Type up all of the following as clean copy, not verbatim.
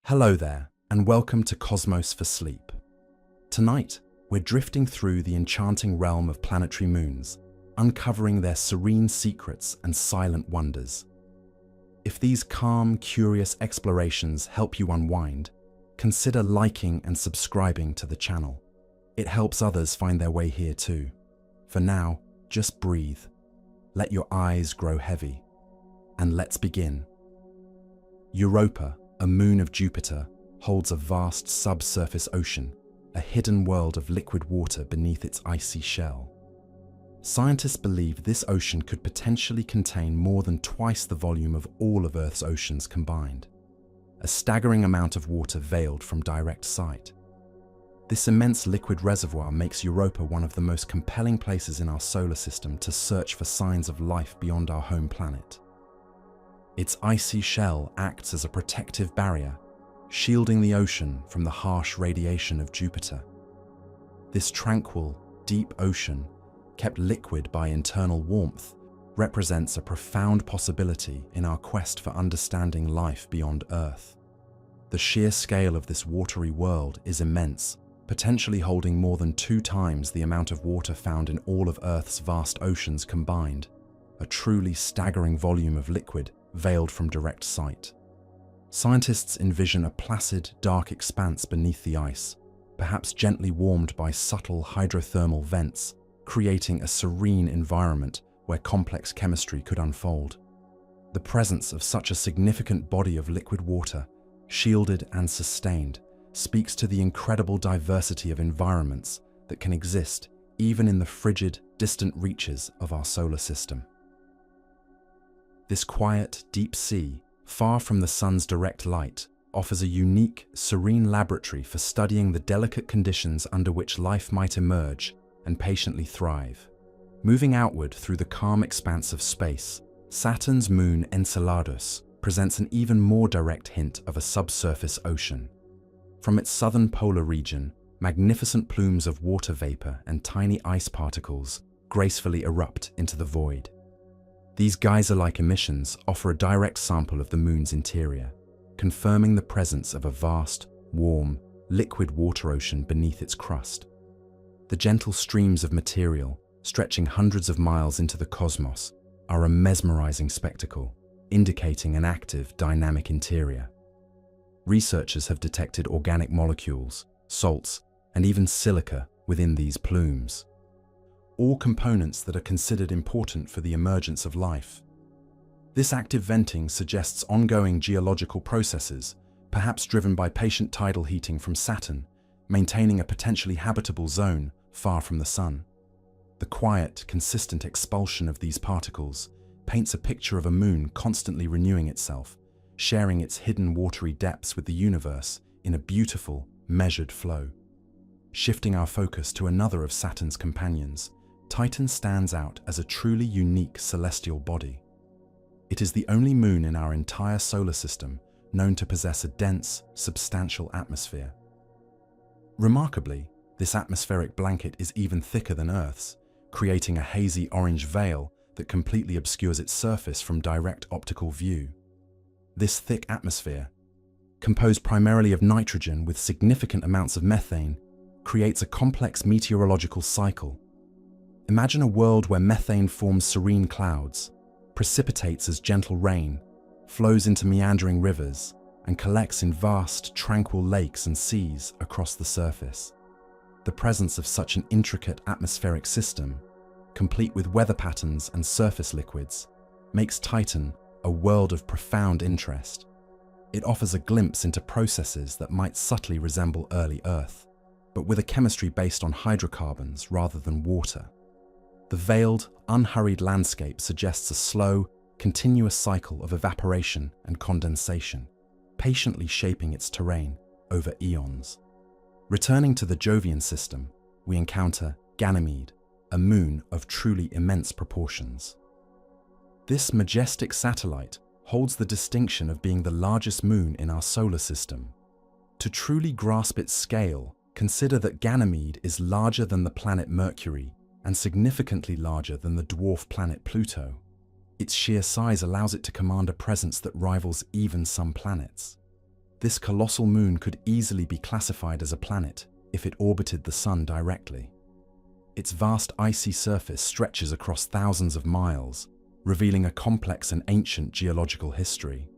Hello there, and welcome to Cosmos for Sleep. Tonight, we're drifting through the enchanting realm of planetary moons, uncovering their serene secrets and silent wonders. If these calm, curious explorations help you unwind, consider liking and subscribing to the channel. It helps others find their way here too. For now, just breathe. Let your eyes grow heavy. And let's begin. Europa, a moon of Jupiter, holds a vast subsurface ocean, a hidden world of liquid water beneath its icy shell. Scientists believe this ocean could potentially contain more than twice the volume of all of Earth's oceans combined, a staggering amount of water veiled from direct sight. This immense liquid reservoir makes Europa one of the most compelling places in our solar system to search for signs of life beyond our home planet. Its icy shell acts as a protective barrier, shielding the ocean from the harsh radiation of Jupiter. This tranquil, deep ocean, kept liquid by internal warmth, represents a profound possibility in our quest for understanding life beyond Earth. The sheer scale of this watery world is immense, potentially holding more than 2 times the amount of water found in all of Earth's vast oceans combined, a truly staggering volume of liquid veiled from direct sight. Scientists envision a placid, dark expanse beneath the ice, perhaps gently warmed by subtle hydrothermal vents, creating a serene environment where complex chemistry could unfold. The presence of such a significant body of liquid water, shielded and sustained, speaks to the incredible diversity of environments that can exist even in the frigid, distant reaches of our solar system. This quiet, deep sea, far from the sun's direct light, offers a unique, serene laboratory for studying the delicate conditions under which life might emerge and patiently thrive. Moving outward through the calm expanse of space, Saturn's moon Enceladus presents an even more direct hint of a subsurface ocean. From its southern polar region, magnificent plumes of water vapor and tiny ice particles gracefully erupt into the void. These geyser-like emissions offer a direct sample of the moon's interior, confirming the presence of a vast, warm, liquid water ocean beneath its crust. The gentle streams of material, stretching hundreds of miles into the cosmos, are a mesmerizing spectacle, indicating an active, dynamic interior. Researchers have detected organic molecules, salts, and even silica within these plumes, all components that are considered important for the emergence of life. This active venting suggests ongoing geological processes, perhaps driven by patient tidal heating from Saturn, maintaining a potentially habitable zone far from the Sun. The quiet, consistent expulsion of these particles paints a picture of a moon constantly renewing itself, sharing its hidden watery depths with the universe in a beautiful, measured flow. Shifting our focus to another of Saturn's companions, Titan stands out as a truly unique celestial body. It is the only moon in our entire solar system known to possess a dense, substantial atmosphere. Remarkably, this atmospheric blanket is even thicker than Earth's, creating a hazy orange veil that completely obscures its surface from direct optical view. This thick atmosphere, composed primarily of nitrogen with significant amounts of methane, creates a complex meteorological cycle. Imagine a world where methane forms serene clouds, precipitates as gentle rain, flows into meandering rivers, and collects in vast, tranquil lakes and seas across the surface. The presence of such an intricate atmospheric system, complete with weather patterns and surface liquids, makes Titan a world of profound interest. It offers a glimpse into processes that might subtly resemble early Earth, but with a chemistry based on hydrocarbons rather than water. The veiled, unhurried landscape suggests a slow, continuous cycle of evaporation and condensation, patiently shaping its terrain over eons. Returning to the Jovian system, we encounter Ganymede, a moon of truly immense proportions. This majestic satellite holds the distinction of being the largest moon in our solar system. To truly grasp its scale, consider that Ganymede is larger than the planet Mercury and significantly larger than the dwarf planet Pluto. Its sheer size allows it to command a presence that rivals even some planets. This colossal moon could easily be classified as a planet if it orbited the Sun directly. Its vast icy surface stretches across thousands of miles, revealing a complex and ancient geological history.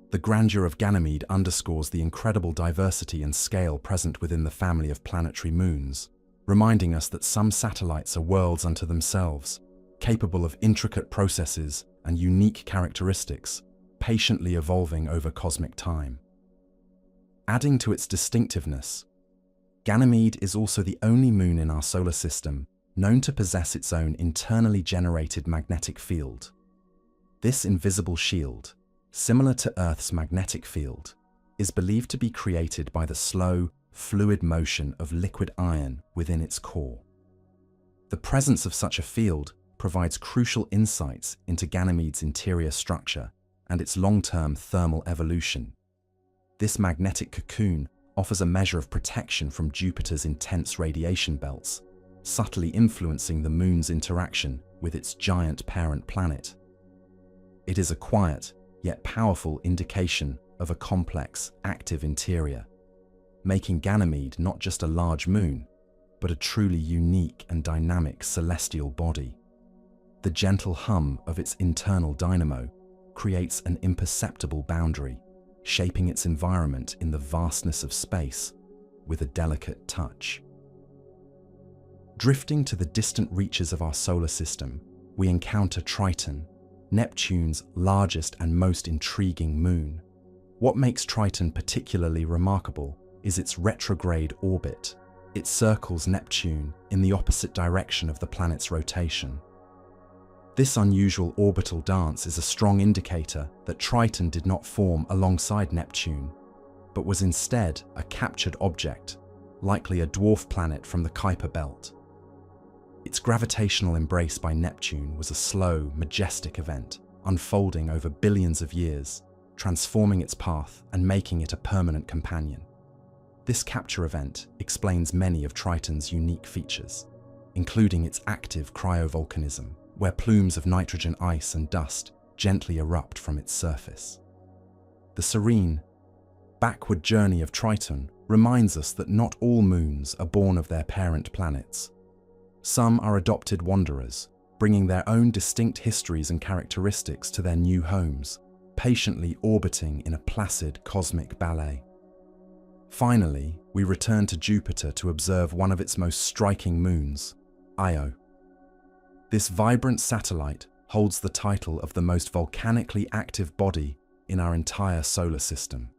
The grandeur of Ganymede underscores the incredible diversity and scale present within the family of planetary moons, reminding us that some satellites are worlds unto themselves, capable of intricate processes and unique characteristics, patiently evolving over cosmic time. Adding to its distinctiveness, Ganymede is also the only moon in our solar system known to possess its own internally generated magnetic field. This invisible shield, similar to Earth's magnetic field, is believed to be created by the slow, fluid motion of liquid iron within its core. The presence of such a field provides crucial insights into Ganymede's interior structure and its long-term thermal evolution. This magnetic cocoon offers a measure of protection from Jupiter's intense radiation belts, subtly influencing the moon's interaction with its giant parent planet. It is a quiet, yet powerful indication of a complex, active interior, making Ganymede not just a large moon, but a truly unique and dynamic celestial body. The gentle hum of its internal dynamo creates an imperceptible boundary, shaping its environment in the vastness of space with a delicate touch. Drifting to the distant reaches of our solar system, we encounter Triton, Neptune's largest and most intriguing moon. What makes Triton particularly remarkable is its retrograde orbit. It circles Neptune in the opposite direction of the planet's rotation. This unusual orbital dance is a strong indicator that Triton did not form alongside Neptune, but was instead a captured object, likely a dwarf planet from the Kuiper belt. Its gravitational embrace by Neptune was a slow, majestic event, unfolding over billions of years, transforming its path and making it a permanent companion. This capture event explains many of Triton's unique features, including its active cryovolcanism, where plumes of nitrogen ice and dust gently erupt from its surface. The serene, backward journey of Triton reminds us that not all moons are born of their parent planets. Some are adopted wanderers, bringing their own distinct histories and characteristics to their new homes, patiently orbiting in a placid cosmic ballet. Finally, we return to Jupiter to observe one of its most striking moons, Io. This vibrant satellite holds the title of the most volcanically active body in our entire solar system.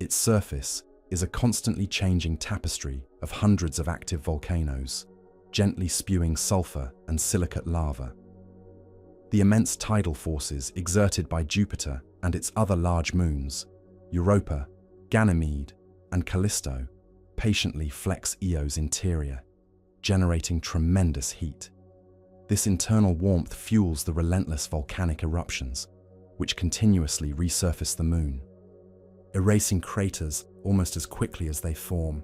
Its surface is a constantly changing tapestry of hundreds of active volcanoes, gently spewing sulfur and silicate lava. The immense tidal forces exerted by Jupiter and its other large moons, Europa, Ganymede, and Callisto, patiently flex Io's interior, generating tremendous heat. This internal warmth fuels the relentless volcanic eruptions, which continuously resurface the moon, erasing craters almost as quickly as they form.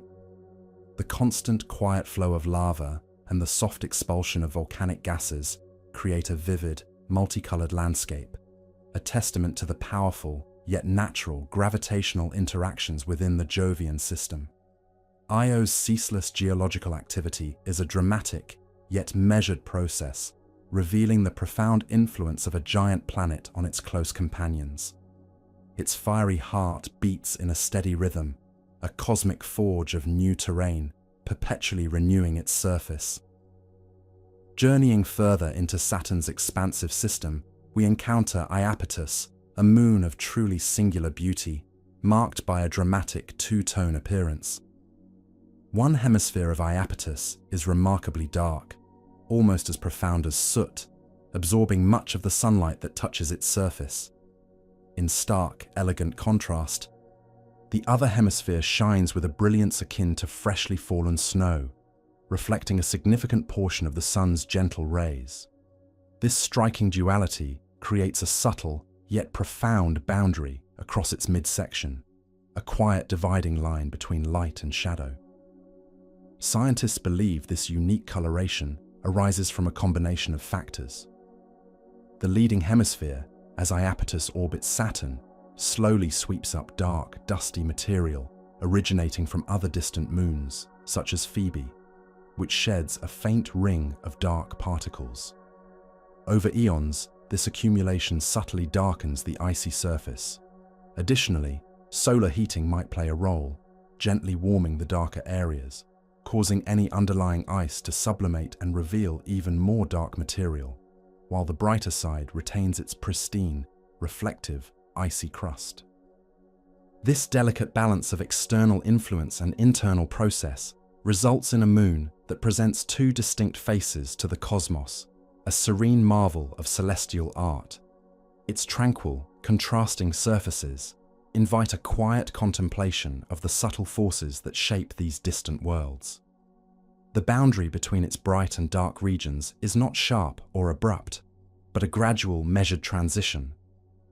The constant, quiet flow of lava and the soft expulsion of volcanic gases create a vivid, multicolored landscape, a testament to the powerful, yet natural, gravitational interactions within the Jovian system. Io's ceaseless geological activity is a dramatic, yet measured process, revealing the profound influence of a giant planet on its close companions. Its fiery heart beats in a steady rhythm, a cosmic forge of new terrain, perpetually renewing its surface. Journeying further into Saturn's expansive system, we encounter Iapetus, a moon of truly singular beauty, marked by a dramatic two-tone appearance. One hemisphere of Iapetus is remarkably dark, almost as profound as soot, absorbing much of the sunlight that touches its surface. In stark, elegant contrast, the other hemisphere shines with a brilliance akin to freshly fallen snow, reflecting a significant portion of the sun's gentle rays. This striking duality creates a subtle, yet profound boundary across its midsection, a quiet dividing line between light and shadow. Scientists believe this unique coloration arises from a combination of factors. The leading hemisphere, as Iapetus orbits Saturn, slowly sweeps up dark, dusty material originating from other distant moons, such as Phoebe, which sheds a faint ring of dark particles. Over eons, this accumulation subtly darkens the icy surface. Additionally, solar heating might play a role, gently warming the darker areas, causing any underlying ice to sublimate and reveal even more dark material, while the brighter side retains its pristine, reflective, icy crust. This delicate balance of external influence and internal process results in a moon that presents two distinct faces to the cosmos, a serene marvel of celestial art. Its tranquil, contrasting surfaces invite a quiet contemplation of the subtle forces that shape these distant worlds. The boundary between its bright and dark regions is not sharp or abrupt, but a gradual, measured transition,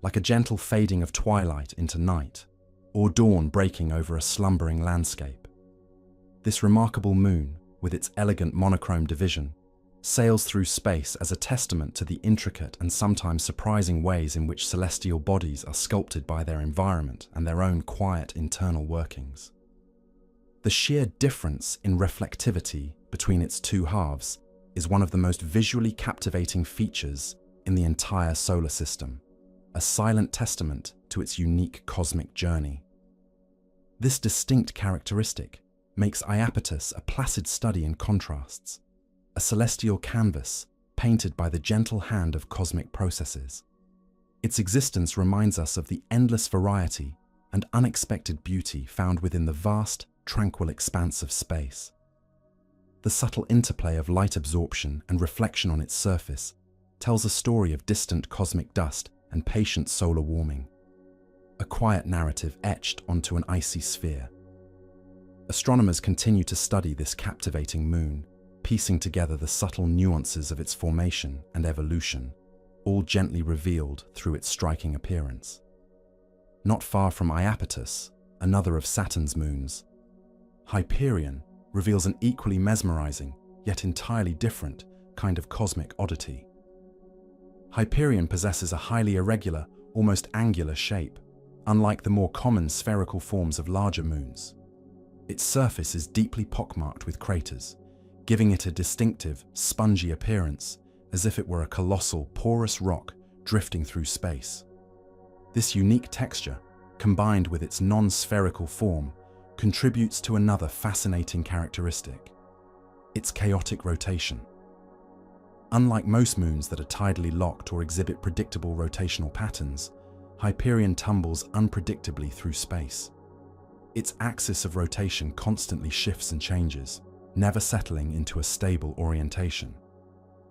like a gentle fading of twilight into night, or dawn breaking over a slumbering landscape. This remarkable moon, with its elegant monochrome division, sails through space as a testament to the intricate and sometimes surprising ways in which celestial bodies are sculpted by their environment and their own quiet internal workings. The sheer difference in reflectivity between its two halves is one of the most visually captivating features in the entire solar system, a silent testament to its unique cosmic journey. This distinct characteristic makes Iapetus a placid study in contrasts, a celestial canvas painted by the gentle hand of cosmic processes. Its existence reminds us of the endless variety and unexpected beauty found within the vast, tranquil expanse of space. The subtle interplay of light absorption and reflection on its surface tells a story of distant cosmic dust and patient solar warming, a quiet narrative etched onto an icy sphere. Astronomers continue to study this captivating moon, piecing together the subtle nuances of its formation and evolution, all gently revealed through its striking appearance. Not far from Iapetus, another of Saturn's moons, Hyperion reveals an equally mesmerizing, yet entirely different, kind of cosmic oddity. Hyperion possesses a highly irregular, almost angular shape, unlike the more common spherical forms of larger moons. Its surface is deeply pockmarked with craters, giving it a distinctive, spongy appearance, as if it were a colossal, porous rock drifting through space. This unique texture, combined with its non-spherical form, contributes to another fascinating characteristic: its chaotic rotation. Unlike most moons that are tidally locked or exhibit predictable rotational patterns, Hyperion tumbles unpredictably through space. Its axis of rotation constantly shifts and changes, never settling into a stable orientation.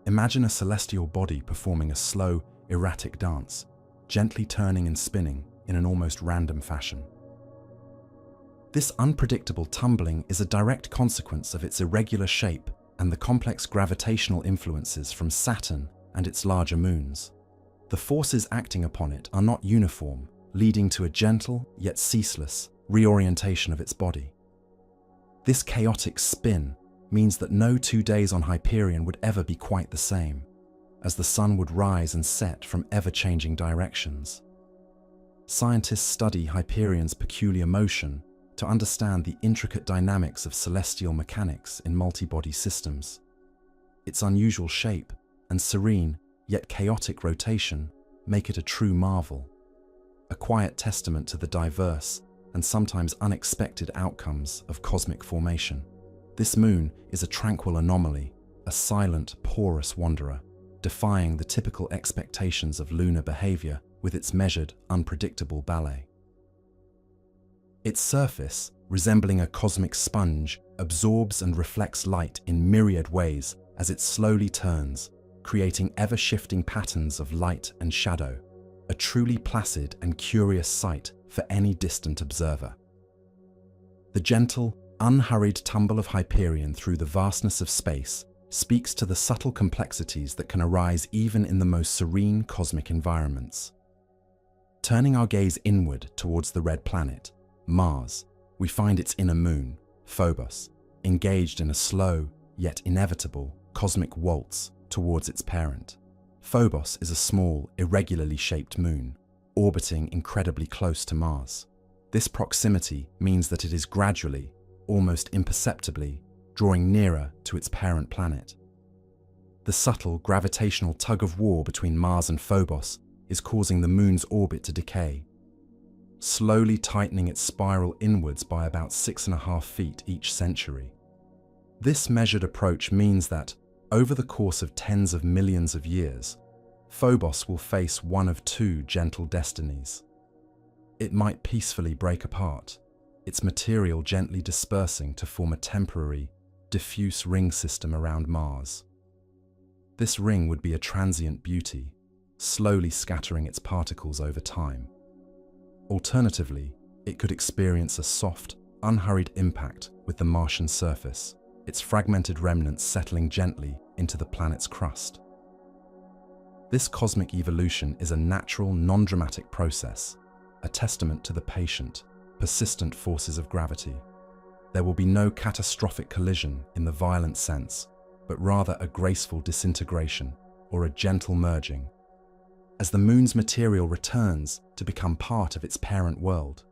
Imagine a celestial body performing a slow, erratic dance, gently turning and spinning in an almost random fashion. This unpredictable tumbling is a direct consequence of its irregular shape and the complex gravitational influences from Saturn and its larger moons. The forces acting upon it are not uniform, leading to a gentle yet ceaseless reorientation of its body. This chaotic spin means that no 2 days on Hyperion would ever be quite the same, as the sun would rise and set from ever-changing directions. Scientists study Hyperion's peculiar motion to understand the intricate dynamics of celestial mechanics in multi-body systems. Its unusual shape and serene, yet chaotic rotation make it a true marvel, a quiet testament to the diverse and sometimes unexpected outcomes of cosmic formation. This moon is a tranquil anomaly, a silent, porous wanderer, defying the typical expectations of lunar behavior with its measured, unpredictable ballet. Its surface, resembling a cosmic sponge, absorbs and reflects light in myriad ways as it slowly turns, creating ever-shifting patterns of light and shadow, a truly placid and curious sight for any distant observer. The gentle, unhurried tumble of Hyperion through the vastness of space speaks to the subtle complexities that can arise even in the most serene cosmic environments. Turning our gaze inward towards the red planet, Mars, we find its inner moon, Phobos, engaged in a slow, yet inevitable, cosmic waltz towards its parent. Phobos is a small, irregularly shaped moon, orbiting incredibly close to Mars. This proximity means that it is gradually, almost imperceptibly, drawing nearer to its parent planet. The subtle gravitational tug-of-war between Mars and Phobos is causing the Moon's orbit to decay, slowly tightening its spiral inwards by about 6.5 feet each century. This measured approach means that, over the course of tens of millions of years, Phobos will face one of two gentle destinies. It might peacefully break apart, its material gently dispersing to form a temporary, diffuse ring system around Mars. This ring would be a transient beauty, slowly scattering its particles over time. Alternatively, it could experience a soft, unhurried impact with the Martian surface, its fragmented remnants settling gently into the planet's crust. This cosmic evolution is a natural, non-dramatic process, a testament to the patient, persistent forces of gravity. There will be no catastrophic collision in the violent sense, but rather a graceful disintegration or a gentle merging, as the Moon's material returns to become part of its parent world.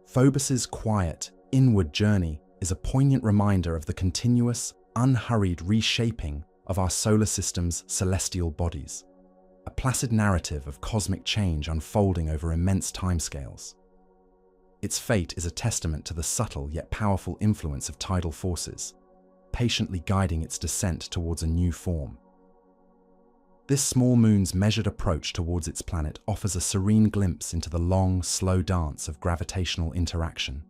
Phobos's quiet, inward journey is a poignant reminder of the continuous, unhurried reshaping of our solar system's celestial bodies, a placid narrative of cosmic change unfolding over immense timescales. Its fate is a testament to the subtle yet powerful influence of tidal forces, patiently guiding its descent towards a new form. This small moon's measured approach towards its planet offers a serene glimpse into the long, slow dance of gravitational interaction,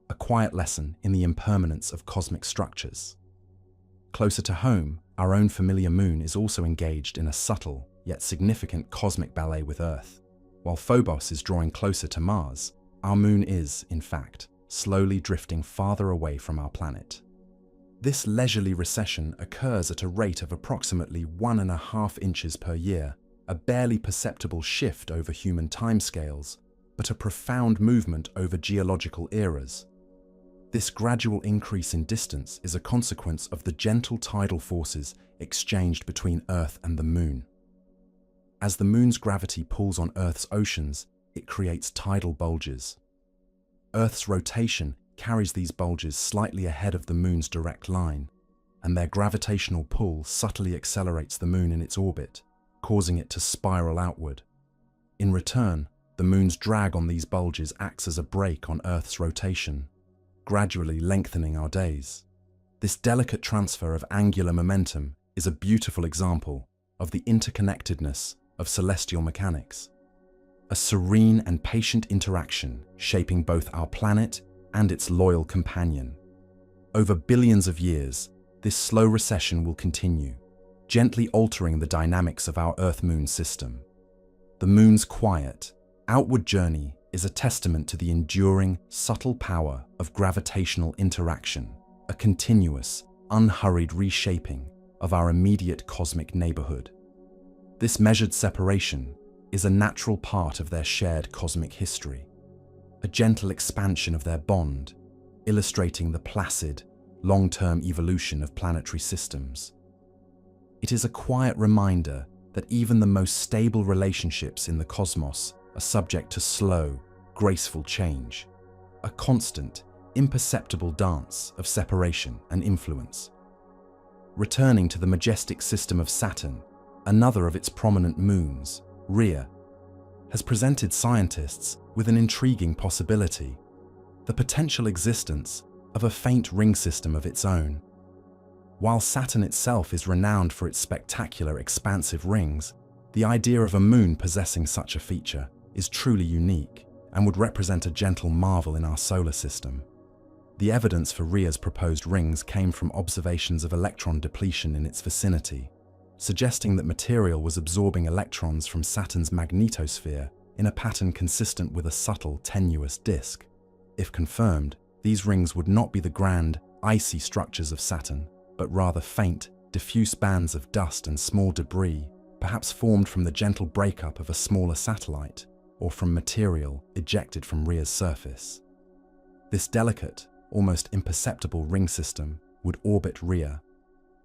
a quiet lesson in the impermanence of cosmic structures. Closer to home, our own familiar moon is also engaged in a subtle yet significant cosmic ballet with Earth. While Phobos is drawing closer to Mars, our moon is, in fact, slowly drifting farther away from our planet. This leisurely recession occurs at a rate of approximately 1.5 inches per year, a barely perceptible shift over human timescales, but a profound movement over geological eras. This gradual increase in distance is a consequence of the gentle tidal forces exchanged between Earth and the Moon. As the Moon's gravity pulls on Earth's oceans, it creates tidal bulges. Earth's rotation carries these bulges slightly ahead of the Moon's direct line, and their gravitational pull subtly accelerates the Moon in its orbit, causing it to spiral outward. In return, the Moon's drag on these bulges acts as a brake on Earth's rotation, gradually lengthening our days. This delicate transfer of angular momentum is a beautiful example of the interconnectedness of celestial mechanics, a serene and patient interaction shaping both our planet and its loyal companion. Over billions of years, this slow recession will continue, gently altering the dynamics of our Earth-Moon system. The Moon's quiet, outward journey is a testament to the enduring, subtle power of gravitational interaction, a continuous, unhurried reshaping of our immediate cosmic neighborhood. This measured separation is a natural part of their shared cosmic history, a gentle expansion of their bond, illustrating the placid, long-term evolution of planetary systems. It is a quiet reminder that even the most stable relationships in the cosmos are subject to slow, graceful change, a constant, imperceptible dance of separation and influence. Returning to the majestic system of Saturn, another of its prominent moons, Rhea, has presented scientists with an intriguing possibility: the potential existence of a faint ring system of its own. While Saturn itself is renowned for its spectacular expansive rings, the idea of a moon possessing such a feature is truly unique and would represent a gentle marvel in our solar system. The evidence for Rhea's proposed rings came from observations of electron depletion in its vicinity, suggesting that material was absorbing electrons from Saturn's magnetosphere in a pattern consistent with a subtle, tenuous disk. If confirmed, these rings would not be the grand, icy structures of Saturn, but rather faint, diffuse bands of dust and small debris, perhaps formed from the gentle breakup of a smaller satellite, or from material ejected from Rhea's surface. This delicate, almost imperceptible ring system would orbit Rhea,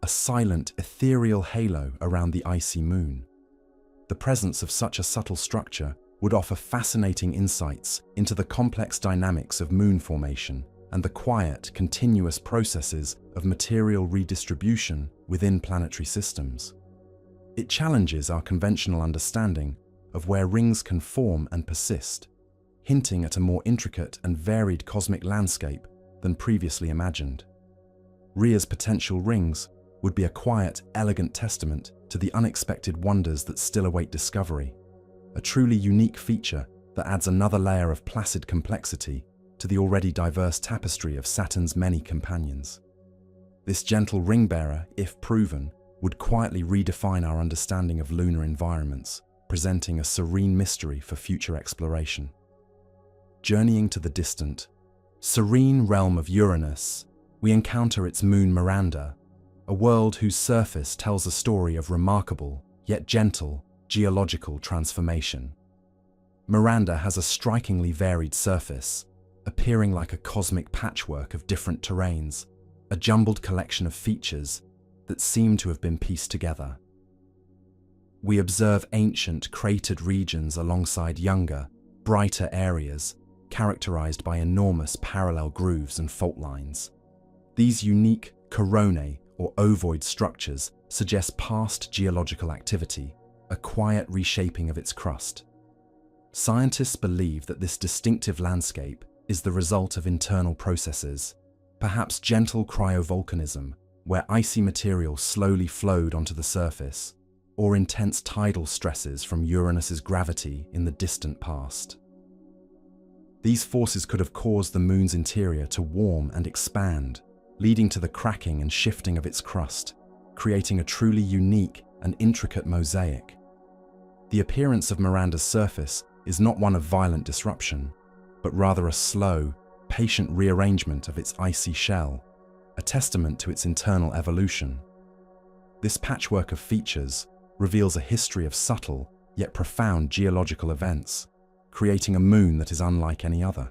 a silent, ethereal halo around the icy moon. The presence of such a subtle structure would offer fascinating insights into the complex dynamics of moon formation and the quiet, continuous processes of material redistribution within planetary systems. It challenges our conventional understanding of where rings can form and persist, hinting at a more intricate and varied cosmic landscape than previously imagined. Rhea's potential rings would be a quiet, elegant testament to the unexpected wonders that still await discovery, a truly unique feature that adds another layer of placid complexity to the already diverse tapestry of Saturn's many companions. This gentle ring-bearer, if proven, would quietly redefine our understanding of lunar environments, presenting a serene mystery for future exploration. Journeying to the distant, serene realm of Uranus, we encounter its moon Miranda, a world whose surface tells a story of remarkable, yet gentle, geological transformation. Miranda has a strikingly varied surface, appearing like a cosmic patchwork of different terrains, a jumbled collection of features that seem to have been pieced together. We observe ancient, cratered regions alongside younger, brighter areas, characterized by enormous parallel grooves and fault lines. These unique coronae, or ovoid structures, suggest past geological activity, a quiet reshaping of its crust. Scientists believe that this distinctive landscape is the result of internal processes, perhaps gentle cryovolcanism, where icy material slowly flowed onto the surface, or intense tidal stresses from Uranus's gravity in the distant past. These forces could have caused the moon's interior to warm and expand, leading to the cracking and shifting of its crust, creating a truly unique and intricate mosaic. The appearance of Miranda's surface is not one of violent disruption, but rather a slow, patient rearrangement of its icy shell, a testament to its internal evolution. This patchwork of features reveals a history of subtle yet profound geological events, creating a moon that is unlike any other.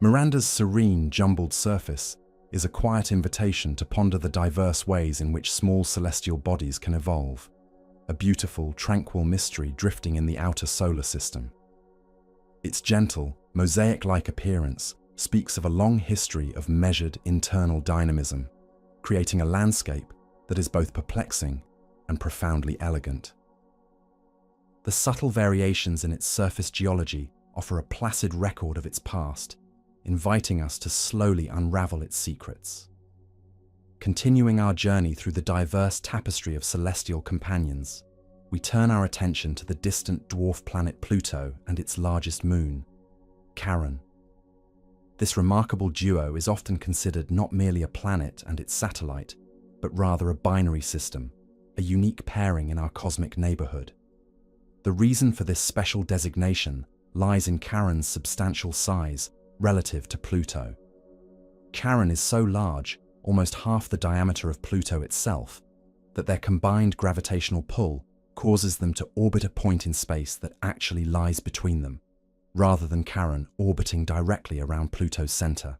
Miranda's serene, jumbled surface is a quiet invitation to ponder the diverse ways in which small celestial bodies can evolve, a beautiful, tranquil mystery drifting in the outer solar system. Its gentle, mosaic-like appearance speaks of a long history of measured internal dynamism, creating a landscape that is both perplexing and profoundly elegant. The subtle variations in its surface geology offer a placid record of its past, inviting us to slowly unravel its secrets. Continuing our journey through the diverse tapestry of celestial companions, we turn our attention to the distant dwarf planet Pluto and its largest moon, Charon. This remarkable duo is often considered not merely a planet and its satellite, but rather a binary system, a unique pairing in our cosmic neighborhood. The reason for this special designation lies in Charon's substantial size relative to Pluto. Charon is so large, almost half the diameter of Pluto itself, that their combined gravitational pull causes them to orbit a point in space that actually lies between them, rather than Charon orbiting directly around Pluto's center.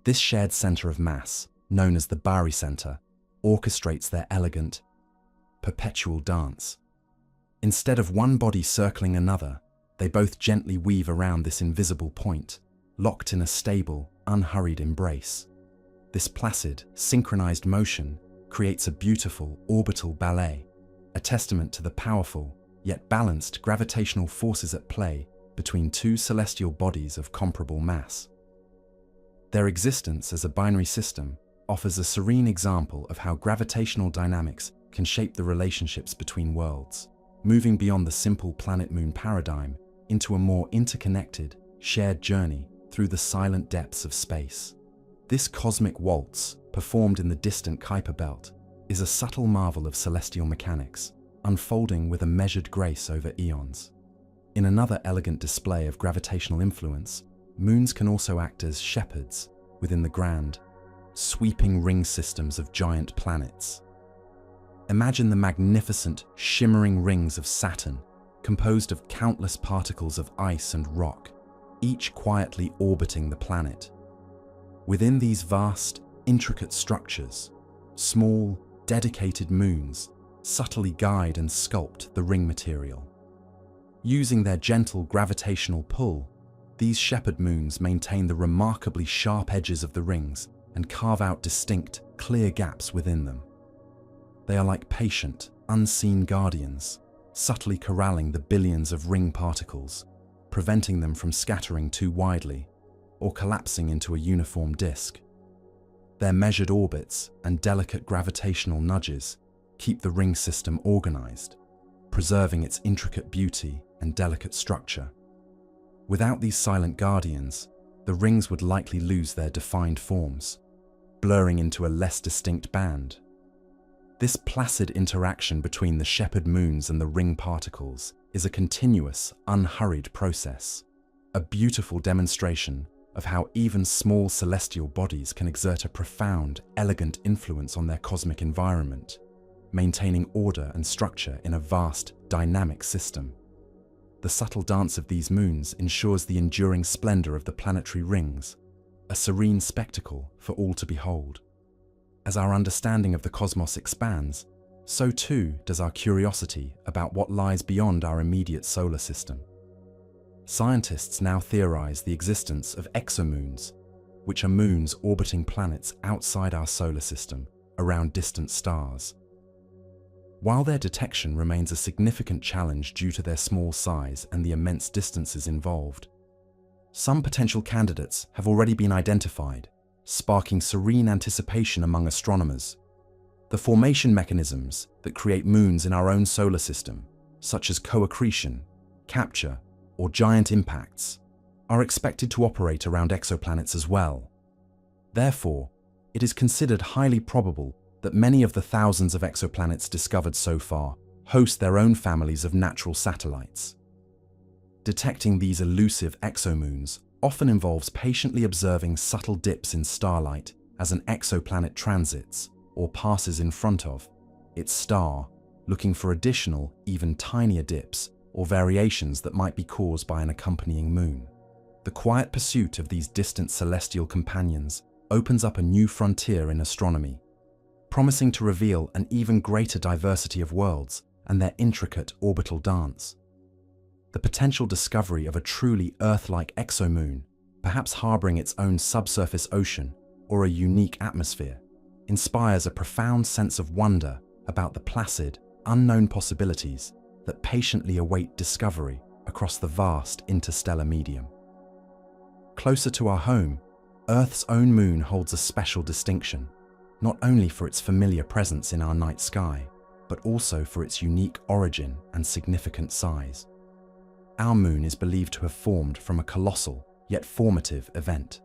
This shared center of mass, known as the barycenter, orchestrates their elegant, perpetual dance. Instead of one body circling another, they both gently weave around this invisible point, locked in a stable, unhurried embrace. This placid, synchronized motion creates a beautiful orbital ballet, a testament to the powerful, yet balanced gravitational forces at play between two celestial bodies of comparable mass. Their existence as a binary system offers a serene example of how gravitational dynamics can shape the relationships between worlds, moving beyond the simple planet-moon paradigm into a more interconnected, shared journey through the silent depths of space. This cosmic waltz, performed in the distant Kuiper belt, is a subtle marvel of celestial mechanics, unfolding with a measured grace over eons. In another elegant display of gravitational influence, moons can also act as shepherds within the grand, sweeping ring systems of giant planets. Imagine the magnificent, shimmering rings of Saturn, composed of countless particles of ice and rock, each quietly orbiting the planet. Within these vast, intricate structures, small, dedicated moons subtly guide and sculpt the ring material. Using their gentle gravitational pull, these shepherd moons maintain the remarkably sharp edges of the rings and carve out distinct, clear gaps within them. They are like patient, unseen guardians, subtly corralling the billions of ring particles, preventing them from scattering too widely or collapsing into a uniform disk. Their measured orbits and delicate gravitational nudges keep the ring system organized, preserving its intricate beauty and delicate structure. Without these silent guardians, the rings would likely lose their defined forms, blurring into a less distinct band. This placid interaction between the shepherd moons and the ring particles is a continuous, unhurried process, a beautiful demonstration of how even small celestial bodies can exert a profound, elegant influence on their cosmic environment, maintaining order and structure in a vast, dynamic system. The subtle dance of these moons ensures the enduring splendor of the planetary rings, a serene spectacle for all to behold. As our understanding of the cosmos expands, so too does our curiosity about what lies beyond our immediate solar system. Scientists now theorize the existence of exomoons, which are moons orbiting planets outside our solar system, around distant stars. While their detection remains a significant challenge due to their small size and the immense distances involved, some potential candidates have already been identified, sparking serene anticipation among astronomers. The formation mechanisms that create moons in our own solar system, such as co-accretion, capture, or giant impacts, are expected to operate around exoplanets as well. Therefore, it is considered highly probable that many of the thousands of exoplanets discovered so far host their own families of natural satellites. Detecting these elusive exomoons often involves patiently observing subtle dips in starlight as an exoplanet transits or passes in front of its star, looking for additional, even tinier dips or variations that might be caused by an accompanying moon. The quiet pursuit of these distant celestial companions opens up a new frontier in astronomy, promising to reveal an even greater diversity of worlds and their intricate orbital dance. The potential discovery of a truly Earth-like exomoon, perhaps harboring its own subsurface ocean or a unique atmosphere, inspires a profound sense of wonder about the placid, unknown possibilities that patiently await discovery across the vast interstellar medium. Closer to our home, Earth's own moon holds a special distinction, not only for its familiar presence in our night sky, but also for its unique origin and significant size. Our moon is believed to have formed from a colossal, yet formative event,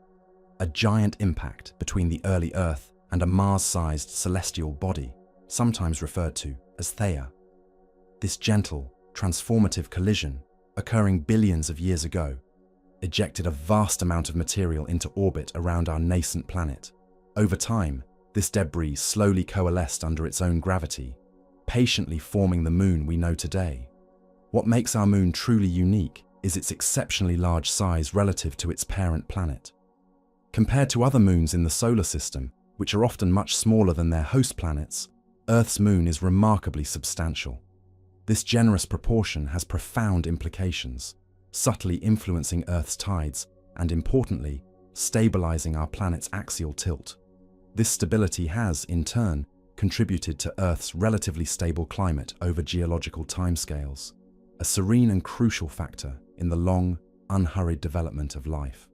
a giant impact between the early Earth and a Mars-sized celestial body, sometimes referred to as Theia. This gentle, transformative collision, occurring billions of years ago, ejected a vast amount of material into orbit around our nascent planet. Over time, this debris slowly coalesced under its own gravity, patiently forming the moon we know today. What makes our moon truly unique is its exceptionally large size relative to its parent planet. Compared to other moons in the solar system, which are often much smaller than their host planets, Earth's moon is remarkably substantial. This generous proportion has profound implications, subtly influencing Earth's tides and, importantly, stabilizing our planet's axial tilt. This stability has, in turn, contributed to Earth's relatively stable climate over geological timescales, a serene and crucial factor in the long, unhurried development of life.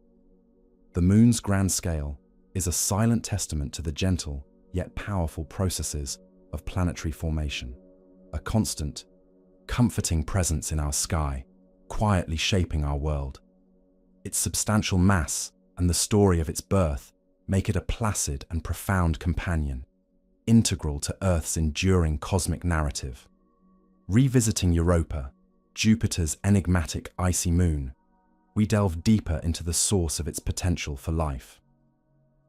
The moon's grand scale is a silent testament to the gentle, yet powerful processes of planetary formation, a constant, comforting presence in our sky, quietly shaping our world. Its substantial mass and the story of its birth make it a placid and profound companion, integral to Earth's enduring cosmic narrative. Revisiting Europa, Jupiter's enigmatic icy moon, we delve deeper into the source of its potential for life.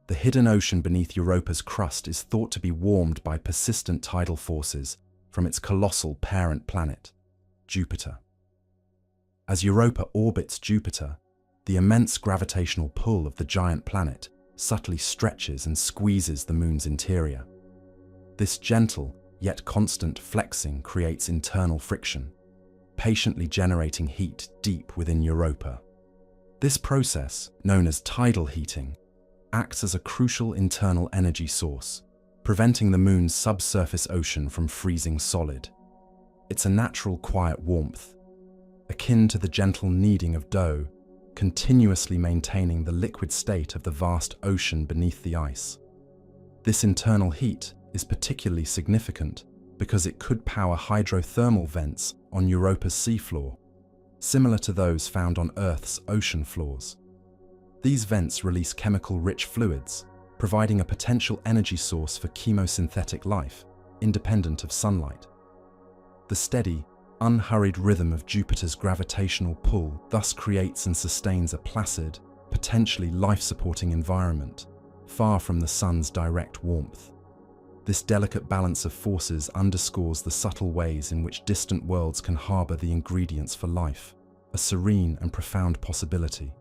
The hidden ocean beneath Europa's crust is thought to be warmed by persistent tidal forces from its colossal parent planet, Jupiter. As Europa orbits Jupiter, the immense gravitational pull of the giant planet subtly stretches and squeezes the moon's interior. This gentle, yet constant flexing creates internal friction, patiently generating heat deep within Europa. This process, known as tidal heating, acts as a crucial internal energy source, preventing the Moon's subsurface ocean from freezing solid. It's a natural, quiet warmth, akin to the gentle kneading of dough, continuously maintaining the liquid state of the vast ocean beneath the ice. This internal heat is particularly significant because it could power hydrothermal vents on Europa's seafloor, similar to those found on Earth's ocean floors. These vents release chemical-rich fluids, providing a potential energy source for chemosynthetic life, independent of sunlight. The steady, unhurried rhythm of Jupiter's gravitational pull thus creates and sustains a placid, potentially life-supporting environment, far from the sun's direct warmth. This delicate balance of forces underscores the subtle ways in which distant worlds can harbor the ingredients for life, a serene and profound possibility.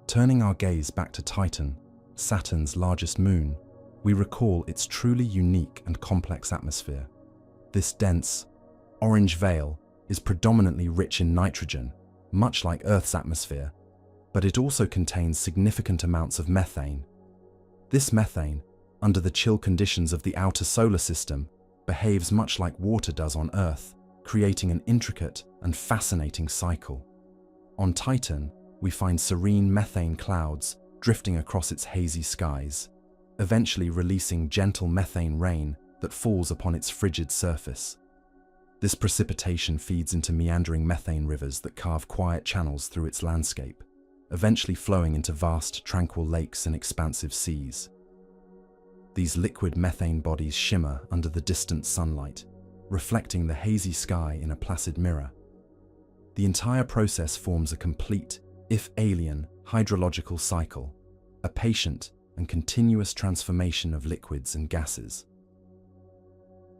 Turning our gaze back to Titan, Saturn's largest moon, we recall its truly unique and complex atmosphere. This dense, orange veil is predominantly rich in nitrogen, much like Earth's atmosphere, but it also contains significant amounts of methane. This methane, under the chill conditions of the outer solar system, behaves much like water does on Earth, creating an intricate and fascinating cycle. On Titan, we find serene methane clouds drifting across its hazy skies, eventually releasing gentle methane rain that falls upon its frigid surface. This precipitation feeds into meandering methane rivers that carve quiet channels through its landscape, eventually flowing into vast, tranquil lakes and expansive seas. These liquid methane bodies shimmer under the distant sunlight, reflecting the hazy sky in a placid mirror. The entire process forms a complete, if alien, hydrological cycle, a patient and continuous transformation of liquids and gases.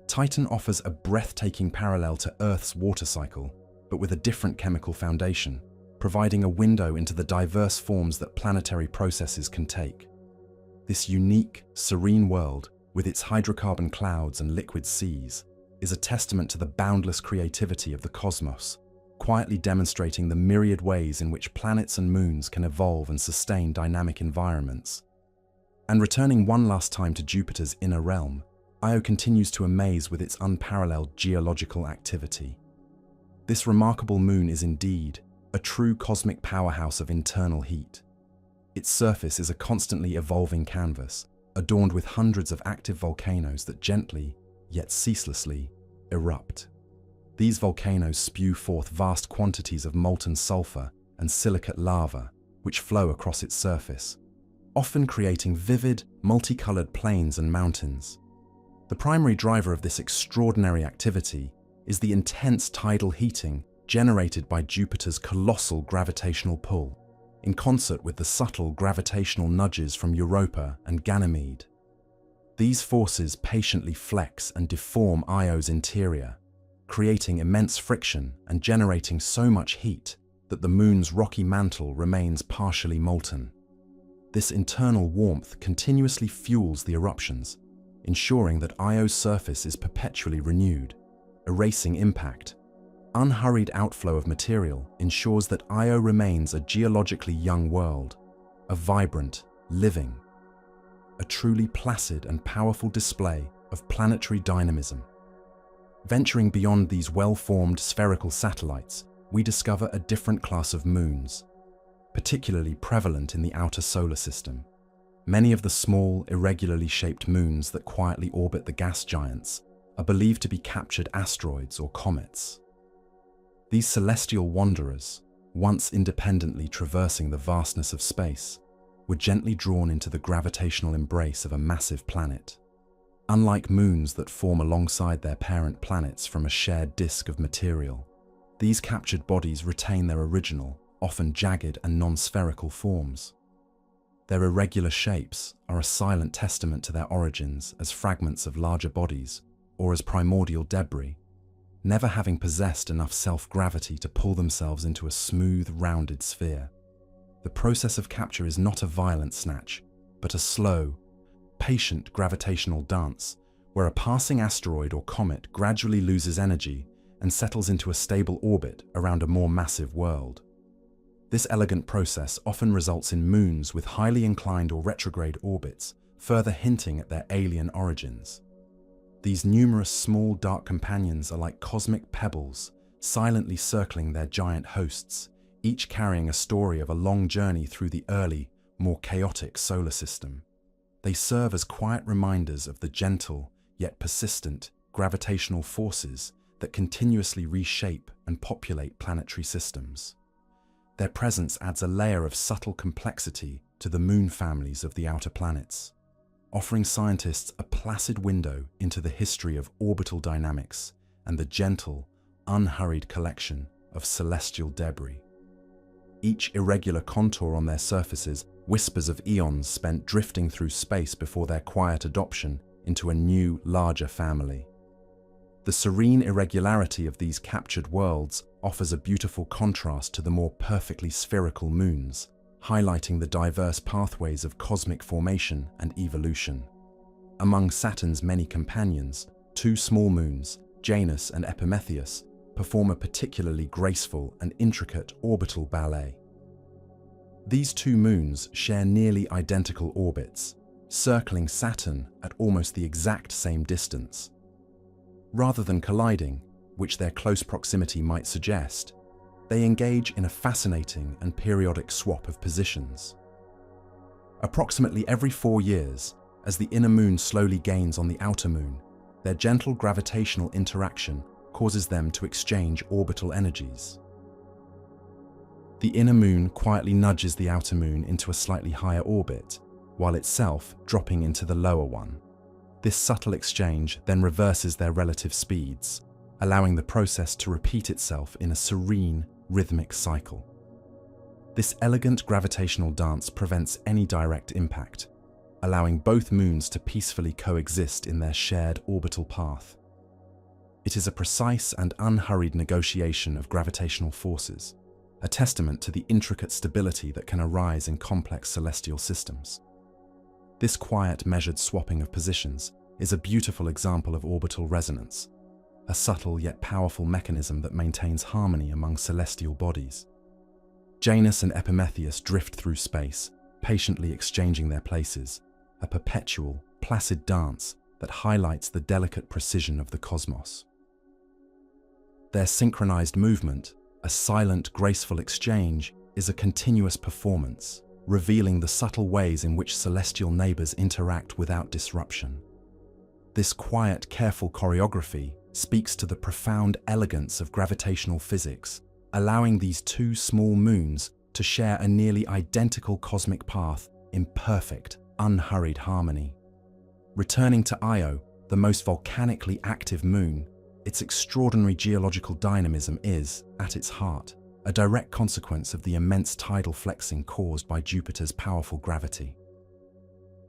Titan offers a breathtaking parallel to Earth's water cycle, but with a different chemical foundation, providing a window into the diverse forms that planetary processes can take. This unique, serene world, with its hydrocarbon clouds and liquid seas, is a testament to the boundless creativity of the cosmos, quietly demonstrating the myriad ways in which planets and moons can evolve and sustain dynamic environments. And returning one last time to Jupiter's inner realm, Io continues to amaze with its unparalleled geological activity. This remarkable moon is indeed a true cosmic powerhouse of internal heat. Its surface is a constantly evolving canvas, adorned with hundreds of active volcanoes that gently, yet ceaselessly, erupt. These volcanoes spew forth vast quantities of molten sulfur and silicate lava, which flow across its surface, often creating vivid, multicolored plains and mountains. The primary driver of this extraordinary activity is the intense tidal heating generated by Jupiter's colossal gravitational pull, in concert with the subtle gravitational nudges from Europa and Ganymede. These forces patiently flex and deform Io's interior, creating immense friction and generating so much heat that the moon's rocky mantle remains partially molten. This internal warmth continuously fuels the eruptions, ensuring that Io's surface is perpetually renewed, erasing impact. Unhurried outflow of material ensures that Io remains a geologically young world, a vibrant, living, a truly placid and powerful display of planetary dynamism. Venturing beyond these well-formed spherical satellites, we discover a different class of moons, particularly prevalent in the outer solar system. Many of the small, irregularly shaped moons that quietly orbit the gas giants are believed to be captured asteroids or comets. These celestial wanderers, once independently traversing the vastness of space, were gently drawn into the gravitational embrace of a massive planet. Unlike moons that form alongside their parent planets from a shared disk of material, these captured bodies retain their original, often jagged and non-spherical forms. Their irregular shapes are a silent testament to their origins as fragments of larger bodies or as primordial debris, never having possessed enough self-gravity to pull themselves into a smooth, rounded sphere. The process of capture is not a violent snatch, but a slow, patient gravitational dance, where a passing asteroid or comet gradually loses energy and settles into a stable orbit around a more massive world. This elegant process often results in moons with highly inclined or retrograde orbits, further hinting at their alien origins. These numerous small dark companions are like cosmic pebbles, silently circling their giant hosts, each carrying a story of a long journey through the early, more chaotic solar system. They serve as quiet reminders of the gentle, yet persistent, gravitational forces that continuously reshape and populate planetary systems. Their presence adds a layer of subtle complexity to the moon families of the outer planets, offering scientists a placid window into the history of orbital dynamics and the gentle, unhurried collection of celestial debris. Each irregular contour on their surfaces whispers of eons spent drifting through space before their quiet adoption into a new, larger family. The serene irregularity of these captured worlds offers a beautiful contrast to the more perfectly spherical moons, highlighting the diverse pathways of cosmic formation and evolution. Among Saturn's many companions, two small moons, Janus and Epimetheus, perform a particularly graceful and intricate orbital ballet. These two moons share nearly identical orbits, circling Saturn at almost the exact same distance. Rather than colliding, which their close proximity might suggest, they engage in a fascinating and periodic swap of positions. Approximately every 4 years, as the inner moon slowly gains on the outer moon, their gentle gravitational interaction causes them to exchange orbital energies. The inner moon quietly nudges the outer moon into a slightly higher orbit, while itself dropping into the lower one. This subtle exchange then reverses their relative speeds, allowing the process to repeat itself in a serene, rhythmic cycle. This elegant gravitational dance prevents any direct impact, allowing both moons to peacefully coexist in their shared orbital path. It is a precise and unhurried negotiation of gravitational forces, a testament to the intricate stability that can arise in complex celestial systems. This quiet, measured swapping of positions is a beautiful example of orbital resonance, a subtle yet powerful mechanism that maintains harmony among celestial bodies. Janus and Epimetheus drift through space, patiently exchanging their places, a perpetual, placid dance that highlights the delicate precision of the cosmos. Their synchronized movement, a silent, graceful exchange, is a continuous performance, revealing the subtle ways in which celestial neighbors interact without disruption. This quiet, careful choreography speaks to the profound elegance of gravitational physics, allowing these two small moons to share a nearly identical cosmic path in perfect, unhurried harmony. Returning to Io, the most volcanically active moon, its extraordinary geological dynamism is, at its heart, a direct consequence of the immense tidal flexing caused by Jupiter's powerful gravity.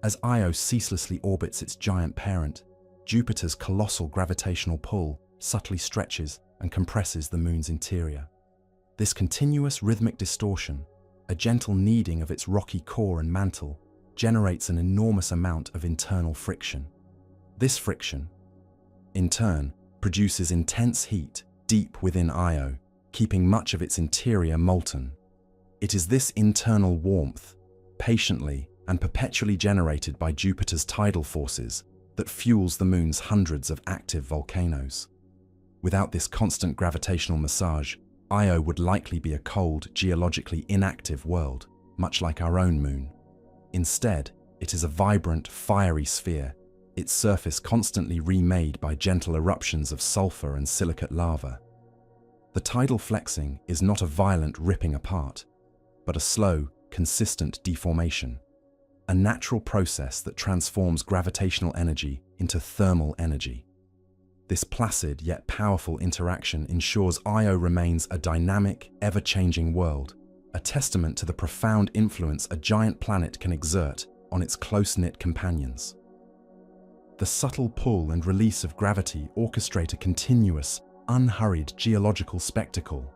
As Io ceaselessly orbits its giant parent, Jupiter's colossal gravitational pull subtly stretches and compresses the moon's interior. This continuous rhythmic distortion, a gentle kneading of its rocky core and mantle, generates an enormous amount of internal friction. This friction, in turn, produces intense heat deep within Io, keeping much of its interior molten. It is this internal warmth, patiently and perpetually generated by Jupiter's tidal forces, that fuels the moon's hundreds of active volcanoes. Without this constant gravitational massage, Io would likely be a cold, geologically inactive world, much like our own moon. Instead, it is a vibrant, fiery sphere, its surface constantly remade by gentle eruptions of sulfur and silicate lava. The tidal flexing is not a violent ripping apart, but a slow, consistent deformation, a natural process that transforms gravitational energy into thermal energy. This placid yet powerful interaction ensures Io remains a dynamic, ever-changing world, a testament to the profound influence a giant planet can exert on its close-knit companions. The subtle pull and release of gravity orchestrate a continuous, unhurried geological spectacle.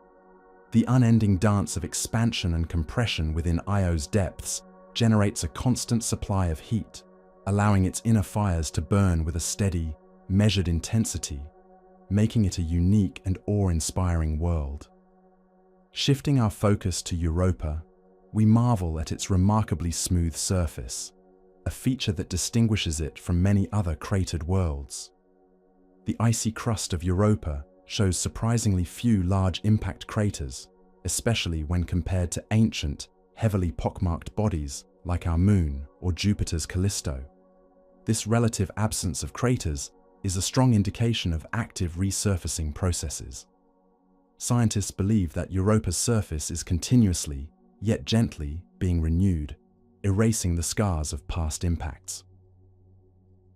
The unending dance of expansion and compression within Io's depths generates a constant supply of heat, allowing its inner fires to burn with a steady, measured intensity. making it a unique and awe-inspiring world. Shifting our focus to Europa, we marvel at its remarkably smooth surface, a feature that distinguishes it from many other cratered worlds. The icy crust of Europa shows surprisingly few large impact craters, especially when compared to ancient, heavily pockmarked bodies like our Moon or Jupiter's Callisto. This relative absence of craters is a strong indication of active resurfacing processes. Scientists believe that Europa's surface is continuously, yet gently, being renewed, erasing the scars of past impacts.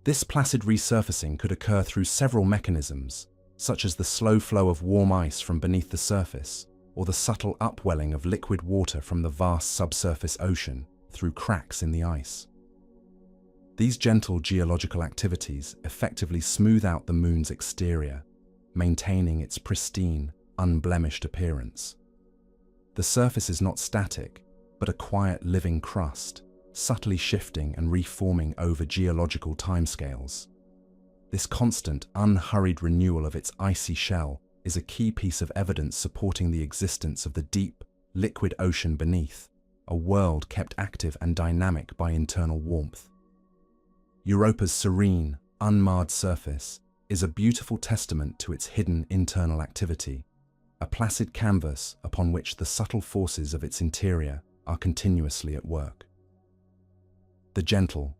This placid resurfacing could occur through several mechanisms, such as the slow flow of warm ice from beneath the surface, or the subtle upwelling of liquid water from the vast subsurface ocean through cracks in the ice. These gentle geological activities effectively smooth out the Moon's exterior, maintaining its pristine, unblemished appearance. The surface is not static, but a quiet living crust, subtly shifting and reforming over geological timescales. This constant, unhurried renewal of its icy shell is a key piece of evidence supporting the existence of the deep, liquid ocean beneath, a world kept active and dynamic by internal warmth. Europa's serene, unmarred surface is a beautiful testament to its hidden internal activity, a placid canvas upon which the subtle forces of its interior are continuously at work. The gentle,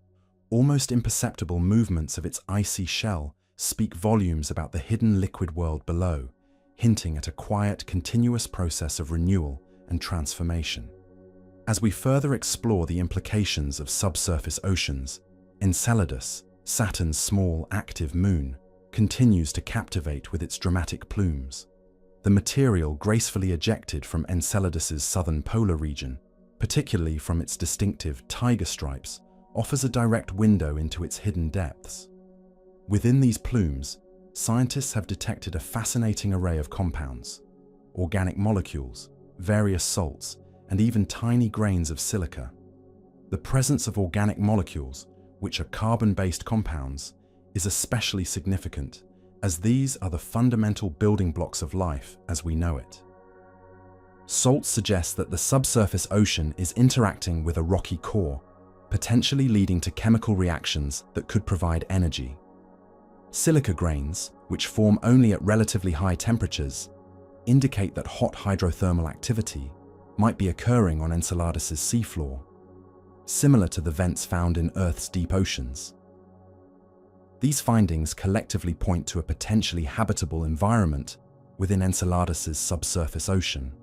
almost imperceptible movements of its icy shell speak volumes about the hidden liquid world below, hinting at a quiet, continuous process of renewal and transformation. As we further explore the implications of subsurface oceans, Enceladus, Saturn's small, active moon, continues to captivate with its dramatic plumes. The material gracefully ejected from Enceladus's southern polar region, particularly from its distinctive tiger stripes, offers a direct window into its hidden depths. Within these plumes, scientists have detected a fascinating array of compounds: organic molecules, various salts, and even tiny grains of silica. The presence of organic molecules, which are carbon-based compounds, is especially significant, as these are the fundamental building blocks of life as we know it. Salts suggest that the subsurface ocean is interacting with a rocky core, potentially leading to chemical reactions that could provide energy. Silica grains, which form only at relatively high temperatures, indicate that hot hydrothermal activity might be occurring on Enceladus's seafloor, similar to the vents found in Earth's deep oceans. These findings collectively point to a potentially habitable environment within Enceladus's subsurface ocean.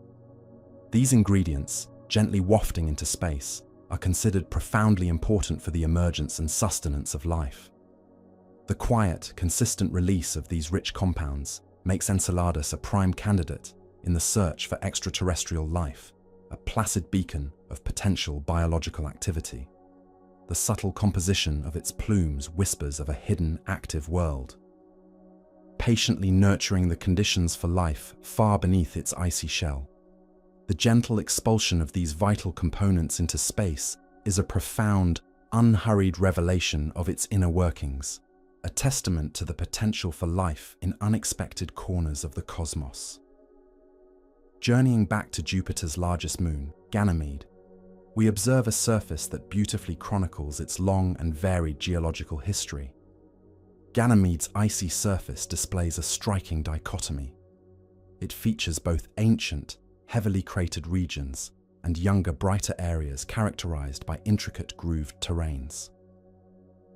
These ingredients, gently wafting into space, are considered profoundly important for the emergence and sustenance of life. The quiet, consistent release of these rich compounds makes Enceladus a prime candidate in the search for extraterrestrial life, a placid beacon of potential biological activity. The subtle composition of its plumes whispers of a hidden, active world, patiently nurturing the conditions for life far beneath its icy shell. The gentle expulsion of these vital components into space is a profound, unhurried revelation of its inner workings, a testament to the potential for life in unexpected corners of the cosmos. Journeying back to Jupiter's largest moon, Ganymede, we observe a surface that beautifully chronicles its long and varied geological history. Ganymede's icy surface displays a striking dichotomy. It features both ancient, heavily cratered regions and younger, brighter areas characterized by intricate grooved terrains.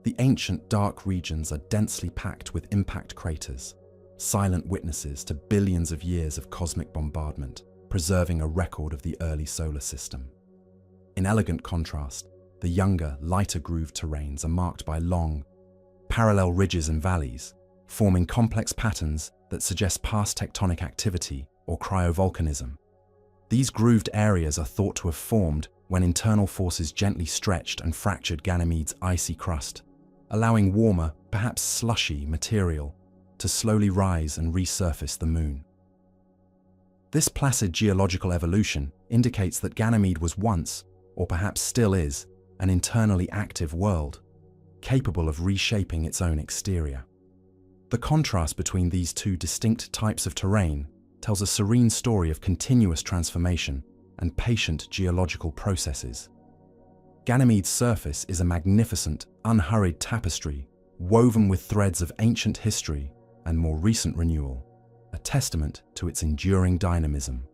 The ancient, dark regions are densely packed with impact craters, silent witnesses to billions of years of cosmic bombardment, preserving a record of the early solar system. In elegant contrast, the younger, lighter grooved terrains are marked by long, parallel ridges and valleys, forming complex patterns that suggest past tectonic activity or cryovolcanism. These grooved areas are thought to have formed when internal forces gently stretched and fractured Ganymede's icy crust, allowing warmer, perhaps slushy, material to slowly rise and resurface the moon. This placid geological evolution indicates that Ganymede was once, or perhaps still is, an internally active world, capable of reshaping its own exterior. The contrast between these two distinct types of terrain tells a serene story of continuous transformation and patient geological processes. Ganymede's surface is a magnificent, unhurried tapestry woven with threads of ancient history and more recent renewal, a testament to its enduring dynamism.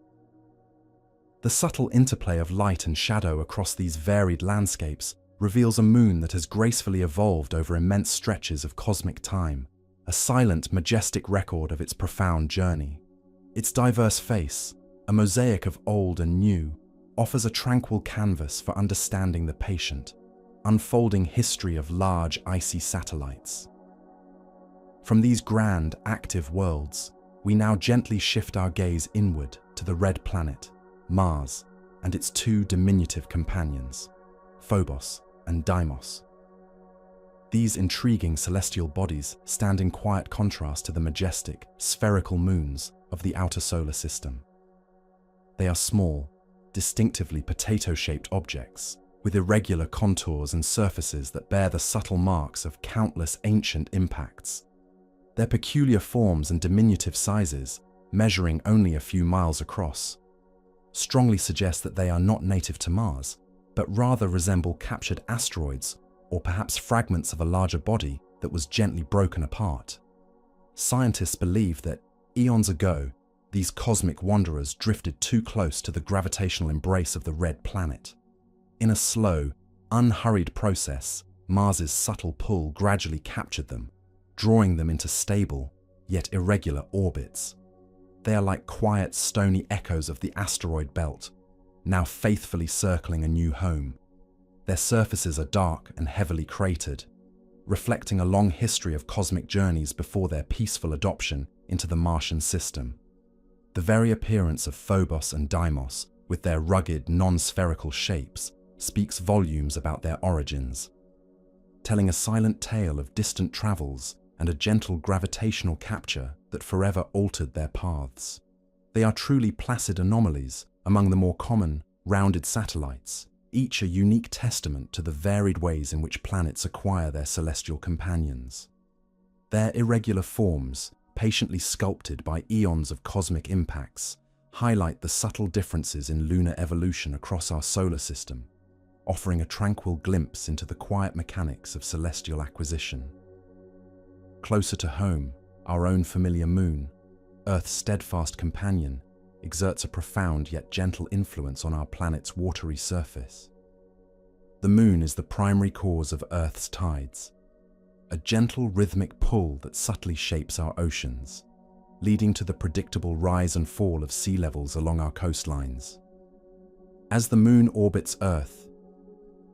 The subtle interplay of light and shadow across these varied landscapes reveals a moon that has gracefully evolved over immense stretches of cosmic time, a silent, majestic record of its profound journey. Its diverse face, a mosaic of old and new, offers a tranquil canvas for understanding the patient, unfolding history of large icy satellites. From these grand, active worlds, we now gently shift our gaze inward to the red planet, Mars, and its two diminutive companions, Phobos and Deimos. These intriguing celestial bodies stand in quiet contrast to the majestic, spherical moons of the outer solar system. They are small, distinctively potato-shaped objects, with irregular contours and surfaces that bear the subtle marks of countless ancient impacts. Their peculiar forms and diminutive sizes, measuring only a few miles across, strongly suggest that they are not native to Mars, but rather resemble captured asteroids or perhaps fragments of a larger body that was gently broken apart. Scientists believe that, eons ago, these cosmic wanderers drifted too close to the gravitational embrace of the red planet. In a slow, unhurried process, Mars's subtle pull gradually captured them, drawing them into stable, yet irregular orbits. They are like quiet, stony echoes of the asteroid belt, now faithfully circling a new home. Their surfaces are dark and heavily cratered, reflecting a long history of cosmic journeys before their peaceful adoption into the Martian system. The very appearance of Phobos and Deimos, with their rugged, non-spherical shapes, speaks volumes about their origins, telling a silent tale of distant travels and a gentle gravitational capture that forever altered their paths. They are truly placid anomalies among the more common, rounded satellites, each a unique testament to the varied ways in which planets acquire their celestial companions. Their irregular forms, patiently sculpted by eons of cosmic impacts, highlight the subtle differences in lunar evolution across our solar system, offering a tranquil glimpse into the quiet mechanics of celestial acquisition. Closer to home, our own familiar moon, Earth's steadfast companion, exerts a profound yet gentle influence on our planet's watery surface. The moon is the primary cause of Earth's tides, a gentle rhythmic pull that subtly shapes our oceans, leading to the predictable rise and fall of sea levels along our coastlines. As the moon orbits Earth,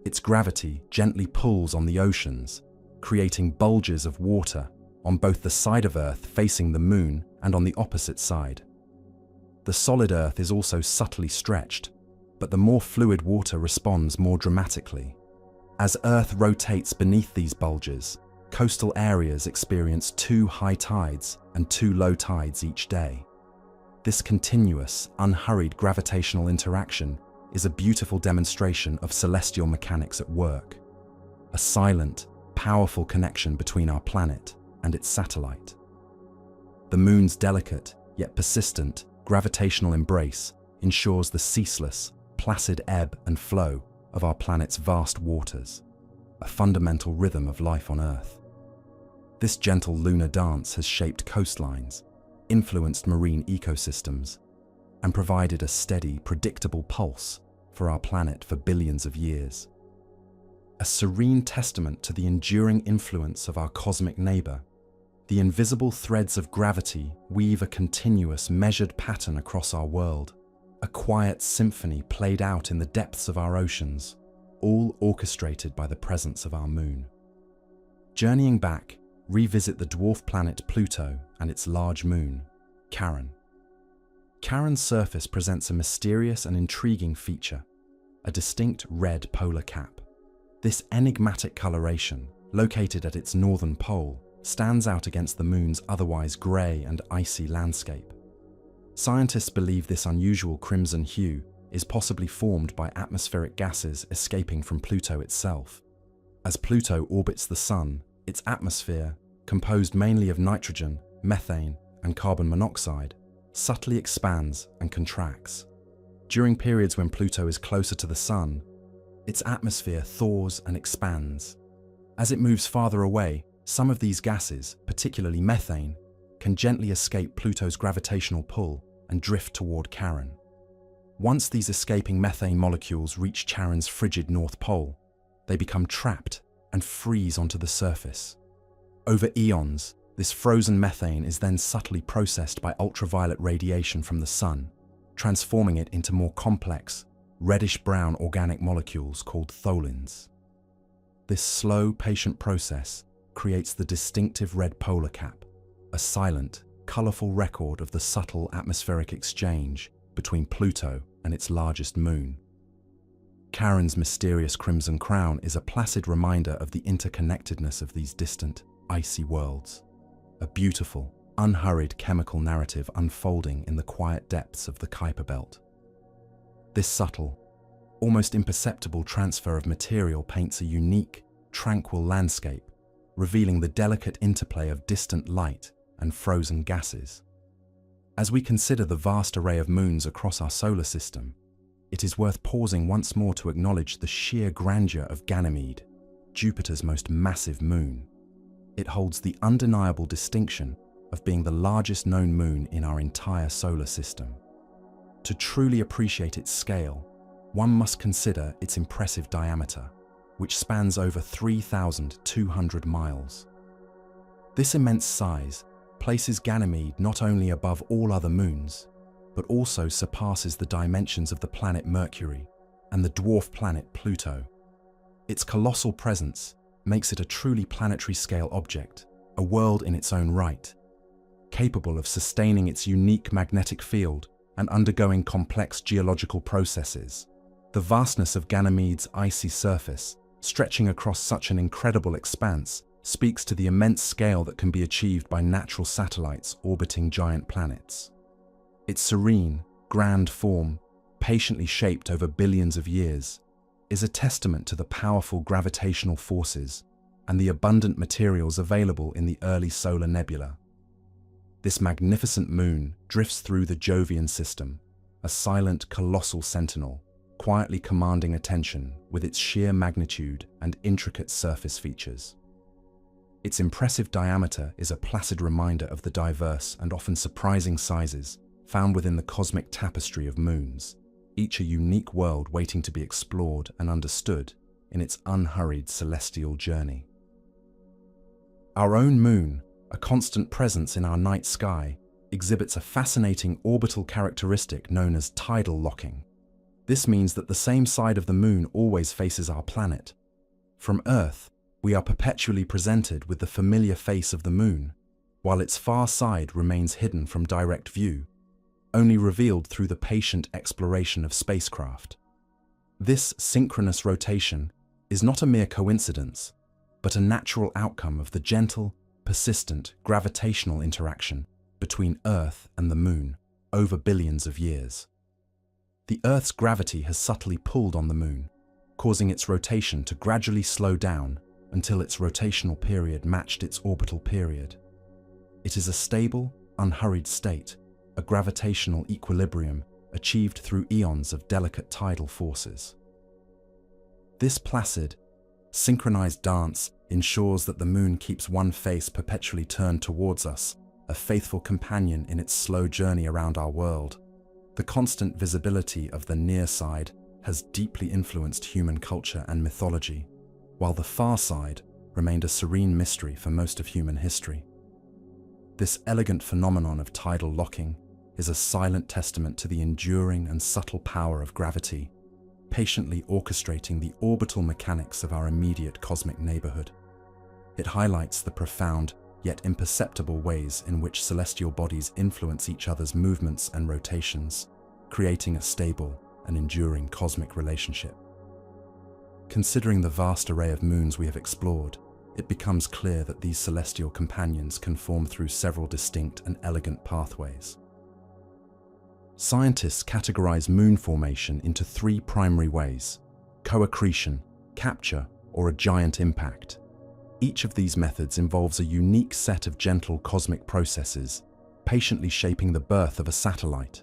its gravity gently pulls on the oceans, creating bulges of water on both the side of Earth facing the moon and on the opposite side. The solid Earth is also subtly stretched, but the more fluid water responds more dramatically. As Earth rotates beneath these bulges, coastal areas experience 2 high tides and 2 low tides each day. This continuous, unhurried gravitational interaction is a beautiful demonstration of celestial mechanics at work, a silent, powerful connection between our planet and its satellite. The moon's delicate, yet persistent, gravitational embrace ensures the ceaseless, placid ebb and flow of our planet's vast waters, a fundamental rhythm of life on Earth. This gentle lunar dance has shaped coastlines, influenced marine ecosystems, and provided a steady, predictable pulse for our planet for billions of years. A serene testament to the enduring influence of our cosmic neighbor, the invisible threads of gravity weave a continuous, measured pattern across our world, a quiet symphony played out in the depths of our oceans, all orchestrated by the presence of our moon. Journeying back, revisit the dwarf planet Pluto and its large moon, Charon. Charon's surface presents a mysterious and intriguing feature, a distinct red polar cap. This enigmatic coloration, located at its northern pole, stands out against the moon's otherwise grey and icy landscape. Scientists believe this unusual crimson hue is possibly formed by atmospheric gases escaping from Pluto itself. As Pluto orbits the Sun, its atmosphere, composed mainly of nitrogen, methane, and carbon monoxide, subtly expands and contracts. During periods when Pluto is closer to the Sun, its atmosphere thaws and expands. As it moves farther away, some of these gases, particularly methane, can gently escape Pluto's gravitational pull and drift toward Charon. Once these escaping methane molecules reach Charon's frigid North Pole, they become trapped and freeze onto the surface. Over eons, this frozen methane is then subtly processed by ultraviolet radiation from the Sun, transforming it into more complex, reddish-brown organic molecules called tholins. This slow, patient process creates the distinctive red polar cap, a silent, colorful record of the subtle atmospheric exchange between Pluto and its largest moon. Charon's mysterious crimson crown is a placid reminder of the interconnectedness of these distant, icy worlds, a beautiful, unhurried chemical narrative unfolding in the quiet depths of the Kuiper Belt. This subtle, almost imperceptible transfer of material paints a unique, tranquil landscape, revealing the delicate interplay of distant light and frozen gases. As we consider the vast array of moons across our solar system, it is worth pausing once more to acknowledge the sheer grandeur of Ganymede, Jupiter's most massive moon. It holds the undeniable distinction of being the largest known moon in our entire solar system. To truly appreciate its scale, one must consider its impressive diameter, which spans over 3,200 miles. This immense size places Ganymede not only above all other moons, but also surpasses the dimensions of the planet Mercury and the dwarf planet Pluto. Its colossal presence makes it a truly planetary-scale object, a world in its own right, capable of sustaining its unique magnetic field and undergoing complex geological processes. The vastness of Ganymede's icy surface, stretching across such an incredible expanse, speaks to the immense scale that can be achieved by natural satellites orbiting giant planets. Its serene, grand form, patiently shaped over billions of years, is a testament to the powerful gravitational forces and the abundant materials available in the early solar nebula. This magnificent moon drifts through the Jovian system, a silent, colossal sentinel, quietly commanding attention with its sheer magnitude and intricate surface features. Its impressive diameter is a placid reminder of the diverse and often surprising sizes found within the cosmic tapestry of moons, each a unique world waiting to be explored and understood in its unhurried celestial journey. Our own moon, a constant presence in our night sky, exhibits a fascinating orbital characteristic known as tidal locking. This means that the same side of the moon always faces our planet. From Earth, we are perpetually presented with the familiar face of the moon, while its far side remains hidden from direct view, only revealed through the patient exploration of spacecraft. This synchronous rotation is not a mere coincidence, but a natural outcome of the gentle, persistent gravitational interaction between Earth and the moon over billions of years. The Earth's gravity has subtly pulled on the moon, causing its rotation to gradually slow down until its rotational period matched its orbital period. It is a stable, unhurried state, a gravitational equilibrium achieved through eons of delicate tidal forces. This placid, synchronized dance ensures that the moon keeps one face perpetually turned towards us, a faithful companion in its slow journey around our world. The constant visibility of the near side has deeply influenced human culture and mythology, while the far side remained a serene mystery for most of human history. This elegant phenomenon of tidal locking is a silent testament to the enduring and subtle power of gravity, patiently orchestrating the orbital mechanics of our immediate cosmic neighborhood. It highlights the profound, yet imperceptible ways in which celestial bodies influence each other's movements and rotations, creating a stable and enduring cosmic relationship. Considering the vast array of moons we have explored, it becomes clear that these celestial companions can form through several distinct and elegant pathways. Scientists categorize moon formation into three primary ways: co-accretion, capture, or a giant impact. Each of these methods involves a unique set of gentle cosmic processes, patiently shaping the birth of a satellite.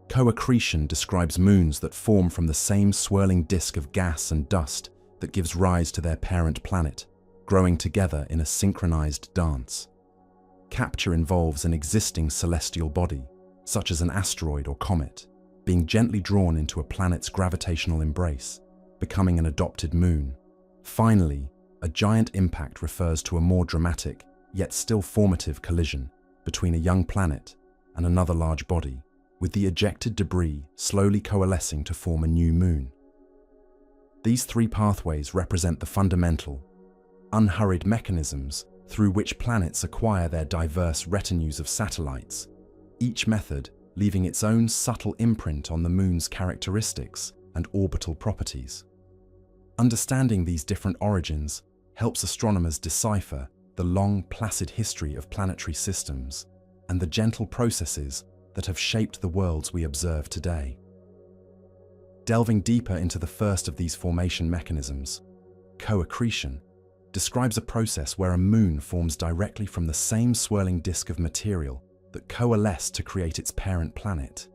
Co-accretion describes moons that form from the same swirling disk of gas and dust that gives rise to their parent planet, growing together in a synchronized dance. Capture involves an existing celestial body, such as an asteroid or comet, being gently drawn into a planet's gravitational embrace, becoming an adopted moon. Finally, a giant impact refers to a more dramatic, yet still formative collision between a young planet and another large body, with the ejected debris slowly coalescing to form a new moon. These three pathways represent the fundamental, unhurried mechanisms through which planets acquire their diverse retinues of satellites, each method leaving its own subtle imprint on the moon's characteristics and orbital properties. Understanding these different origins helps astronomers decipher the long, placid history of planetary systems and the gentle processes that have shaped the worlds we observe today. Delving deeper into the first of these formation mechanisms, co-accretion describes a process where a moon forms directly from the same swirling disk of material that coalesced to create its parent planet.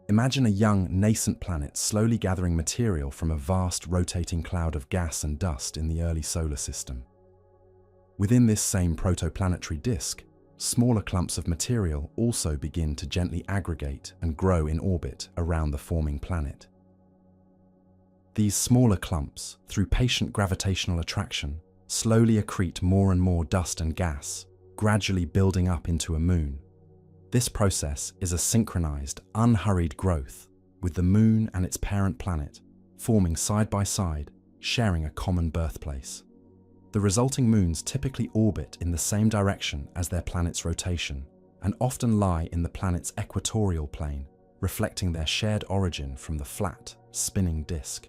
Imagine a young, nascent planet slowly gathering material from a vast, rotating cloud of gas and dust in the early solar system. Within this same protoplanetary disk, smaller clumps of material also begin to gently aggregate and grow in orbit around the forming planet. These smaller clumps, through patient gravitational attraction, slowly accrete more and more dust and gas, gradually building up into a moon. This process is a synchronized, unhurried growth, with the moon and its parent planet forming side by side, sharing a common birthplace. The resulting moons typically orbit in the same direction as their planet's rotation, and often lie in the planet's equatorial plane, reflecting their shared origin from the flat, spinning disk.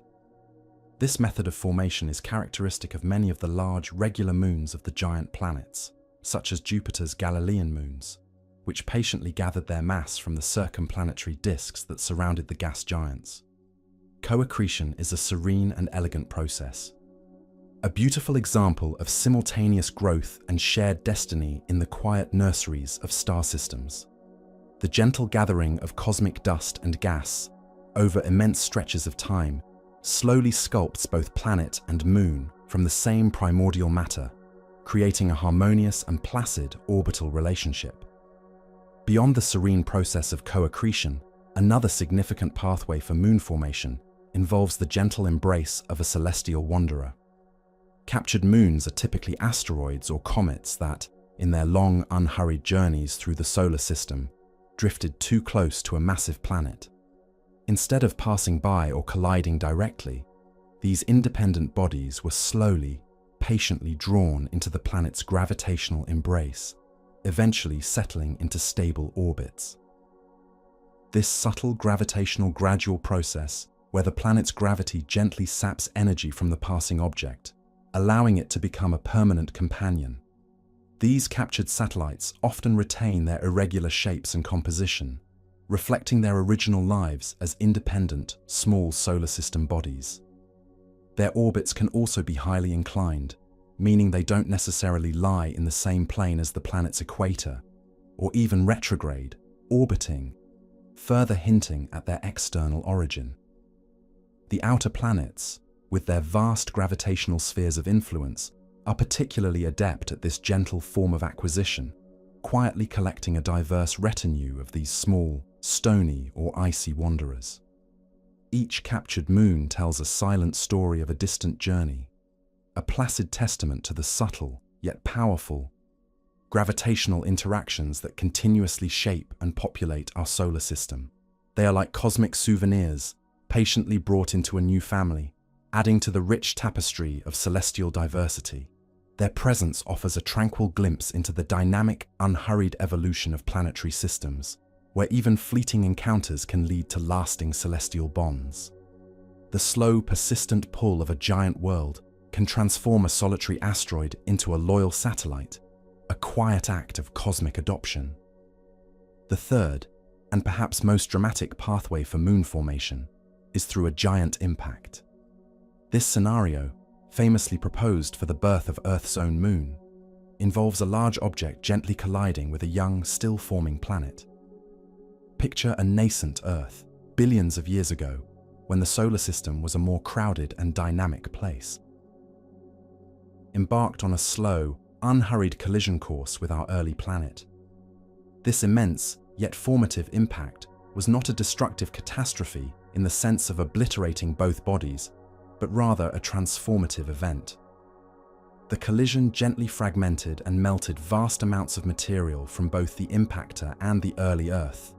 This method of formation is characteristic of many of the large, regular moons of the giant planets, such as Jupiter's Galilean moons, which patiently gathered their mass from the circumplanetary disks that surrounded the gas giants. Co-accretion is a serene and elegant process, a beautiful example of simultaneous growth and shared destiny in the quiet nurseries of star systems. The gentle gathering of cosmic dust and gas over immense stretches of time slowly sculpts both planet and moon from the same primordial matter, creating a harmonious and placid orbital relationship. Beyond the serene process of co-accretion, another significant pathway for moon formation involves the gentle embrace of a celestial wanderer. Captured moons are typically asteroids or comets that, in their long, unhurried journeys through the solar system, drifted too close to a massive planet. Instead of passing by or colliding directly, these independent bodies were slowly, patiently drawn into the planet's gravitational embrace, eventually settling into stable orbits. This subtle gravitational gradual process, where the planet's gravity gently saps energy from the passing object, allowing it to become a permanent companion. These captured satellites often retain their irregular shapes and composition, reflecting their original lives as independent, small solar system bodies. Their orbits can also be highly inclined, meaning they don't necessarily lie in the same plane as the planet's equator, or even retrograde, orbiting, further hinting at their external origin. The outer planets, with their vast gravitational spheres of influence, are particularly adept at this gentle form of acquisition, quietly collecting a diverse retinue of these small, stony or icy wanderers. Each captured moon tells a silent story of a distant journey, a placid testament to the subtle, yet powerful, gravitational interactions that continuously shape and populate our solar system. They are like cosmic souvenirs, patiently brought into a new family, adding to the rich tapestry of celestial diversity. Their presence offers a tranquil glimpse into the dynamic, unhurried evolution of planetary systems, where even fleeting encounters can lead to lasting celestial bonds. The slow, persistent pull of a giant world can transform a solitary asteroid into a loyal satellite, a quiet act of cosmic adoption. The third, and perhaps most dramatic pathway for moon formation, is through a giant impact. This scenario, famously proposed for the birth of Earth's own moon, involves a large object gently colliding with a young, still-forming planet. Picture a nascent Earth, billions of years ago, when the solar system was a more crowded and dynamic place. Embarked on a slow, unhurried collision course with our early planet. This immense, yet formative impact was not a destructive catastrophe in the sense of obliterating both bodies, but rather a transformative event. The collision gently fragmented and melted vast amounts of material from both the impactor and the early Earth,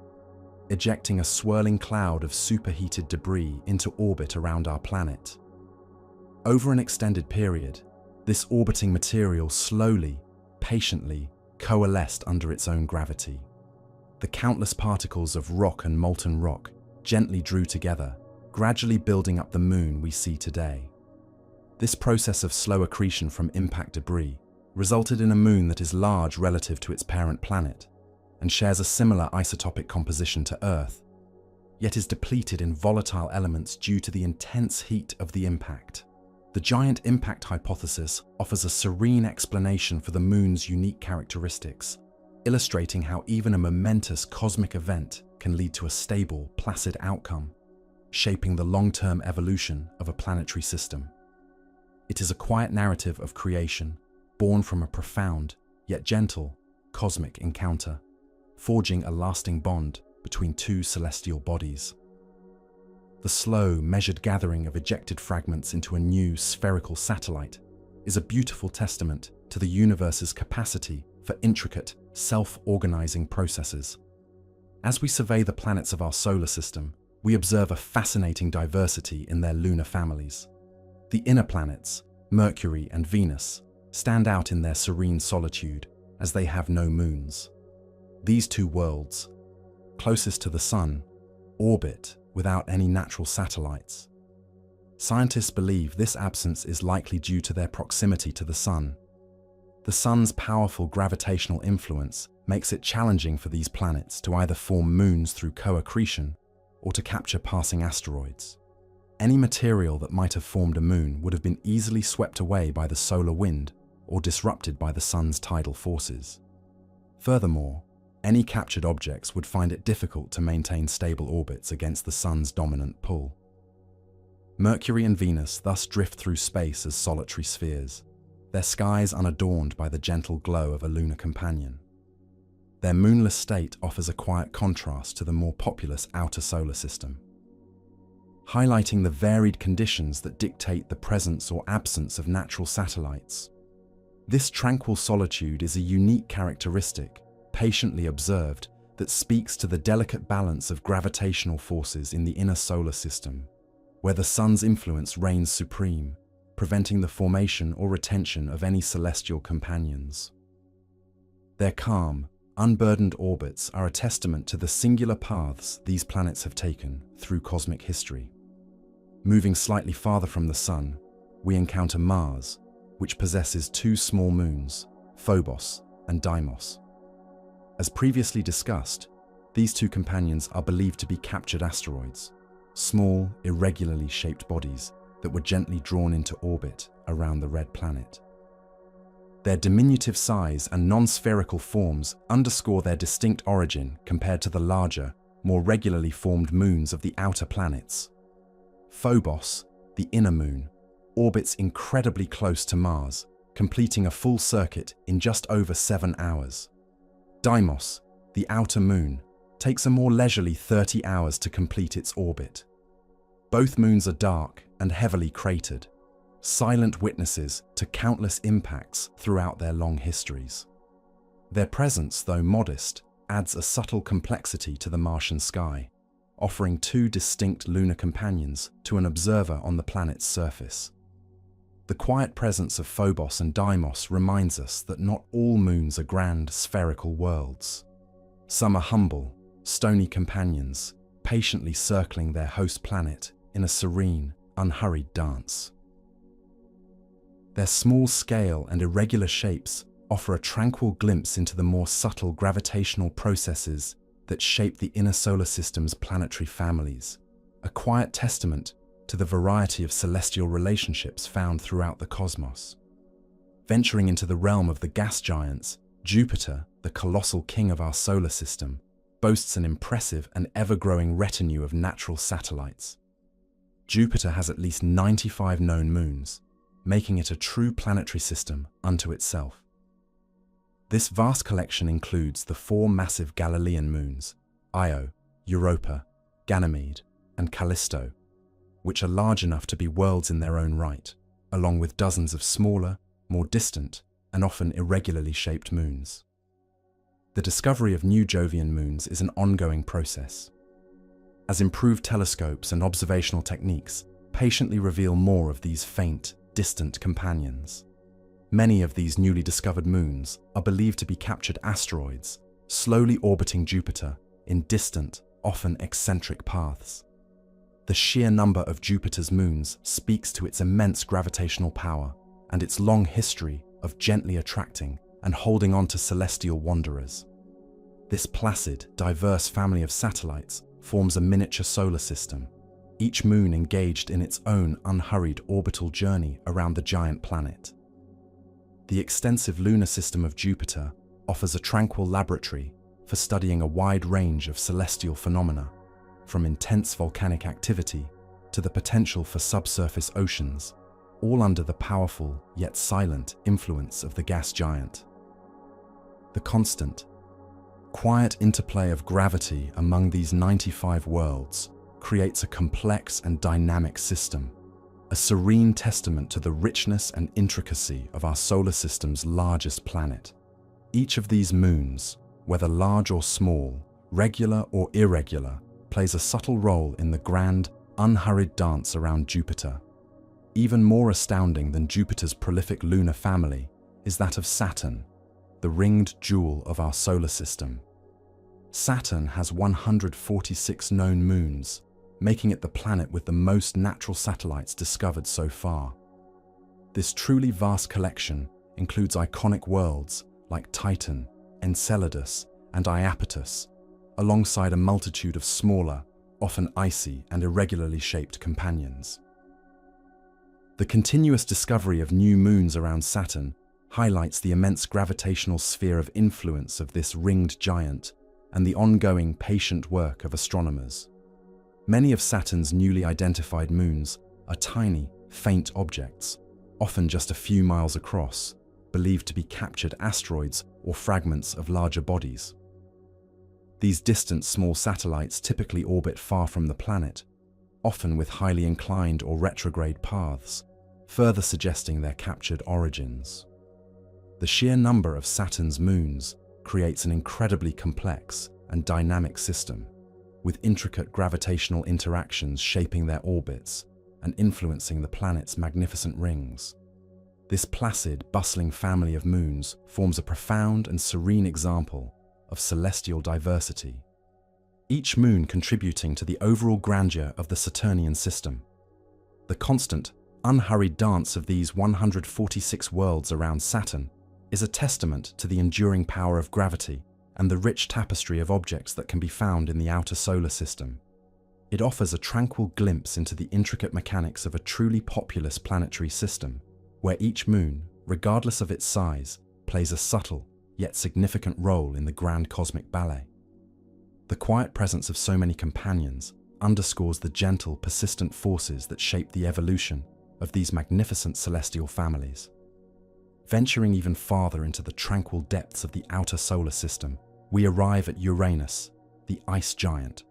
ejecting a swirling cloud of superheated debris into orbit around our planet. Over an extended period, this orbiting material slowly, patiently, coalesced under its own gravity. The countless particles of rock and molten rock gently drew together, gradually building up the moon we see today. This process of slow accretion from impact debris resulted in a moon that is large relative to its parent planet and shares a similar isotopic composition to Earth, yet is depleted in volatile elements due to the intense heat of the impact. The giant impact hypothesis offers a serene explanation for the moon's unique characteristics, illustrating how even a momentous cosmic event can lead to a stable, placid outcome, shaping the long-term evolution of a planetary system. It is a quiet narrative of creation, born from a profound, yet gentle, cosmic encounter, forging a lasting bond between two celestial bodies. The slow, measured gathering of ejected fragments into a new spherical satellite is a beautiful testament to the universe's capacity for intricate, self-organizing processes. As we survey the planets of our solar system, we observe a fascinating diversity in their lunar families. The inner planets, Mercury and Venus, stand out in their serene solitude as they have no moons. These two worlds, closest to the Sun, orbit without any natural satellites. Scientists believe this absence is likely due to their proximity to the Sun. The Sun's powerful gravitational influence makes it challenging for these planets to either form moons through co-accretion or to capture passing asteroids. Any material that might have formed a moon would have been easily swept away by the solar wind or disrupted by the Sun's tidal forces. Furthermore, any captured objects would find it difficult to maintain stable orbits against the Sun's dominant pull. Mercury and Venus thus drift through space as solitary spheres, their skies unadorned by the gentle glow of a lunar companion. Their moonless state offers a quiet contrast to the more populous outer solar system, highlighting the varied conditions that dictate the presence or absence of natural satellites. This tranquil solitude is a unique characteristic, patiently observed, that speaks to the delicate balance of gravitational forces in the inner solar system, where the Sun's influence reigns supreme, preventing the formation or retention of any celestial companions. Their calm, unburdened orbits are a testament to the singular paths these planets have taken through cosmic history. Moving slightly farther from the Sun, we encounter Mars, which possesses two small moons, Phobos and Deimos. As previously discussed, these two companions are believed to be captured asteroids, small, irregularly shaped bodies that were gently drawn into orbit around the red planet. Their diminutive size and non-spherical forms underscore their distinct origin compared to the larger, more regularly formed moons of the outer planets. Phobos, the inner moon, orbits incredibly close to Mars, completing a full circuit in just over 7 hours. Deimos, the outer moon, takes a more leisurely 30 hours to complete its orbit. Both moons are dark and heavily cratered, silent witnesses to countless impacts throughout their long histories. Their presence, though modest, adds a subtle complexity to the Martian sky, offering two distinct lunar companions to an observer on the planet's surface. The quiet presence of Phobos and Deimos reminds us that not all moons are grand, spherical worlds. Some are humble, stony companions, patiently circling their host planet in a serene, unhurried dance. Their small scale and irregular shapes offer a tranquil glimpse into the more subtle gravitational processes that shape the inner solar system's planetary families, a quiet testament to the variety of celestial relationships found throughout the cosmos. Venturing into the realm of the gas giants, Jupiter, the colossal king of our solar system, boasts an impressive and ever-growing retinue of natural satellites. Jupiter has at least 95 known moons, making it a true planetary system unto itself. This vast collection includes the four massive Galilean moons, Io, Europa, Ganymede, and Callisto, which are large enough to be worlds in their own right, along with dozens of smaller, more distant, and often irregularly shaped moons. The discovery of new Jovian moons is an ongoing process, as improved telescopes and observational techniques patiently reveal more of these faint, distant companions. Many of these newly discovered moons are believed to be captured asteroids, slowly orbiting Jupiter in distant, often eccentric paths. The sheer number of Jupiter's moons speaks to its immense gravitational power and its long history of gently attracting and holding on to celestial wanderers. This placid, diverse family of satellites forms a miniature solar system, each moon engaged in its own unhurried orbital journey around the giant planet. The extensive lunar system of Jupiter offers a tranquil laboratory for studying a wide range of celestial phenomena, from intense volcanic activity to the potential for subsurface oceans, all under the powerful yet silent influence of the gas giant. The constant, quiet interplay of gravity among these 95 worlds creates a complex and dynamic system, a serene testament to the richness and intricacy of our solar system's largest planet. Each of these moons, whether large or small, regular or irregular, plays a subtle role in the grand, unhurried dance around Jupiter. Even more astounding than Jupiter's prolific lunar family is that of Saturn, the ringed jewel of our solar system. Saturn has 146 known moons, making it the planet with the most natural satellites discovered so far. This truly vast collection includes iconic worlds like Titan, Enceladus, and Iapetus, alongside a multitude of smaller, often icy and irregularly shaped companions. The continuous discovery of new moons around Saturn highlights the immense gravitational sphere of influence of this ringed giant and the ongoing patient work of astronomers. Many of Saturn's newly identified moons are tiny, faint objects, often just a few miles across, believed to be captured asteroids or fragments of larger bodies. These distant small satellites typically orbit far from the planet, often with highly inclined or retrograde paths, further suggesting their captured origins. The sheer number of Saturn's moons creates an incredibly complex and dynamic system, with intricate gravitational interactions shaping their orbits and influencing the planet's magnificent rings. This placid, bustling family of moons forms a profound and serene example of celestial diversity, each moon contributing to the overall grandeur of the Saturnian system. The constant, unhurried dance of these 146 worlds around Saturn is a testament to the enduring power of gravity and the rich tapestry of objects that can be found in the outer solar system. It offers a tranquil glimpse into the intricate mechanics of a truly populous planetary system, where each moon, regardless of its size, plays a subtle yet significant role in the grand cosmic ballet. The quiet presence of so many companions underscores the gentle, persistent forces that shape the evolution of these magnificent celestial families. Venturing even farther into the tranquil depths of the outer solar system, we arrive at Uranus, the ice giant,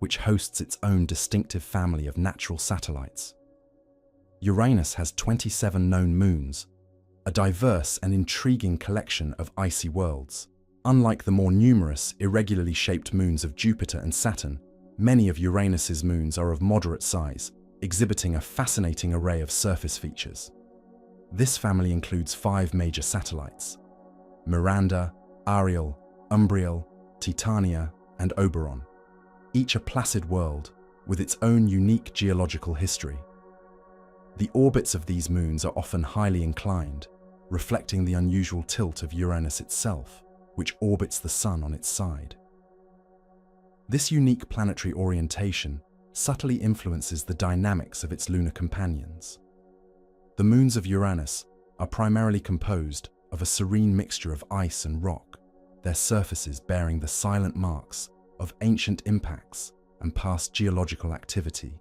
which hosts its own distinctive family of natural satellites. Uranus has 27 known moons, a diverse and intriguing collection of icy worlds. Unlike the more numerous, irregularly shaped moons of Jupiter and Saturn, many of Uranus's moons are of moderate size, exhibiting a fascinating array of surface features. This family includes 5 major satellites: Miranda, Ariel, Umbriel, Titania, and Oberon, each a placid world with its own unique geological history. The orbits of these moons are often highly inclined, reflecting the unusual tilt of Uranus itself, which orbits the Sun on its side. This unique planetary orientation subtly influences the dynamics of its lunar companions. The moons of Uranus are primarily composed of a serene mixture of ice and rock, their surfaces bearing the silent marks of ancient impacts and past geological activity.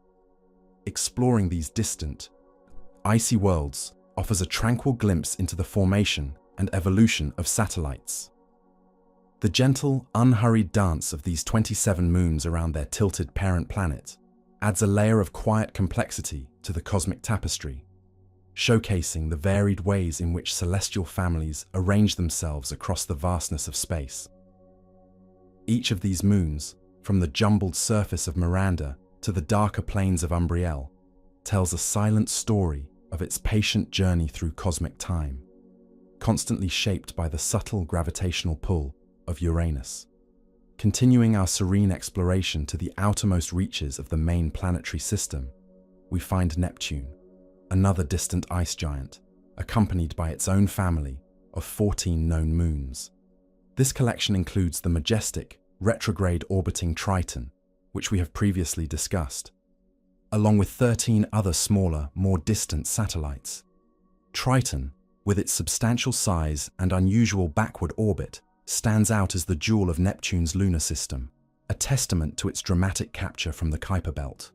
Exploring these distant, icy worlds offers a tranquil glimpse into the formation and evolution of satellites. The gentle, unhurried dance of these 27 moons around their tilted parent planet adds a layer of quiet complexity to the cosmic tapestry, showcasing the varied ways in which celestial families arrange themselves across the vastness of space. Each of these moons, from the jumbled surface of Miranda to the darker plains of Umbriel, tells a silent story of its patient journey through cosmic time, constantly shaped by the subtle gravitational pull of Uranus. Continuing our serene exploration to the outermost reaches of the main planetary system, we find Neptune, another distant ice giant, accompanied by its own family of 14 known moons. This collection includes the majestic, retrograde orbiting Triton, which we have previously discussed, along with 13 other smaller, more distant satellites. Triton, with its substantial size and unusual backward orbit, stands out as the jewel of Neptune's lunar system, a testament to its dramatic capture from the Kuiper belt.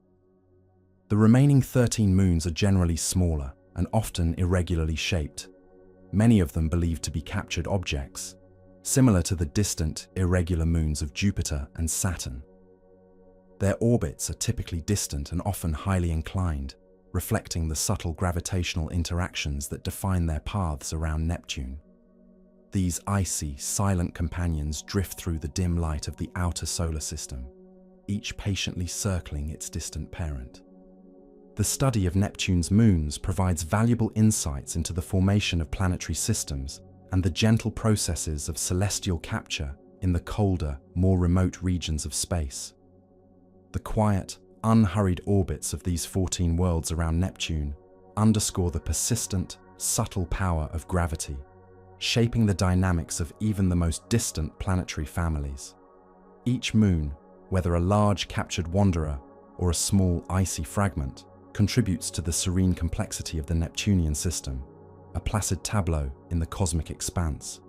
The remaining 13 moons are generally smaller and often irregularly shaped, many of them believed to be captured objects, similar to the distant, irregular moons of Jupiter and Saturn. Their orbits are typically distant and often highly inclined, reflecting the subtle gravitational interactions that define their paths around Neptune. These icy, silent companions drift through the dim light of the outer solar system, each patiently circling its distant parent. The study of Neptune's moons provides valuable insights into the formation of planetary systems and the gentle processes of celestial capture in the colder, more remote regions of space. The quiet, unhurried orbits of these 14 worlds around Neptune underscore the persistent, subtle power of gravity, shaping the dynamics of even the most distant planetary families. Each moon, whether a large captured wanderer or a small icy fragment, contributes to the serene complexity of the Neptunian system, a placid tableau in the cosmic expanse.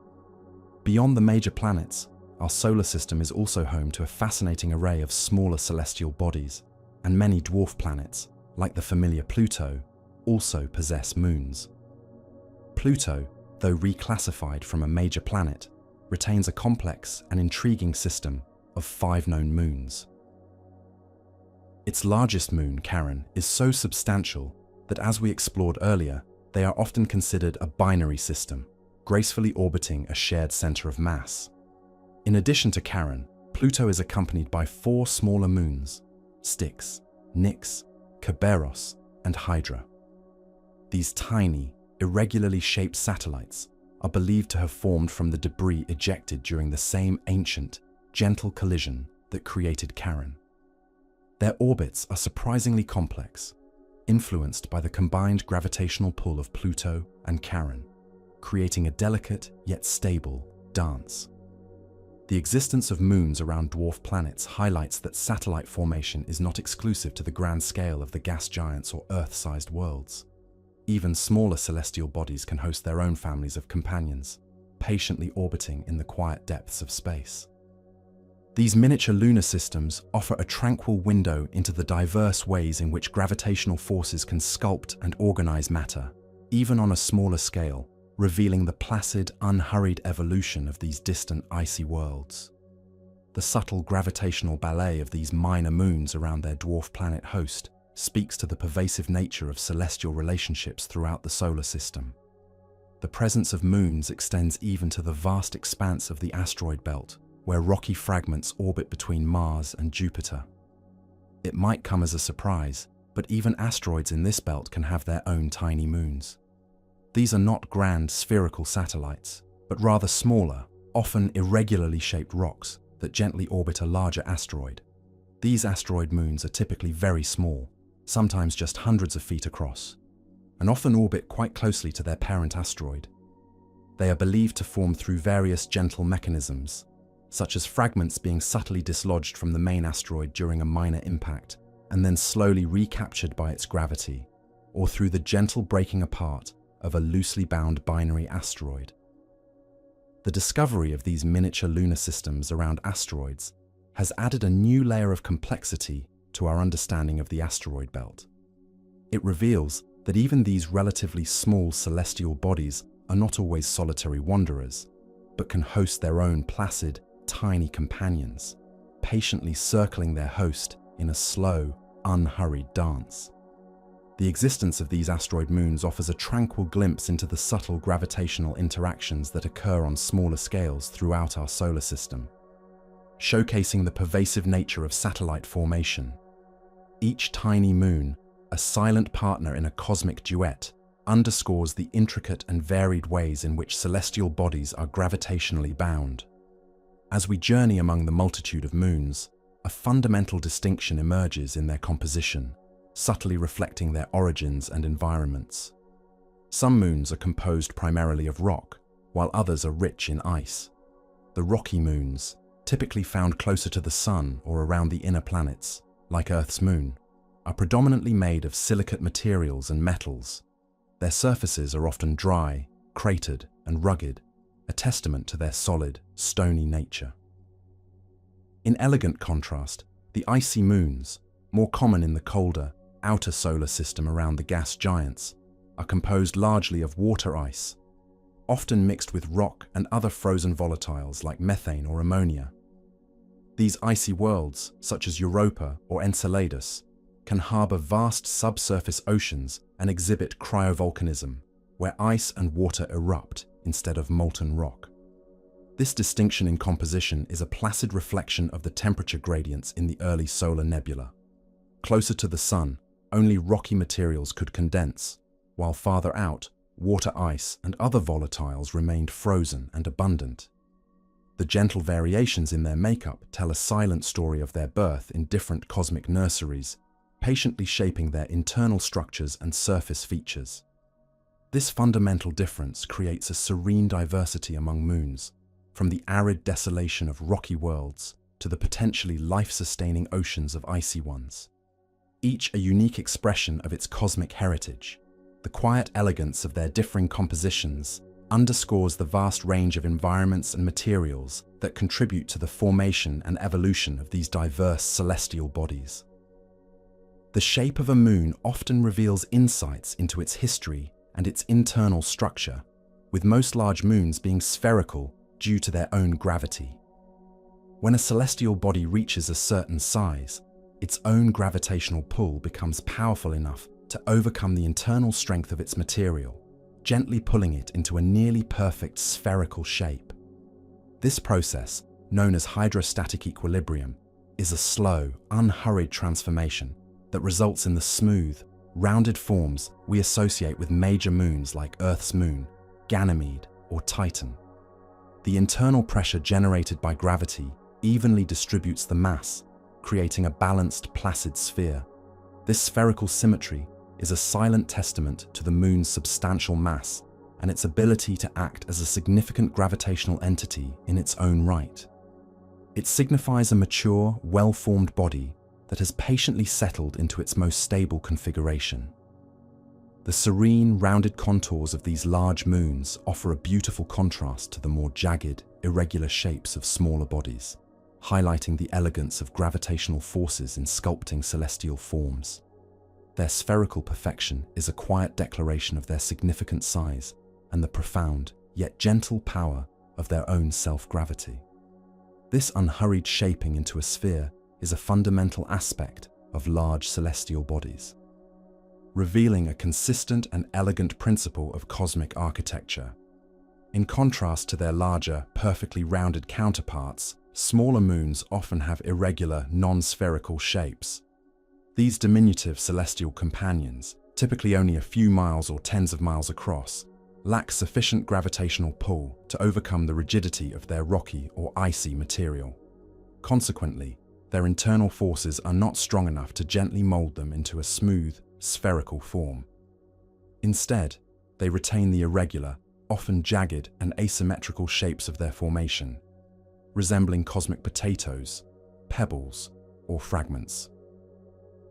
Beyond the major planets, our solar system is also home to a fascinating array of smaller celestial bodies, and many dwarf planets, like the familiar Pluto, also possess moons. Pluto, though reclassified from a major planet, retains a complex and intriguing system of 5 known moons. Its largest moon, Charon, is so substantial that, as we explored earlier, they are often considered a binary system, gracefully orbiting a shared center of mass. In addition to Charon, Pluto is accompanied by 4 smaller moons: Styx, Nix, Kerberos, and Hydra. These tiny, irregularly shaped satellites are believed to have formed from the debris ejected during the same ancient, gentle collision that created Charon. Their orbits are surprisingly complex, influenced by the combined gravitational pull of Pluto and Charon, creating a delicate yet stable dance. The existence of moons around dwarf planets highlights that satellite formation is not exclusive to the grand scale of the gas giants or Earth-sized worlds. Even smaller celestial bodies can host their own families of companions, patiently orbiting in the quiet depths of space. These miniature lunar systems offer a tranquil window into the diverse ways in which gravitational forces can sculpt and organize matter, even on a smaller scale, revealing the placid, unhurried evolution of these distant icy worlds. The subtle gravitational ballet of these minor moons around their dwarf planet host speaks to the pervasive nature of celestial relationships throughout the solar system. The presence of moons extends even to the vast expanse of the asteroid belt, where rocky fragments orbit between Mars and Jupiter. It might come as a surprise, but even asteroids in this belt can have their own tiny moons. These are not grand spherical satellites, but rather smaller, often irregularly shaped rocks that gently orbit a larger asteroid. These asteroid moons are typically very small, sometimes just hundreds of feet across, and often orbit quite closely to their parent asteroid. They are believed to form through various gentle mechanisms, such as fragments being subtly dislodged from the main asteroid during a minor impact, and then slowly recaptured by its gravity, or through the gentle breaking apart of a loosely bound binary asteroid. The discovery of these miniature lunar systems around asteroids has added a new layer of complexity to our understanding of the asteroid belt. It reveals that even these relatively small celestial bodies are not always solitary wanderers, but can host their own placid, tiny companions, patiently circling their host in a slow, unhurried dance. The existence of these asteroid moons offers a tranquil glimpse into the subtle gravitational interactions that occur on smaller scales throughout our solar system, showcasing the pervasive nature of satellite formation. Each tiny moon, a silent partner in a cosmic duet, underscores the intricate and varied ways in which celestial bodies are gravitationally bound. As we journey among the multitude of moons, a fundamental distinction emerges in their composition, subtly reflecting their origins and environments. Some moons are composed primarily of rock, while others are rich in ice. The rocky moons, typically found closer to the Sun or around the inner planets, like Earth's moon, are predominantly made of silicate materials and metals. Their surfaces are often dry, cratered, and rugged, a testament to their solid, stony nature. In elegant contrast, the icy moons, more common in the colder, outer solar system around the gas giants, are composed largely of water ice, often mixed with rock and other frozen volatiles like methane or ammonia. These icy worlds, such as Europa or Enceladus, can harbor vast subsurface oceans and exhibit cryovolcanism, where ice and water erupt instead of molten rock. This distinction in composition is a placid reflection of the temperature gradients in the early solar nebula. Closer to the Sun, only rocky materials could condense, while farther out, water ice and other volatiles remained frozen and abundant. The gentle variations in their makeup tell a silent story of their birth in different cosmic nurseries, patiently shaping their internal structures and surface features. This fundamental difference creates a serene diversity among moons, from the arid desolation of rocky worlds to the potentially life-sustaining oceans of icy ones. Each a unique expression of its cosmic heritage. The quiet elegance of their differing compositions underscores the vast range of environments and materials that contribute to the formation and evolution of these diverse celestial bodies. The shape of a moon often reveals insights into its history and its internal structure, with most large moons being spherical due to their own gravity. When a celestial body reaches a certain size, its own gravitational pull becomes powerful enough to overcome the internal strength of its material, gently pulling it into a nearly perfect spherical shape. This process, known as hydrostatic equilibrium, is a slow, unhurried transformation that results in the smooth, rounded forms we associate with major moons like Earth's moon, Ganymede, or Titan. The internal pressure generated by gravity evenly distributes the mass, creating a balanced, placid sphere. This spherical symmetry is a silent testament to the moon's substantial mass and its ability to act as a significant gravitational entity in its own right. It signifies a mature, well-formed body that has patiently settled into its most stable configuration. The serene, rounded contours of these large moons offer a beautiful contrast to the more jagged, irregular shapes of smaller bodies, highlighting the elegance of gravitational forces in sculpting celestial forms. Their spherical perfection is a quiet declaration of their significant size and the profound, yet gentle power of their own self-gravity. This unhurried shaping into a sphere is a fundamental aspect of large celestial bodies, revealing a consistent and elegant principle of cosmic architecture. In contrast to their larger, perfectly rounded counterparts, smaller moons often have irregular, non-spherical shapes. These diminutive celestial companions, typically only a few miles or tens of miles across, lack sufficient gravitational pull to overcome the rigidity of their rocky or icy material. Consequently, their internal forces are not strong enough to gently mold them into a smooth, spherical form. Instead, they retain the irregular, often jagged and asymmetrical shapes of their formation, resembling cosmic potatoes, pebbles, or fragments.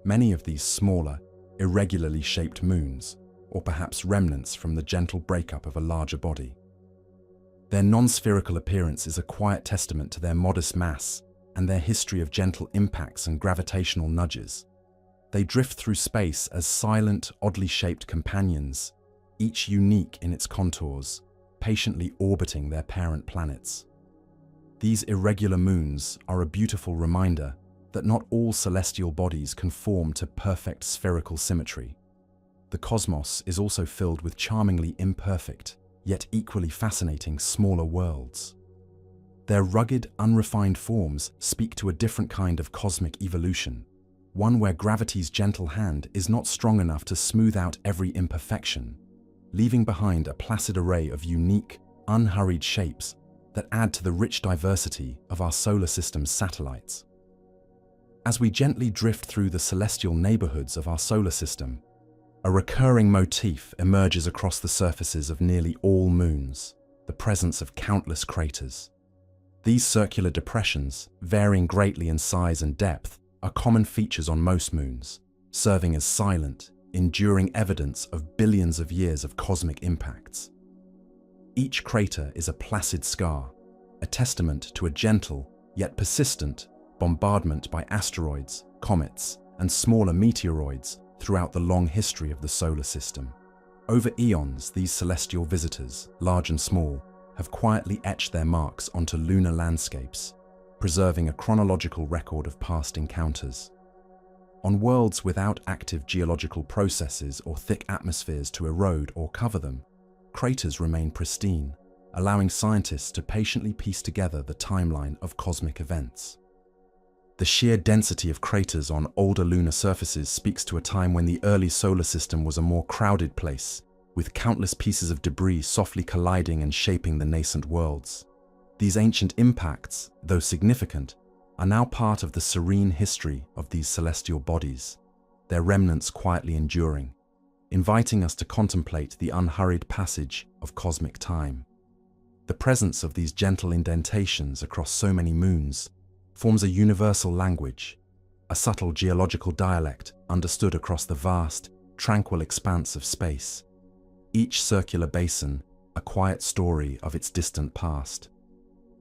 Many of these smaller, irregularly shaped moons, or perhaps remnants from the gentle breakup of a larger body. Their non-spherical appearance is a quiet testament to their modest mass and their history of gentle impacts and gravitational nudges. They drift through space as silent, oddly shaped companions, each unique in its contours, patiently orbiting their parent planets. These irregular moons are a beautiful reminder that not all celestial bodies conform to perfect spherical symmetry. The cosmos is also filled with charmingly imperfect, yet equally fascinating smaller worlds. Their rugged, unrefined forms speak to a different kind of cosmic evolution, one where gravity's gentle hand is not strong enough to smooth out every imperfection, leaving behind a placid array of unique, unhurried shapes that add to the rich diversity of our solar system's satellites. As we gently drift through the celestial neighborhoods of our solar system, a recurring motif emerges across the surfaces of nearly all moons: the presence of countless craters. These circular depressions, varying greatly in size and depth, are common features on most moons, serving as silent, enduring evidence of billions of years of cosmic impacts. Each crater is a placid scar, a testament to a gentle, yet persistent, bombardment by asteroids, comets, and smaller meteoroids throughout the long history of the solar system. Over eons, these celestial visitors, large and small, have quietly etched their marks onto lunar landscapes, preserving a chronological record of past encounters. On worlds without active geological processes or thick atmospheres to erode or cover them, craters remain pristine, allowing scientists to patiently piece together the timeline of cosmic events. The sheer density of craters on older lunar surfaces speaks to a time when the early solar system was a more crowded place, with countless pieces of debris softly colliding and shaping the nascent worlds. These ancient impacts, though significant, are now part of the serene history of these celestial bodies, their remnants quietly enduring, inviting us to contemplate the unhurried passage of cosmic time. The presence of these gentle indentations across so many moons forms a universal language, a subtle geological dialect understood across the vast, tranquil expanse of space. Each circular basin, a quiet story of its distant past.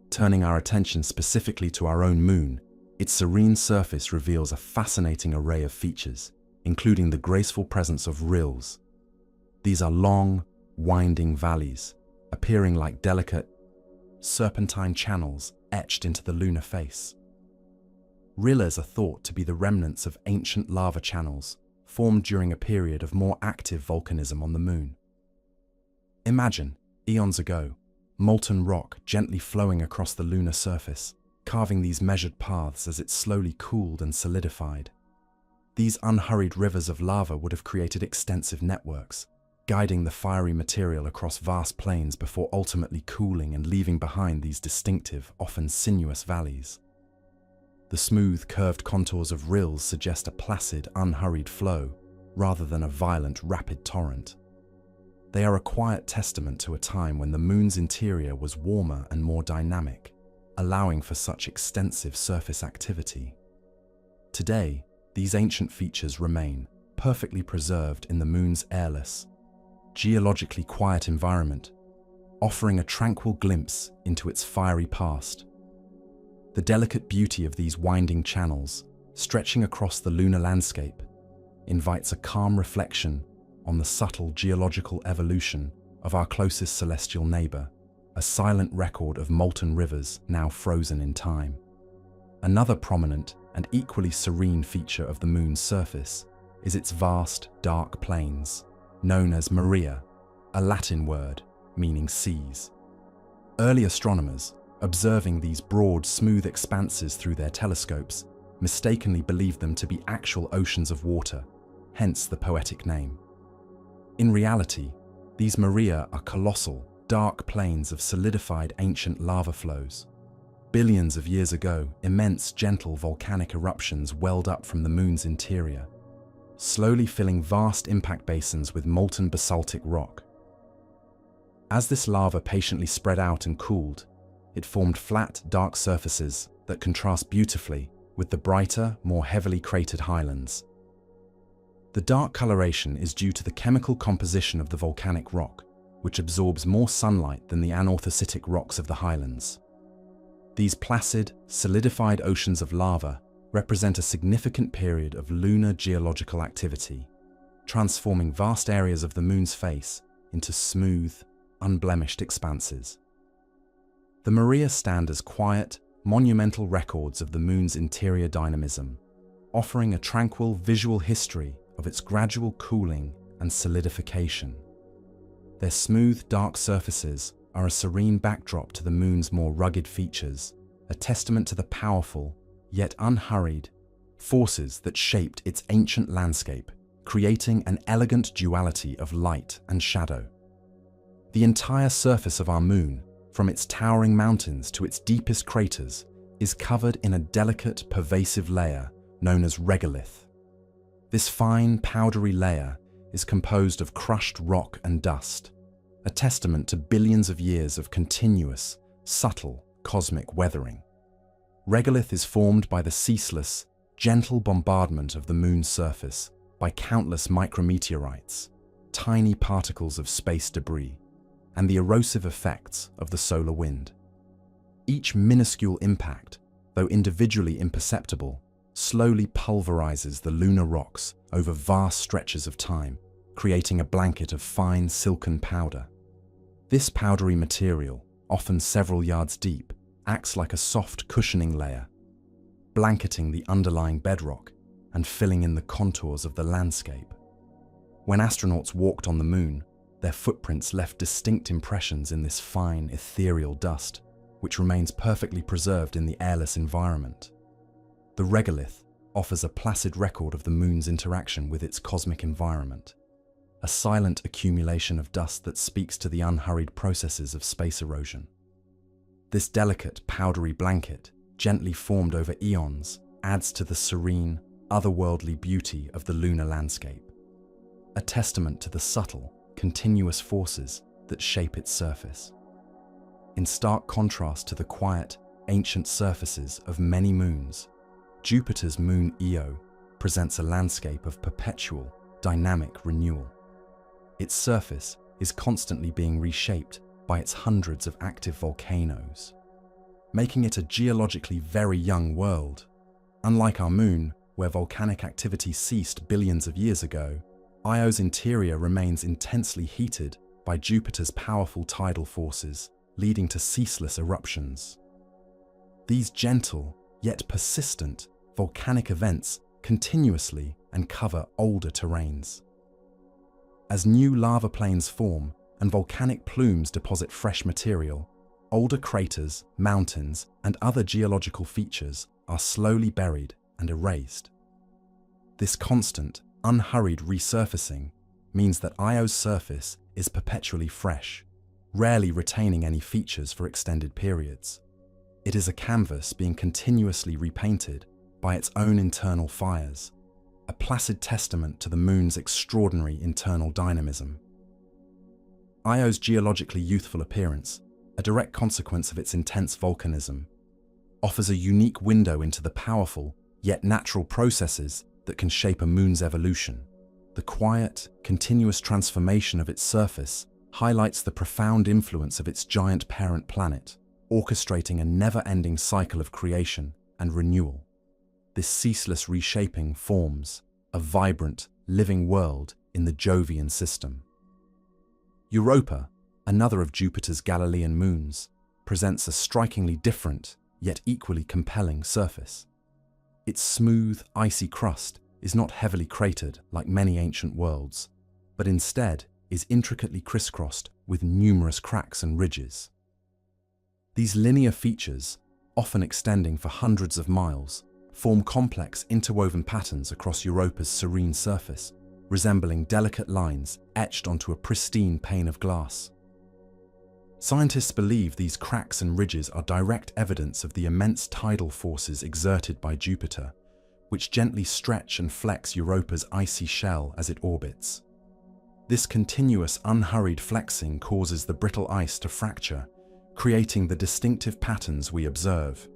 Turning our attention specifically to our own moon, its serene surface reveals a fascinating array of features, including the graceful presence of rills. These are long, winding valleys, appearing like delicate, serpentine channels etched into the lunar face. Rillas are thought to be the remnants of ancient lava channels formed during a period of more active volcanism on the moon. Imagine, eons ago, molten rock gently flowing across the lunar surface, carving these measured paths as it slowly cooled and solidified. These unhurried rivers of lava would have created extensive networks, guiding the fiery material across vast plains before ultimately cooling and leaving behind these distinctive, often sinuous valleys. The smooth, curved contours of rills suggest a placid, unhurried flow, rather than a violent, rapid torrent. They are a quiet testament to a time when the moon's interior was warmer and more dynamic, allowing for such extensive surface activity. Today, these ancient features remain, perfectly preserved in the moon's airless, geologically quiet environment, offering a tranquil glimpse into its fiery past. The delicate beauty of these winding channels, stretching across the lunar landscape, invites a calm reflection on the subtle geological evolution of our closest celestial neighbor, a silent record of molten rivers now frozen in time. Another prominent and equally serene feature of the moon's surface is its vast, dark plains, known as Maria, a Latin word meaning seas. Early astronomers, observing these broad, smooth expanses through their telescopes, mistakenly believed them to be actual oceans of water, hence the poetic name. In reality, these Maria are colossal, dark plains of solidified ancient lava flows. Billions of years ago, immense, gentle volcanic eruptions welled up from the moon's interior, slowly filling vast impact basins with molten basaltic rock. As this lava patiently spread out and cooled, it formed flat, dark surfaces that contrast beautifully with the brighter, more heavily cratered highlands. The dark coloration is due to the chemical composition of the volcanic rock, which absorbs more sunlight than the anorthositic rocks of the highlands. These placid, solidified oceans of lava represent a significant period of lunar geological activity, transforming vast areas of the moon's face into smooth, unblemished expanses. The Maria stand as quiet, monumental records of the moon's interior dynamism, offering a tranquil visual history of its gradual cooling and solidification. Their smooth, dark surfaces are a serene backdrop to the moon's more rugged features, a testament to the powerful, yet unhurried, forces that shaped its ancient landscape, creating an elegant duality of light and shadow. The entire surface of our moon, from its towering mountains to its deepest craters, is covered in a delicate, pervasive layer known as regolith. This fine, powdery layer is composed of crushed rock and dust, a testament to billions of years of continuous, subtle, cosmic weathering. Regolith is formed by the ceaseless, gentle bombardment of the moon's surface by countless micrometeorites, tiny particles of space debris, and the erosive effects of the solar wind. Each minuscule impact, though individually imperceptible, slowly pulverizes the lunar rocks over vast stretches of time, creating a blanket of fine silken powder. This powdery material, often several yards deep, acts like a soft cushioning layer, blanketing the underlying bedrock and filling in the contours of the landscape. When astronauts walked on the moon, their footprints left distinct impressions in this fine, ethereal dust, which remains perfectly preserved in the airless environment. The regolith offers a placid record of the moon's interaction with its cosmic environment, a silent accumulation of dust that speaks to the unhurried processes of space erosion. This delicate, powdery blanket, gently formed over eons, adds to the serene, otherworldly beauty of the lunar landscape, a testament to the subtle, continuous forces that shape its surface. In stark contrast to the quiet, ancient surfaces of many moons, Jupiter's moon Io presents a landscape of perpetual, dynamic renewal. Its surface is constantly being reshaped by its hundreds of active volcanoes, making it a geologically very young world. Unlike our moon, where volcanic activity ceased billions of years ago, Io's interior remains intensely heated by Jupiter's powerful tidal forces, leading to ceaseless eruptions. These gentle, yet persistent, volcanic events continuously uncover older terrains. As new lava plains form and volcanic plumes deposit fresh material, older craters, mountains, and other geological features are slowly buried and erased. This constant, unhurried resurfacing means that Io's surface is perpetually fresh, rarely retaining any features for extended periods. It is a canvas being continuously repainted by its own internal fires, a placid testament to the moon's extraordinary internal dynamism. Io's geologically youthful appearance, a direct consequence of its intense volcanism, offers a unique window into the powerful, yet natural processes that can shape a moon's evolution. The quiet, continuous transformation of its surface highlights the profound influence of its giant parent planet, orchestrating a never-ending cycle of creation and renewal. This ceaseless reshaping forms a vibrant, living world in the Jovian system. Europa, another of Jupiter's Galilean moons, presents a strikingly different, yet equally compelling surface. Its smooth, icy crust is not heavily cratered like many ancient worlds, but instead is intricately crisscrossed with numerous cracks and ridges. These linear features, often extending for hundreds of miles, form complex interwoven patterns across Europa's serene surface, resembling delicate lines etched onto a pristine pane of glass. Scientists believe these cracks and ridges are direct evidence of the immense tidal forces exerted by Jupiter, which gently stretch and flex Europa's icy shell as it orbits. This continuous, unhurried flexing causes the brittle ice to fracture, creating the distinctive patterns we observe.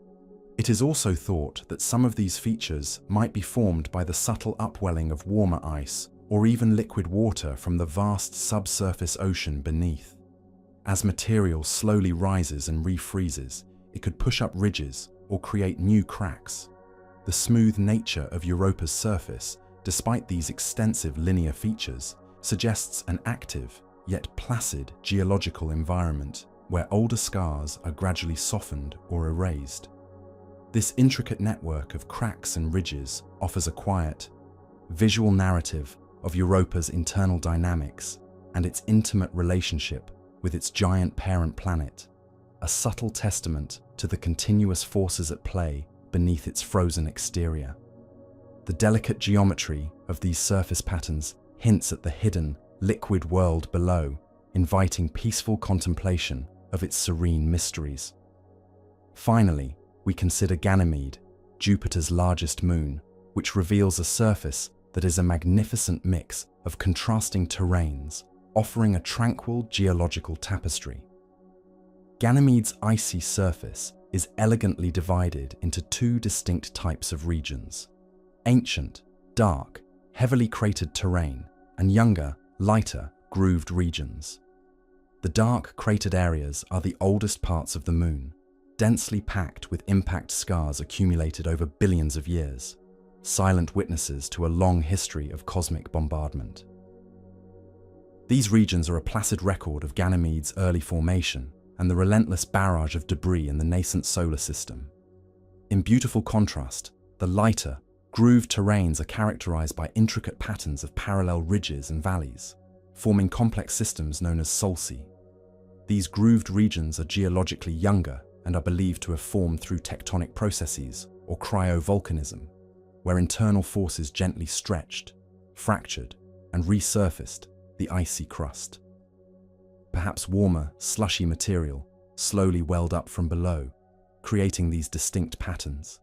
It is also thought that some of these features might be formed by the subtle upwelling of warmer ice or even liquid water from the vast subsurface ocean beneath. As material slowly rises and refreezes, it could push up ridges or create new cracks. The smooth nature of Europa's surface, despite these extensive linear features, suggests an active, yet placid geological environment where older scars are gradually softened or erased. This intricate network of cracks and ridges offers a quiet, visual narrative of Europa's internal dynamics and its intimate relationship with its giant parent planet, a subtle testament to the continuous forces at play beneath its frozen exterior. The delicate geometry of these surface patterns hints at the hidden, liquid world below, inviting peaceful contemplation of its serene mysteries. Finally, we consider Ganymede, Jupiter's largest moon, which reveals a surface that is a magnificent mix of contrasting terrains, offering a tranquil geological tapestry. Ganymede's icy surface is elegantly divided into two distinct types of regions: ancient, dark, heavily cratered terrain, and younger, lighter, grooved regions. The dark, cratered areas are the oldest parts of the moon, densely packed with impact scars accumulated over billions of years, silent witnesses to a long history of cosmic bombardment. These regions are a placid record of Ganymede's early formation and the relentless barrage of debris in the nascent solar system. In beautiful contrast, the lighter, grooved terrains are characterized by intricate patterns of parallel ridges and valleys, forming complex systems known as sulci. These grooved regions are geologically younger and are believed to have formed through tectonic processes or cryovolcanism, where internal forces gently stretched, fractured, and resurfaced the icy crust. Perhaps warmer, slushy material slowly welled up from below, creating these distinct patterns.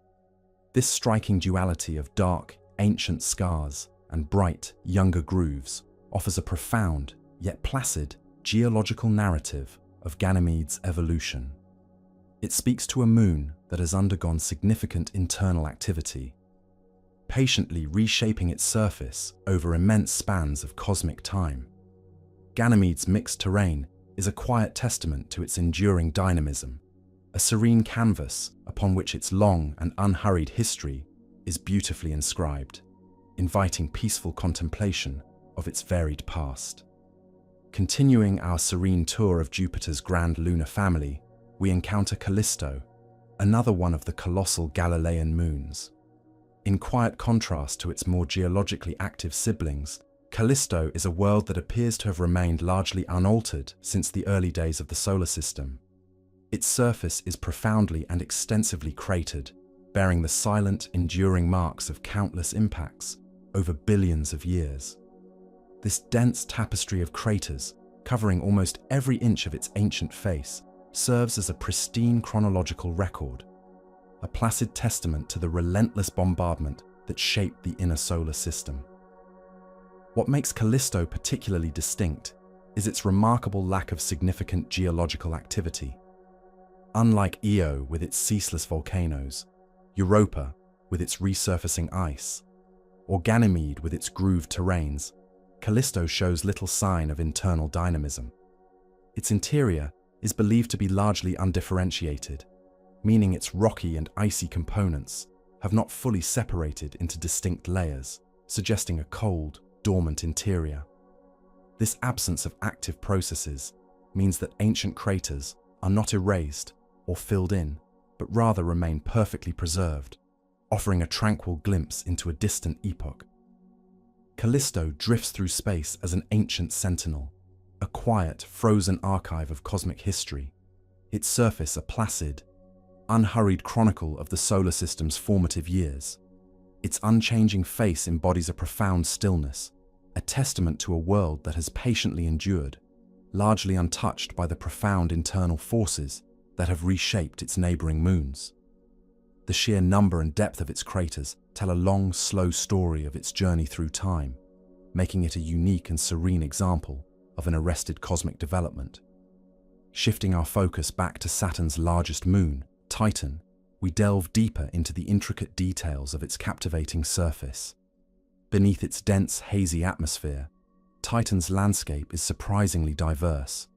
This striking duality of dark, ancient scars and bright, younger grooves offers a profound, yet placid, geological narrative of Ganymede's evolution. It speaks to a moon that has undergone significant internal activity, patiently reshaping its surface over immense spans of cosmic time. Ganymede's mixed terrain is a quiet testament to its enduring dynamism, a serene canvas upon which its long and unhurried history is beautifully inscribed, inviting peaceful contemplation of its varied past. Continuing our serene tour of Jupiter's grand lunar family, we encounter Callisto, another one of the colossal Galilean moons. In quiet contrast to its more geologically active siblings, Callisto is a world that appears to have remained largely unaltered since the early days of the solar system. Its surface is profoundly and extensively cratered, bearing the silent, enduring marks of countless impacts over billions of years. This dense tapestry of craters, covering almost every inch of its ancient face, serves as a pristine chronological record, a placid testament to the relentless bombardment that shaped the inner solar system. What makes Callisto particularly distinct is its remarkable lack of significant geological activity. Unlike Io with its ceaseless volcanoes, Europa with its resurfacing ice, or Ganymede with its grooved terrains, Callisto shows little sign of internal dynamism. Its interior is believed to be largely undifferentiated, meaning its rocky and icy components have not fully separated into distinct layers, suggesting a cold, dormant interior. This absence of active processes means that ancient craters are not erased or filled in, but rather remain perfectly preserved, offering a tranquil glimpse into a distant epoch. Callisto drifts through space as an ancient sentinel, a quiet, frozen archive of cosmic history, its surface a placid, unhurried chronicle of the solar system's formative years. Its unchanging face embodies a profound stillness, a testament to a world that has patiently endured, largely untouched by the profound internal forces that have reshaped its neighboring moons. The sheer number and depth of its craters tell a long, slow story of its journey through time, making it a unique and serene example of an arrested cosmic development. Shifting our focus back to Saturn's largest moon, Titan, we delve deeper into the intricate details of its captivating surface. Beneath its dense, hazy atmosphere, Titan's landscape is surprisingly diverse,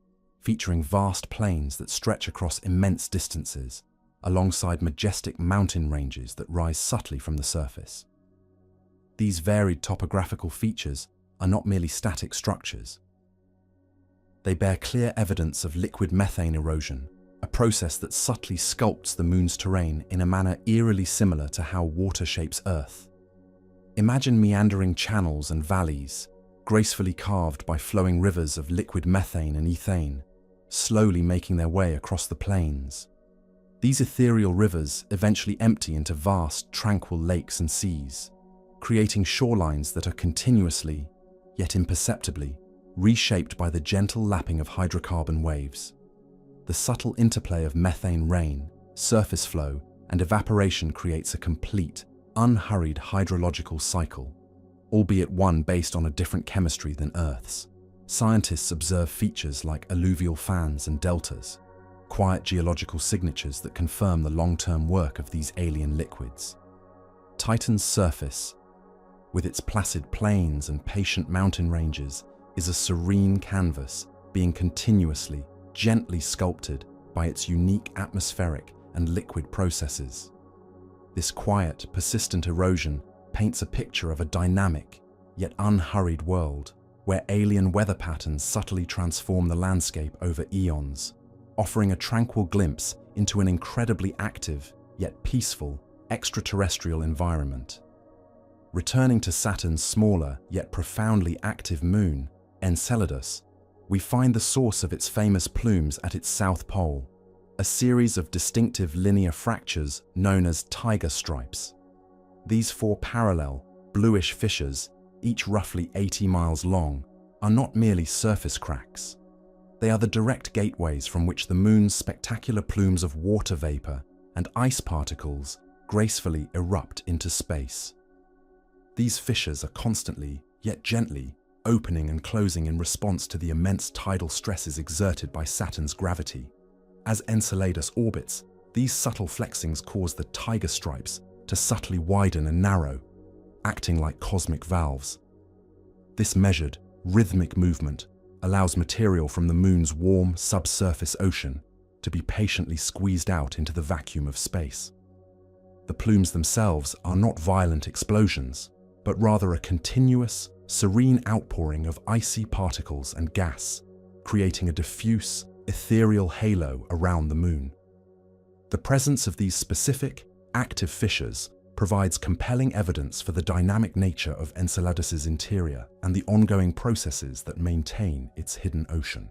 featuring vast plains that stretch across immense distances, alongside majestic mountain ranges that rise subtly from the surface. These varied topographical features are not merely static structures. They bear clear evidence of liquid methane erosion, a process that subtly sculpts the Moon's terrain in a manner eerily similar to how water shapes Earth. Imagine meandering channels and valleys, gracefully carved by flowing rivers of liquid methane and ethane, slowly making their way across the plains. These ethereal rivers eventually empty into vast, tranquil lakes and seas, creating shorelines that are continuously, yet imperceptibly, reshaped by the gentle lapping of hydrocarbon waves. The subtle interplay of methane rain, surface flow, and evaporation creates a complete, unhurried hydrological cycle, albeit one based on a different chemistry than Earth's. Scientists observe features like alluvial fans and deltas, quiet geological signatures that confirm the long-term work of these alien liquids. Titan's surface, with its placid plains and patient mountain ranges, is a serene canvas being continuously, gently sculpted by its unique atmospheric and liquid processes. This quiet, persistent erosion paints a picture of a dynamic, yet unhurried world, where alien weather patterns subtly transform the landscape over eons, offering a tranquil glimpse into an incredibly active, yet peaceful, extraterrestrial environment. Returning to Saturn's smaller, yet profoundly active moon, Enceladus, we find the source of its famous plumes at its south pole, a series of distinctive linear fractures known as tiger stripes. These four parallel, bluish fissures, each roughly 80 miles long, are not merely surface cracks. They are the direct gateways from which the Moon's spectacular plumes of water vapor and ice particles gracefully erupt into space. These fissures are constantly, yet gently, opening and closing in response to the immense tidal stresses exerted by Saturn's gravity. As Enceladus orbits, these subtle flexings cause the tiger stripes to subtly widen and narrow, acting like cosmic valves. This measured, rhythmic movement allows material from the Moon's warm, subsurface ocean to be patiently squeezed out into the vacuum of space. The plumes themselves are not violent explosions, but rather a continuous, serene outpouring of icy particles and gas, creating a diffuse, ethereal halo around the Moon. The presence of these specific, active fissures provides compelling evidence for the dynamic nature of Enceladus's interior and the ongoing processes that maintain its hidden ocean.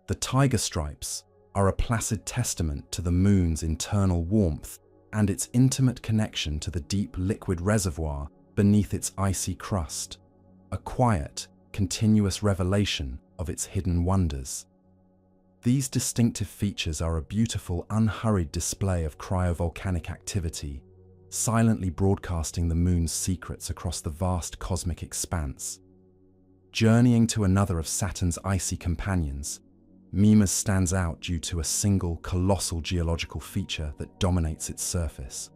The tiger stripes are a placid testament to the Moon's internal warmth and its intimate connection to the deep liquid reservoir beneath its icy crust, a quiet, continuous revelation of its hidden wonders. These distinctive features are a beautiful, unhurried display of cryovolcanic activity, silently broadcasting the Moon's secrets across the vast cosmic expanse. Journeying to another of Saturn's icy companions, Mimas stands out due to a single, colossal geological feature that dominates its surface.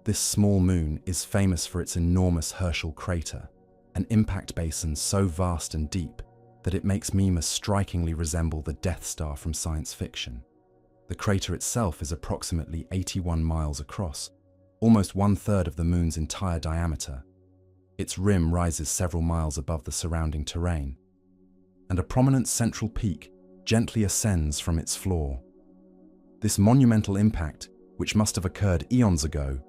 This small moon is famous for its enormous Herschel crater, an impact basin so vast and deep that it makes Mimas strikingly resemble the Death Star from science fiction. The crater itself is approximately 81 miles across, almost 1/3 of the Moon's entire diameter. Its rim rises several miles above the surrounding terrain, and a prominent central peak gently ascends from its floor. This monumental impact, which must have occurred eons ago,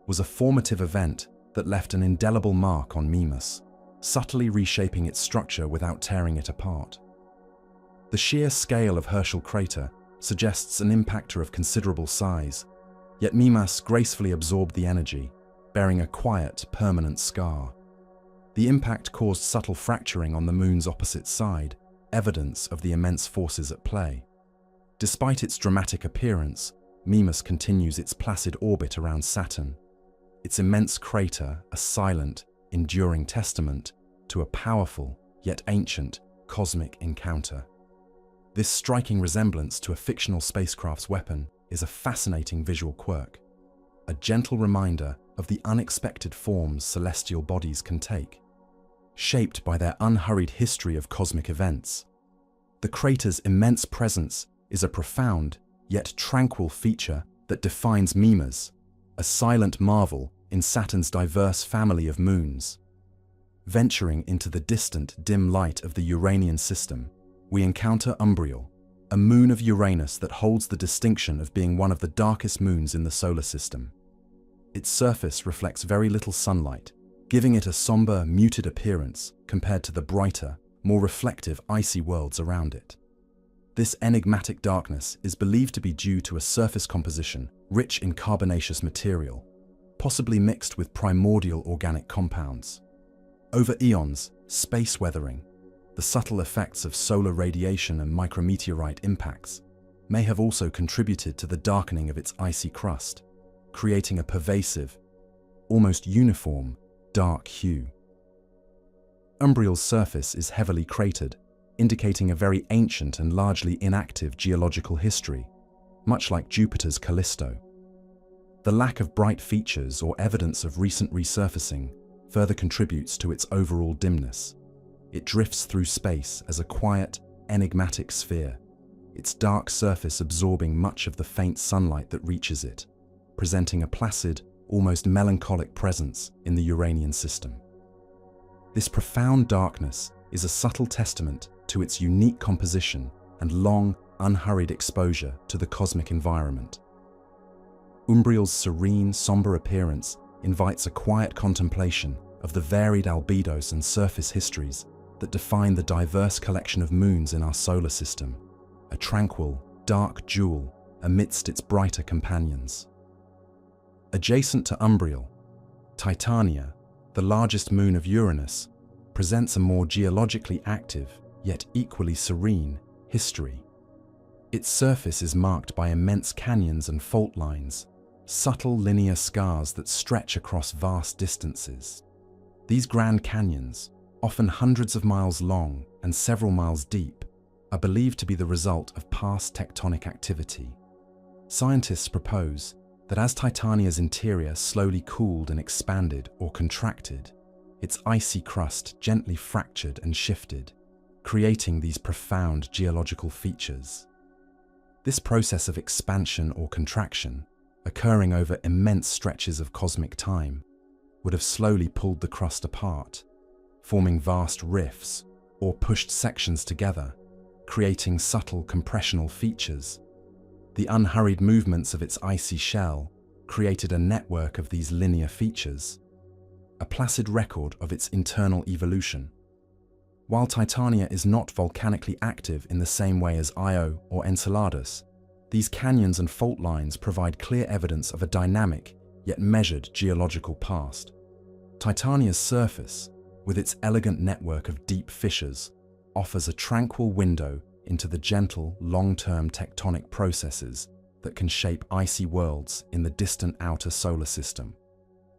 was a formative event that left an indelible mark on Mimas, subtly reshaping its structure without tearing it apart. The sheer scale of Herschel crater suggests an impactor of considerable size, yet Mimas gracefully absorbed the energy, bearing a quiet, permanent scar. The impact caused subtle fracturing on the Moon's opposite side, evidence of the immense forces at play. Despite its dramatic appearance, Mimas continues its placid orbit around Saturn, its immense crater a silent, enduring testament to a powerful, yet ancient, cosmic encounter. This striking resemblance to a fictional spacecraft's weapon is a fascinating visual quirk, a gentle reminder of the unexpected forms celestial bodies can take, shaped by their unhurried history of cosmic events. The crater's immense presence is a profound, yet tranquil feature that defines Mimas, a silent marvel in Saturn's diverse family of moons. Venturing into the distant, dim light of the Uranian system, we encounter Umbriel, a moon of Uranus that holds the distinction of being one of the darkest moons in the solar system. Its surface reflects very little sunlight, giving it a somber, muted appearance compared to the brighter, more reflective icy worlds around it. This enigmatic darkness is believed to be due to a surface composition rich in carbonaceous material, possibly mixed with primordial organic compounds. Over eons, space weathering, the subtle effects of solar radiation and micrometeorite impacts, may have also contributed to the darkening of its icy crust, creating a pervasive, almost uniform, dark hue. Umbriel's surface is heavily cratered, indicating a very ancient and largely inactive geological history, much like Jupiter's Callisto. The lack of bright features or evidence of recent resurfacing further contributes to its overall dimness. It drifts through space as a quiet, enigmatic sphere, its dark surface absorbing much of the faint sunlight that reaches it, presenting a placid, almost melancholic presence in the Uranian system. This profound darkness is a subtle testament to its unique composition and long, unhurried exposure to the cosmic environment. Umbriel's serene, somber appearance invites a quiet contemplation of the varied albedos and surface histories that define the diverse collection of moons in our solar system, a tranquil, dark jewel amidst its brighter companions. Adjacent to Umbriel, Titania, the largest moon of Uranus, presents a more geologically active, yet equally serene, history. Its surface is marked by immense canyons and fault lines, subtle linear scars that stretch across vast distances. These grand canyons, often hundreds of miles long and several miles deep, are believed to be the result of past tectonic activity. Scientists propose that as Titania's interior slowly cooled and expanded or contracted, its icy crust gently fractured and shifted, creating these profound geological features. This process of expansion or contraction, occurring over immense stretches of cosmic time, would have slowly pulled the crust apart, forming vast rifts or pushed sections together, creating subtle compressional features. The unhurried movements of its icy shell created a network of these linear features, a placid record of its internal evolution. While Titania is not volcanically active in the same way as Io or Enceladus, these canyons and fault lines provide clear evidence of a dynamic yet measured geological past. Titania's surface, with its elegant network of deep fissures, offers a tranquil window into the gentle, long-term tectonic processes that can shape icy worlds in the distant outer solar system.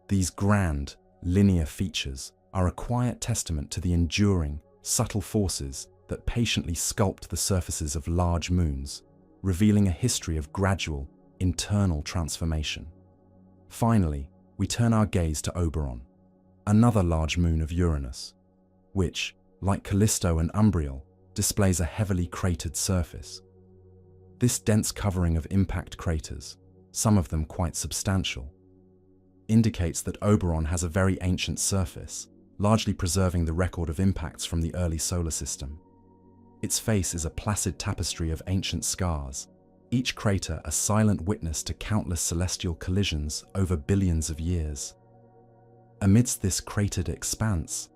These grand, linear features are a quiet testament to the enduring, subtle forces that patiently sculpt the surfaces of large moons, revealing a history of gradual, internal transformation. Finally, we turn our gaze to Oberon, another large moon of Uranus, which, like Callisto and Umbriel, displays a heavily cratered surface. This dense covering of impact craters, some of them quite substantial, indicates that Oberon has a very ancient surface, largely preserving the record of impacts from the early solar system. Its face is a placid tapestry of ancient scars, each crater a silent witness to countless celestial collisions over billions of years. Amidst this cratered expanse,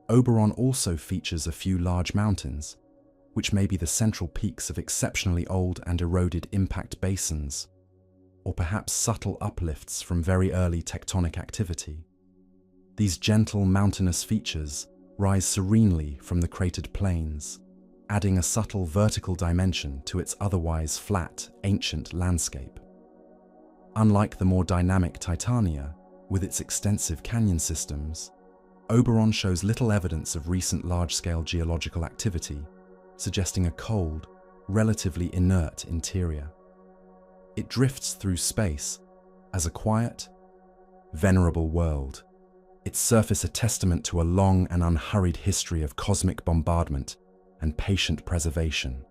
Oberon also features a few large mountains, which may be the central peaks of exceptionally old and eroded impact basins, or perhaps subtle uplifts from very early tectonic activity. These gentle mountainous features rise serenely from the cratered plains, adding a subtle vertical dimension to its otherwise flat, ancient landscape. Unlike the more dynamic Titania, with its extensive canyon systems, Oberon shows little evidence of recent large-scale geological activity, suggesting a cold, relatively inert interior. It drifts through space as a quiet, venerable world, its surface a testament to a long and unhurried history of cosmic bombardment and patient preservation.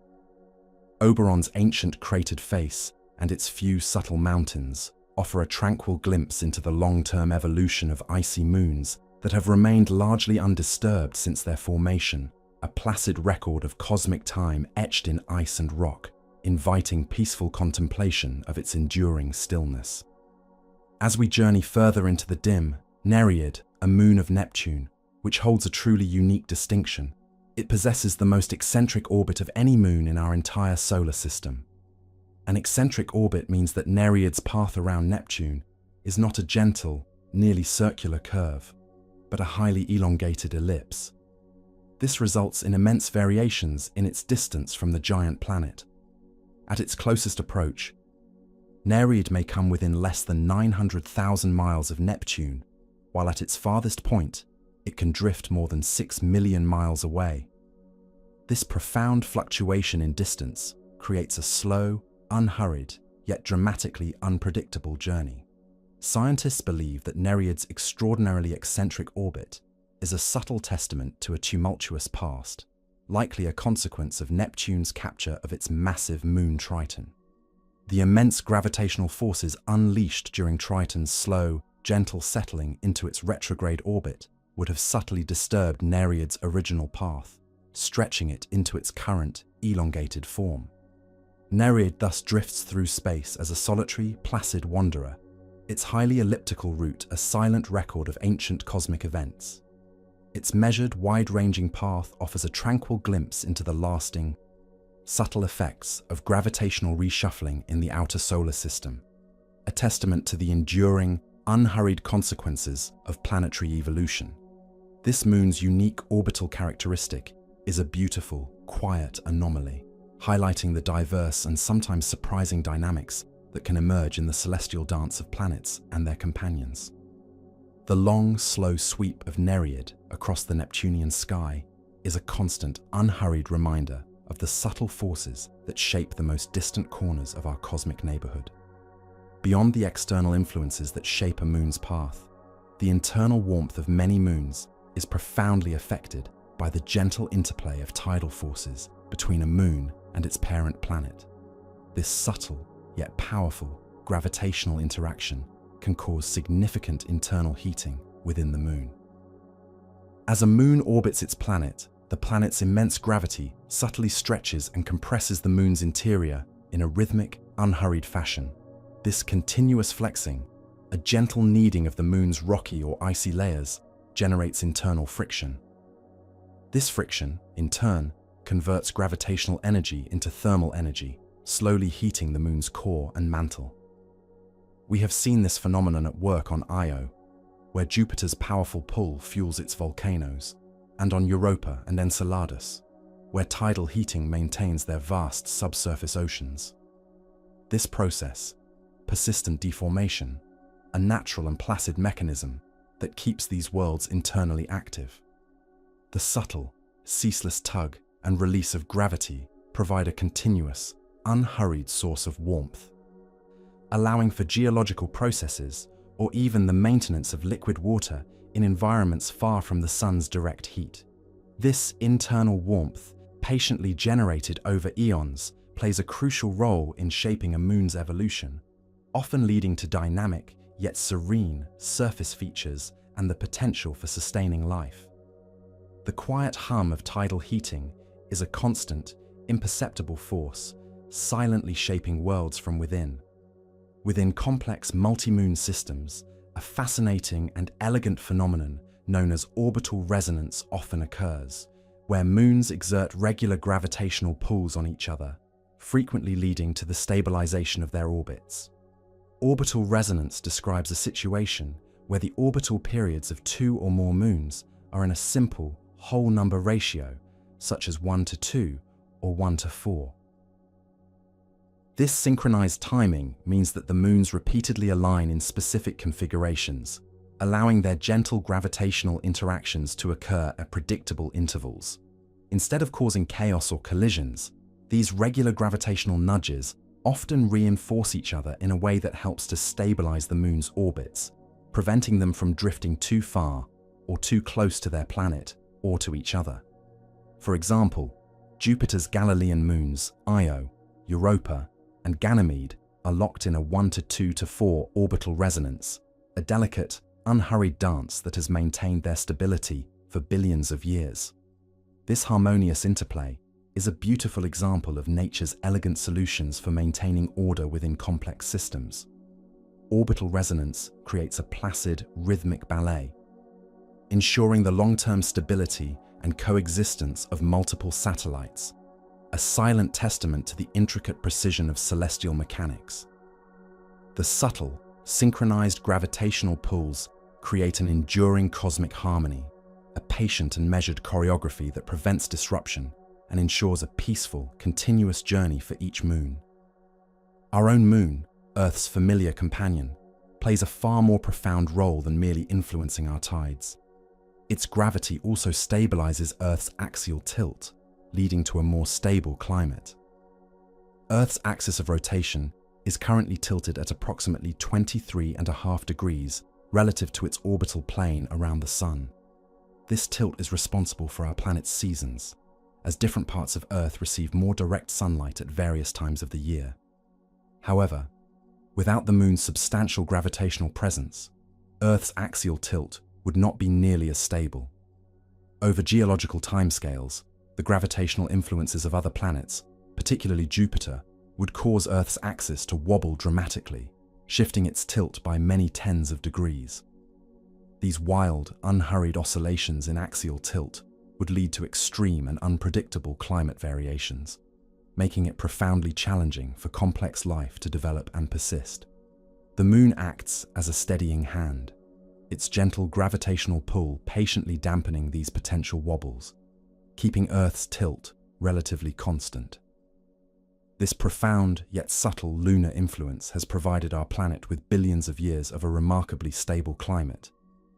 Oberon's ancient cratered face and its few subtle mountains offer a tranquil glimpse into the long-term evolution of icy moons that have remained largely undisturbed since their formation, a placid record of cosmic time etched in ice and rock, inviting peaceful contemplation of its enduring stillness. As we journey further into the dim, Nereid, a moon of Neptune, which holds a truly unique distinction. It possesses the most eccentric orbit of any moon in our entire solar system. An eccentric orbit means that Nereid's path around Neptune is not a gentle, nearly circular curve, but a highly elongated ellipse. This results in immense variations in its distance from the giant planet. At its closest approach, Nereid may come within less than 900,000 miles of Neptune, while at its farthest point, it can drift more than 6 million miles away. This profound fluctuation in distance creates a slow, unhurried, yet dramatically unpredictable journey. Scientists believe that Nereid's extraordinarily eccentric orbit is a subtle testament to a tumultuous past, likely a consequence of Neptune's capture of its massive moon Triton. The immense gravitational forces unleashed during Triton's slow, gentle settling into its retrograde orbit would have subtly disturbed Nereid's original path, stretching it into its current, elongated form. Nereid thus drifts through space as a solitary, placid wanderer, its highly elliptical route a silent record of ancient cosmic events. Its measured, wide-ranging path offers a tranquil glimpse into the lasting, subtle effects of gravitational reshuffling in the outer solar system, a testament to the enduring, unhurried consequences of planetary evolution. This moon's unique orbital characteristic is a beautiful, quiet anomaly, highlighting the diverse and sometimes surprising dynamics that can emerge in the celestial dance of planets and their companions. The long, slow sweep of Nereid across the Neptunian sky is a constant, unhurried reminder of the subtle forces that shape the most distant corners of our cosmic neighborhood. Beyond the external influences that shape a moon's path, the internal warmth of many moons is profoundly affected by the gentle interplay of tidal forces between a moon and its parent planet. This subtle, yet powerful, gravitational interaction can cause significant internal heating within the moon. As a moon orbits its planet, the planet's immense gravity subtly stretches and compresses the moon's interior in a rhythmic, unhurried fashion. This continuous flexing, a gentle kneading of the moon's rocky or icy layers, generates internal friction. This friction, in turn, converts gravitational energy into thermal energy, slowly heating the moon's core and mantle. We have seen this phenomenon at work on Io, where Jupiter's powerful pull fuels its volcanoes, and on Europa and Enceladus, where tidal heating maintains their vast subsurface oceans. This process, persistent deformation, a natural and placid mechanism that keeps these worlds internally active. The subtle, ceaseless tug and release of gravity provide a continuous, unhurried source of warmth, allowing for geological processes or even the maintenance of liquid water in environments far from the sun's direct heat. This internal warmth, patiently generated over eons, plays a crucial role in shaping a moon's evolution, often leading to dynamic yet serene surface features and the potential for sustaining life. The quiet hum of tidal heating is a constant, imperceptible force, silently shaping worlds from within. Within complex multi-moon systems, a fascinating and elegant phenomenon known as orbital resonance often occurs, where moons exert regular gravitational pulls on each other, frequently leading to the stabilization of their orbits. Orbital resonance describes a situation where the orbital periods of two or more moons are in a simple, whole number ratio, such as 1:2 or 1:4. This synchronized timing means that the moons repeatedly align in specific configurations, allowing their gentle gravitational interactions to occur at predictable intervals. Instead of causing chaos or collisions, these regular gravitational nudges often reinforce each other in a way that helps to stabilize the moon's orbits, preventing them from drifting too far or too close to their planet or to each other. For example, Jupiter's Galilean moons, Io, Europa, and Ganymede are locked in a 1:2:4 orbital resonance, a delicate, unhurried dance that has maintained their stability for billions of years. This harmonious interplay is a beautiful example of nature's elegant solutions for maintaining order within complex systems. Orbital resonance creates a placid, rhythmic ballet, ensuring the long-term stability and coexistence of multiple satellites, a silent testament to the intricate precision of celestial mechanics. The subtle, synchronized gravitational pulls create an enduring cosmic harmony, a patient and measured choreography that prevents disruption and ensures a peaceful, continuous journey for each moon. Our own moon, Earth's familiar companion, plays a far more profound role than merely influencing our tides. Its gravity also stabilizes Earth's axial tilt, leading to a more stable climate. Earth's axis of rotation is currently tilted at approximately 23.5 degrees relative to its orbital plane around the Sun. This tilt is responsible for our planet's seasons, as different parts of Earth receive more direct sunlight at various times of the year. However, without the Moon's substantial gravitational presence, Earth's axial tilt would not be nearly as stable. Over geological timescales, the gravitational influences of other planets, particularly Jupiter, would cause Earth's axis to wobble dramatically, shifting its tilt by many tens of degrees. These wild, unhurried oscillations in axial tilt would lead to extreme and unpredictable climate variations, making it profoundly challenging for complex life to develop and persist. The Moon acts as a steadying hand, its gentle gravitational pull patiently dampening these potential wobbles, keeping Earth's tilt relatively constant. This profound yet subtle lunar influence has provided our planet with billions of years of a remarkably stable climate,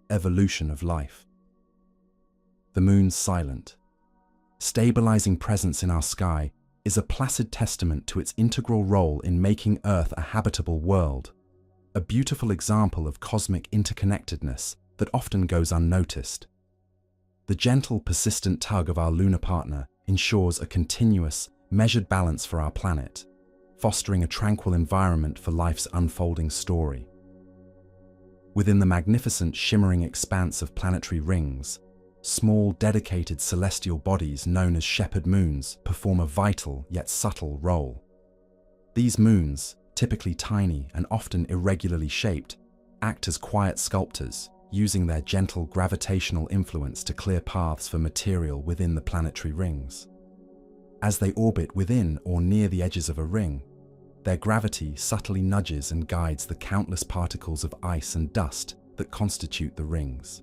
evolution of life. The Moon's silent, stabilizing presence in our sky is a placid testament to its integral role in making Earth a habitable world, a beautiful example of cosmic interconnectedness that often goes unnoticed. The gentle, persistent tug of our lunar partner ensures a continuous, measured balance for our planet, fostering a tranquil environment for life's unfolding story. Within the magnificent, shimmering expanse of planetary rings, small, dedicated celestial bodies known as shepherd moons perform a vital yet subtle role. These moons, typically tiny and often irregularly shaped, act as quiet sculptors, using their gentle gravitational influence to clear paths for material within the planetary rings. As they orbit within or near the edges of a ring, their gravity subtly nudges and guides the countless particles of ice and dust that constitute the rings.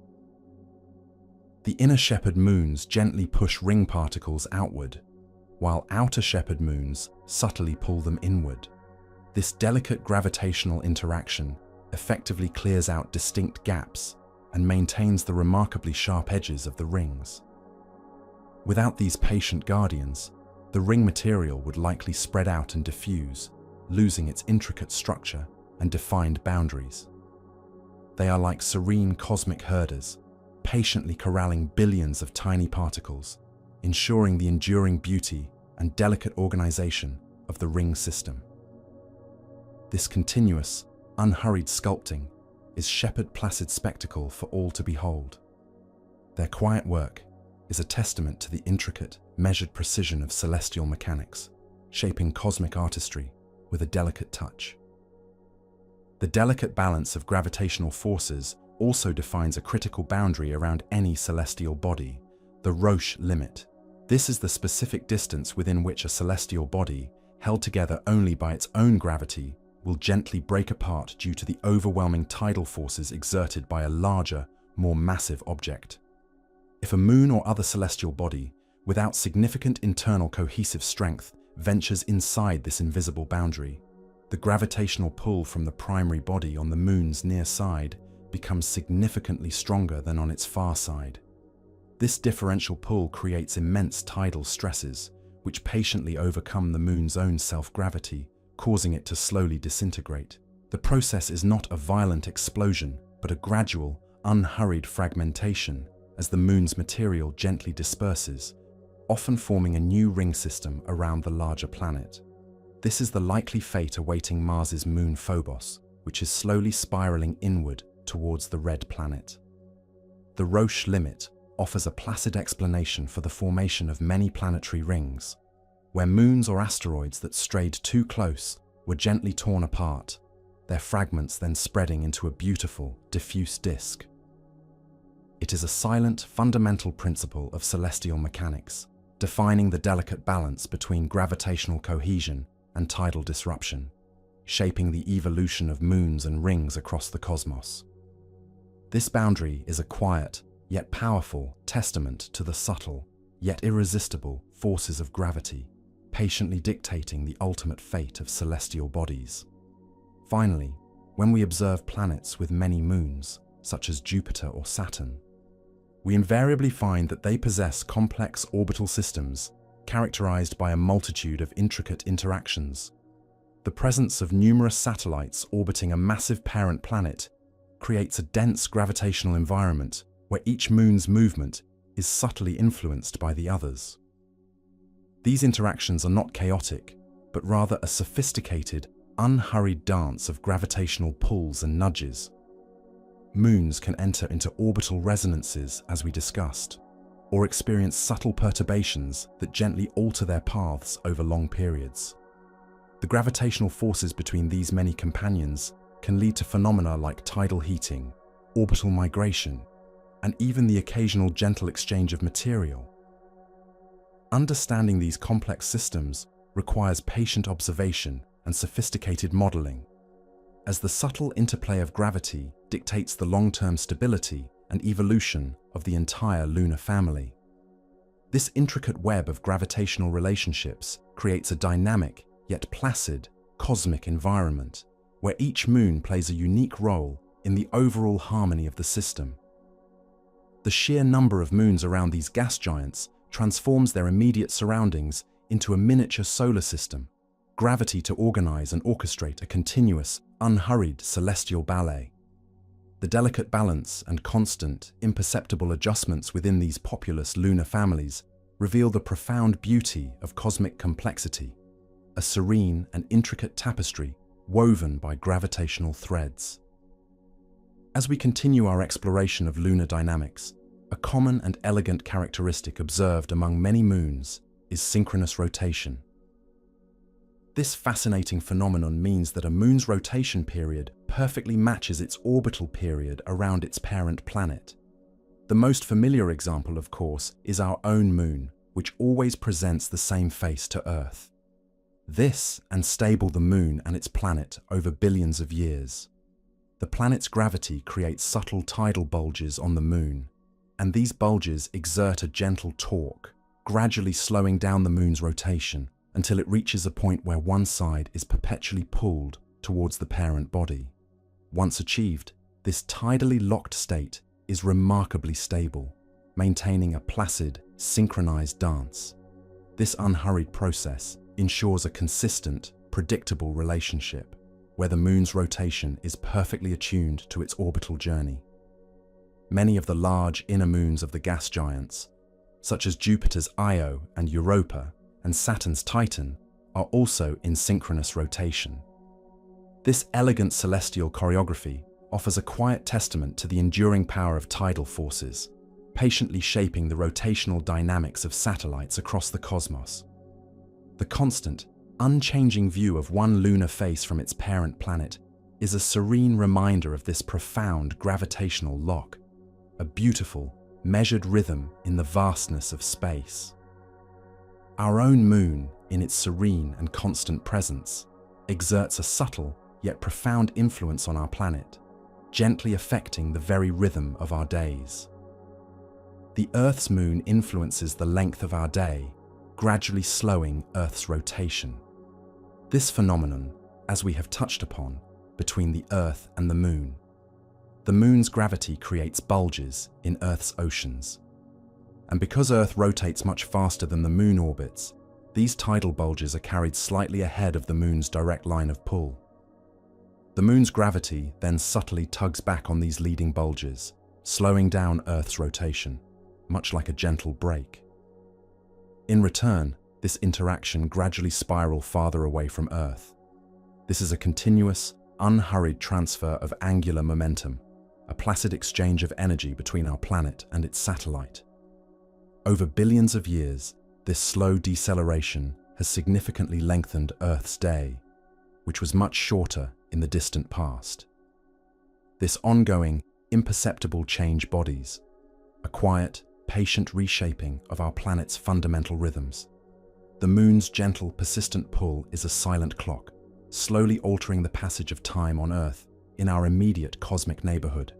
The inner shepherd moons gently push ring particles outward, while outer shepherd moons subtly pull them inward. This delicate gravitational interaction effectively clears out distinct gaps and maintains the remarkably sharp edges of the rings. Without these patient guardians, the ring material would likely spread out and diffuse, losing its intricate structure and defined boundaries. They are like serene cosmic herders, patiently corralling billions of tiny particles, ensuring the enduring beauty and delicate organization of the ring system. This continuous, unhurried sculpting is shepherd placid spectacle for all to behold. Their quiet work is a testament to the intricate, measured precision of celestial mechanics, shaping cosmic artistry with a delicate touch. The delicate balance of gravitational forces also defines a critical boundary around any celestial body, the Roche limit. This is the specific distance within which a celestial body, held together only by its own gravity, will gently break apart due to the overwhelming tidal forces exerted by a larger, more massive object. If a moon or other celestial body, without significant internal cohesive strength, ventures inside this invisible boundary, the gravitational pull from the primary body on the moon's near side becomes significantly stronger than on its far side. This differential pull creates immense tidal stresses, which patiently overcome the moon's own self-gravity, causing it to slowly disintegrate. The process is not a violent explosion, but a gradual, unhurried fragmentation as the moon's material gently disperses, often forming a new ring system around the larger planet. This is the likely fate awaiting Mars's moon Phobos, which is slowly spiraling inward towards the red planet. The Roche limit offers a placid explanation for the formation of many planetary rings, where moons or asteroids that strayed too close were gently torn apart, their fragments then spreading into a beautiful, diffuse disk. It is a silent, fundamental principle of celestial mechanics, defining the delicate balance between gravitational cohesion and tidal disruption, shaping the evolution of moons and rings across the cosmos. This boundary is a quiet, yet powerful testament to the subtle, yet irresistible forces of gravity, patiently dictating the ultimate fate of celestial bodies. Finally, when we observe planets with many moons, such as Jupiter or Saturn, we invariably find that they possess complex orbital systems characterized by a multitude of intricate interactions. The presence of numerous satellites orbiting a massive parent planet creates a dense gravitational environment where each moon's movement is subtly influenced by the others. These interactions are not chaotic, but rather a sophisticated, unhurried dance of gravitational pulls and nudges. Moons can enter into orbital resonances, as we discussed, or experience subtle perturbations that gently alter their paths over long periods. The gravitational forces between these many companions can lead to phenomena like tidal heating, orbital migration, and even the occasional gentle exchange of material. Understanding these complex systems requires patient observation and sophisticated modeling, as the subtle interplay of gravity dictates the long-term stability and evolution of the entire lunar family. This intricate web of gravitational relationships creates a dynamic yet placid cosmic environment where each moon plays a unique role in the overall harmony of the system. The sheer number of moons around these gas giants transforms their immediate surroundings into a miniature solar system, gravity to organize and orchestrate a continuous, unhurried celestial ballet. The delicate balance and constant, imperceptible adjustments within these populous lunar families reveal the profound beauty of cosmic complexity, a serene and intricate tapestry woven by gravitational threads. As we continue our exploration of lunar dynamics, a common and elegant characteristic observed among many moons is synchronous rotation. This fascinating phenomenon means that a moon's rotation period perfectly matches its orbital period around its parent planet. The most familiar example, of course, is our own moon, which always presents the same face to Earth. This unstable the moon and its planet over billions of years. The planet's gravity creates subtle tidal bulges on the moon, and these bulges exert a gentle torque, gradually slowing down the moon's rotation until it reaches a point where one side is perpetually pulled towards the parent body. Once achieved, this tidally locked state is remarkably stable, maintaining a placid, synchronized dance. This unhurried process ensures a consistent, predictable relationship, where the moon's rotation is perfectly attuned to its orbital journey. Many of the large inner moons of the gas giants, such as Jupiter's Io and Europa and Saturn's Titan, are also in synchronous rotation. This elegant celestial choreography offers a quiet testament to the enduring power of tidal forces, patiently shaping the rotational dynamics of satellites across the cosmos. The constant, unchanging view of one lunar face from its parent planet is a serene reminder of this profound gravitational lock, a beautiful, measured rhythm in the vastness of space. Our own moon, in its serene and constant presence, exerts a subtle yet profound influence on our planet, gently affecting the very rhythm of our days. The Earth's moon influences the length of our day, gradually slowing Earth's rotation. This phenomenon, as we have touched upon, between the Earth and the moon. The moon's gravity creates bulges in Earth's oceans. And because Earth rotates much faster than the moon orbits, These tidal bulges are carried slightly ahead of the Moon's direct line of pull. The Moon's gravity then subtly tugs back on these leading bulges, slowing down Earth's rotation, much like a gentle brake. In return, this interaction gradually spirals farther away from Earth. This is a continuous, unhurried transfer of angular momentum, a placid exchange of energy between our planet and its satellite. Over billions of years, this slow deceleration has significantly lengthened Earth's day, which was much shorter in the distant past. This ongoing, imperceptible change bodies a quiet, patient reshaping of our planet's fundamental rhythms. The Moon's gentle, persistent pull is a silent clock, slowly altering the passage of time on Earth in our immediate cosmic neighborhood.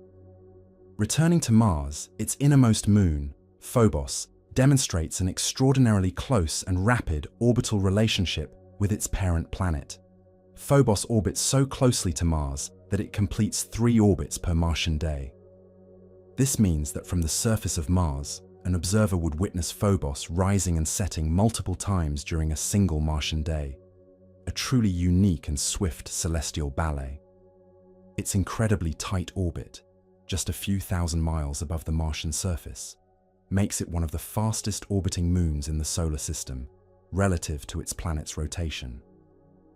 Returning to Mars, its innermost moon, Phobos, demonstrates an extraordinarily close and rapid orbital relationship with its parent planet. Phobos orbits so closely to Mars that it completes 3 orbits per Martian day. This means that from the surface of Mars, an observer would witness Phobos rising and setting multiple times during a single Martian day, a truly unique and swift celestial ballet. Its incredibly tight orbit, just a few thousand miles above the Martian surface, makes it one of the fastest orbiting moons in the solar system, relative to its planet's rotation.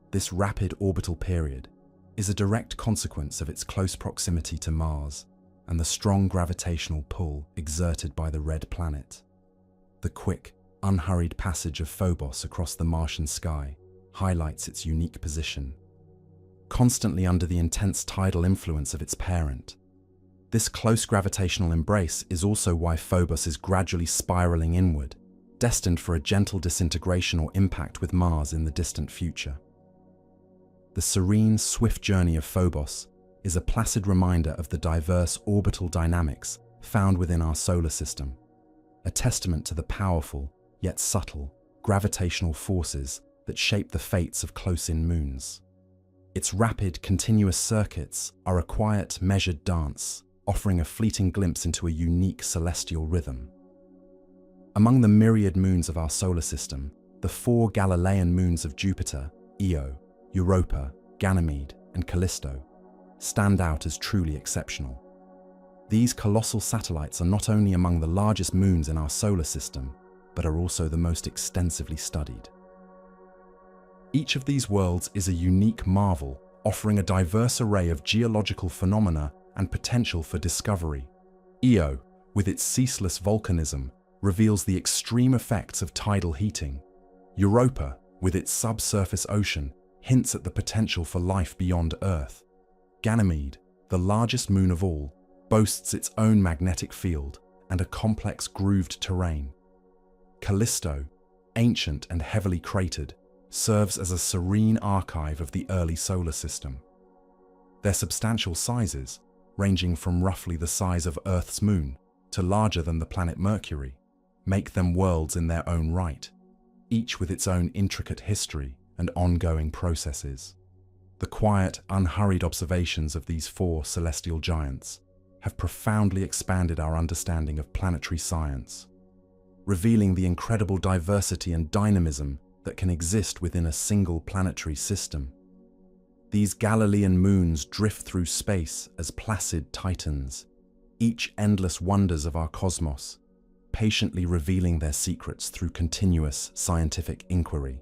This rapid orbital period is a direct consequence of its close proximity to Mars and the strong gravitational pull exerted by the red planet. The quick, unhurried passage of Phobos across the Martian sky highlights its unique position. Constantly under the intense tidal influence of its parent, this close gravitational embrace is also why Phobos is gradually spiraling inward, destined for a gentle disintegration or impact with Mars in the distant future. The serene, swift journey of Phobos is a placid reminder of the diverse orbital dynamics found within our solar system, a testament to the powerful, yet subtle, gravitational forces that shape the fates of close-in moons. Its rapid, continuous circuits are a quiet, measured dance, offering a fleeting glimpse into a unique celestial rhythm. Among the myriad moons of our solar system, the 4 Galilean moons of Jupiter, Io, Europa, Ganymede, and Callisto, stand out as truly exceptional. These colossal satellites are not only among the largest moons in our solar system, but are also the most extensively studied. Each of these worlds is a unique marvel, offering a diverse array of geological phenomena and potential for discovery. Io, with its ceaseless volcanism, reveals the extreme effects of tidal heating. Europa, with its subsurface ocean, hints at the potential for life beyond Earth. Ganymede, the largest moon of all, boasts its own magnetic field and a complex grooved terrain. Callisto, ancient and heavily cratered, serves as a serene archive of the early solar system. Their substantial sizes, ranging from roughly the size of Earth's moon to larger than the planet Mercury, make them worlds in their own right, each with its own intricate history and ongoing processes. The quiet, unhurried observations of these 4 celestial giants have profoundly expanded our understanding of planetary science, revealing the incredible diversity and dynamism that can exist within a single planetary system. These Galilean moons drift through space as placid titans, each endless wonders of our cosmos, patiently revealing their secrets through continuous scientific inquiry.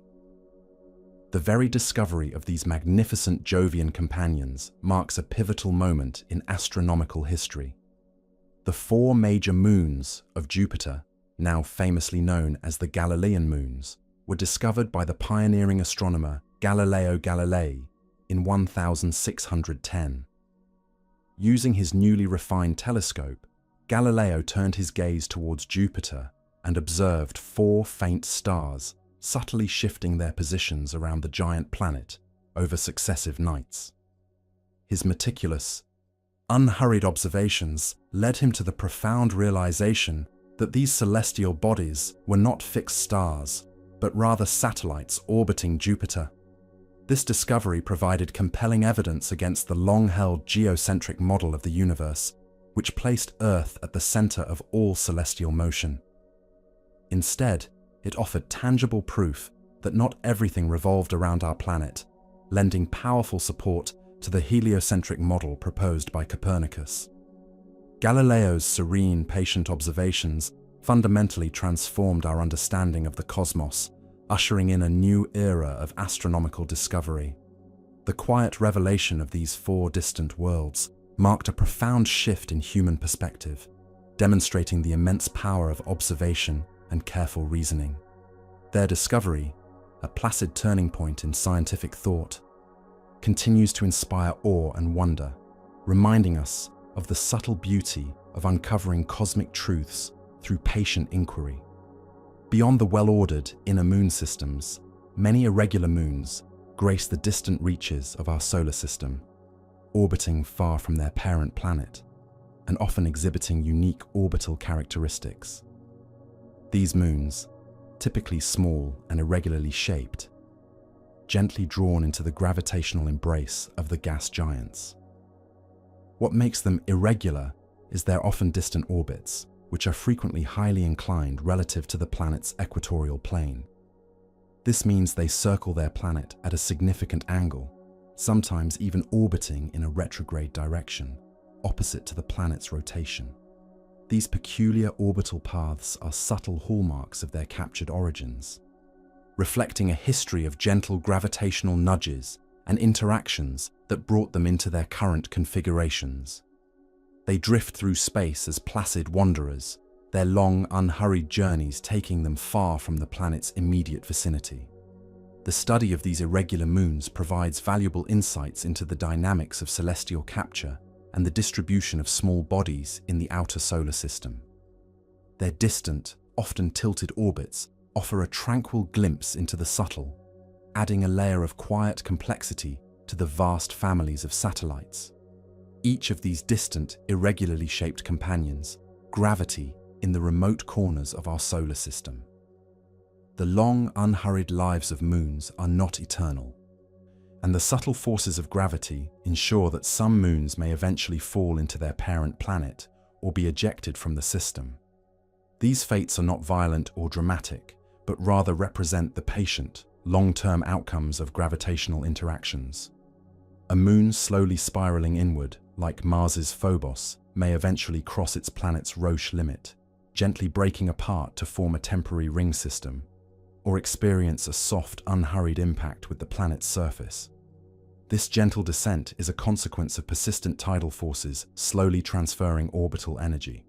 The very discovery of these magnificent Jovian companions marks a pivotal moment in astronomical history. The 4 major moons of Jupiter, now famously known as the Galilean moons, were discovered by the pioneering astronomer Galileo Galilei in 1610. Using his newly refined telescope, Galileo turned his gaze towards Jupiter and observed 4 faint stars, subtly shifting their positions around the giant planet over successive nights. His meticulous, unhurried observations led him to the profound realization that these celestial bodies were not fixed stars, but rather satellites orbiting Jupiter. This discovery provided compelling evidence against the long-held geocentric model of the universe, which placed Earth at the center of all celestial motion. Instead, it offered tangible proof that not everything revolved around our planet, lending powerful support to the heliocentric model proposed by Copernicus. Galileo's serene, patient observations fundamentally transformed our understanding of the cosmos, ushering in a new era of astronomical discovery. The quiet revelation of these four distant worlds marked a profound shift in human perspective, demonstrating the immense power of observation and careful reasoning. Their discovery, a placid turning point in scientific thought, continues to inspire awe and wonder, reminding us of the subtle beauty of uncovering cosmic truths through patient inquiry. Beyond the well-ordered inner moon systems, many irregular moons grace the distant reaches of our solar system, orbiting far from their parent planet and often exhibiting unique orbital characteristics. These moons, typically small and irregularly shaped, gently drawn into the gravitational embrace of the gas giants. What makes them irregular is their often distant orbits, which are frequently highly inclined relative to the planet's equatorial plane. This means they circle their planet at a significant angle, sometimes even orbiting in a retrograde direction, opposite to the planet's rotation. These peculiar orbital paths are subtle hallmarks of their captured origins, reflecting a history of gentle gravitational nudges and interactions that brought them into their current configurations. They drift through space as placid wanderers, their long, unhurried journeys taking them far from the planet's immediate vicinity. The study of these irregular moons provides valuable insights into the dynamics of celestial capture and the distribution of small bodies in the outer solar system. Their distant, often tilted orbits offer a tranquil glimpse into the subtle, adding a layer of quiet complexity to the vast families of satellites. Each of these distant, irregularly shaped companions, gravity in the remote corners of our solar system. The long, unhurried lives of moons are not eternal, and the subtle forces of gravity ensure that some moons may eventually fall into their parent planet or be ejected from the system. These fates are not violent or dramatic, but rather represent the patient, long-term outcomes of gravitational interactions. A moon slowly spiraling inward, like Mars's Phobos, may eventually cross its planet's Roche limit, gently breaking apart to form a temporary ring system, or experience a soft, unhurried impact with the planet's surface. This gentle descent is a consequence of persistent tidal forces slowly transferring orbital energy.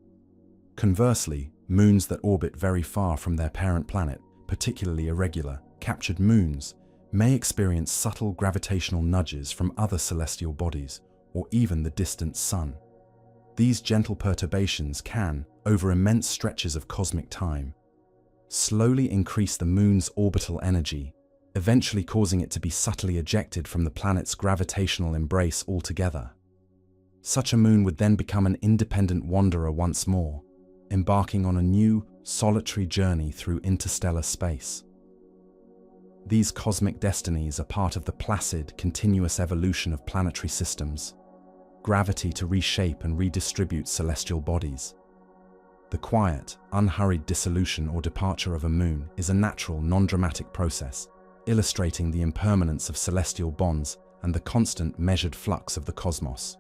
Conversely, moons that orbit very far from their parent planet, particularly irregular, captured moons, may experience subtle gravitational nudges from other celestial bodies or even the distant sun. These gentle perturbations can, over immense stretches of cosmic time, slowly increase the moon's orbital energy, eventually causing it to be subtly ejected from the planet's gravitational embrace altogether. Such a moon would then become an independent wanderer once more, embarking on a new, solitary journey through interstellar space. These cosmic destinies are part of the placid, continuous evolution of planetary systems, gravity to reshape and redistribute celestial bodies. The quiet, unhurried dissolution or departure of a moon is a natural, non-dramatic process, illustrating the impermanence of celestial bonds and the constant, measured flux of the cosmos.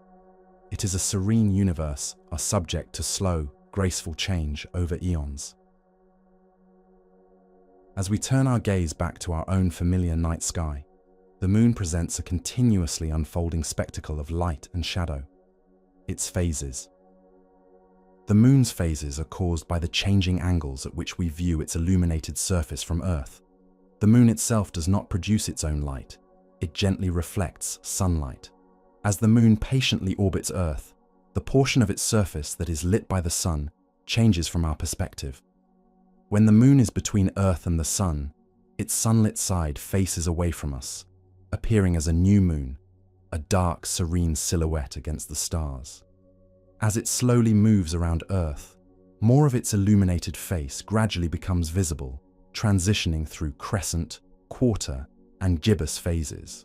It is a serene universe, are subject to slow, graceful change over eons. As we turn our gaze back to our own familiar night sky, the moon presents a continuously unfolding spectacle of light and shadow. Its phases. The moon's phases are caused by the changing angles at which we view its illuminated surface from Earth. The moon itself does not produce its own light. It gently reflects sunlight. As the moon patiently orbits Earth, the portion of its surface that is lit by the sun changes from our perspective. When the moon is between Earth and the sun, its sunlit side faces away from us, appearing as a new moon, a dark, serene silhouette against the stars. As it slowly moves around Earth, more of its illuminated face gradually becomes visible, transitioning through crescent, quarter, and gibbous phases.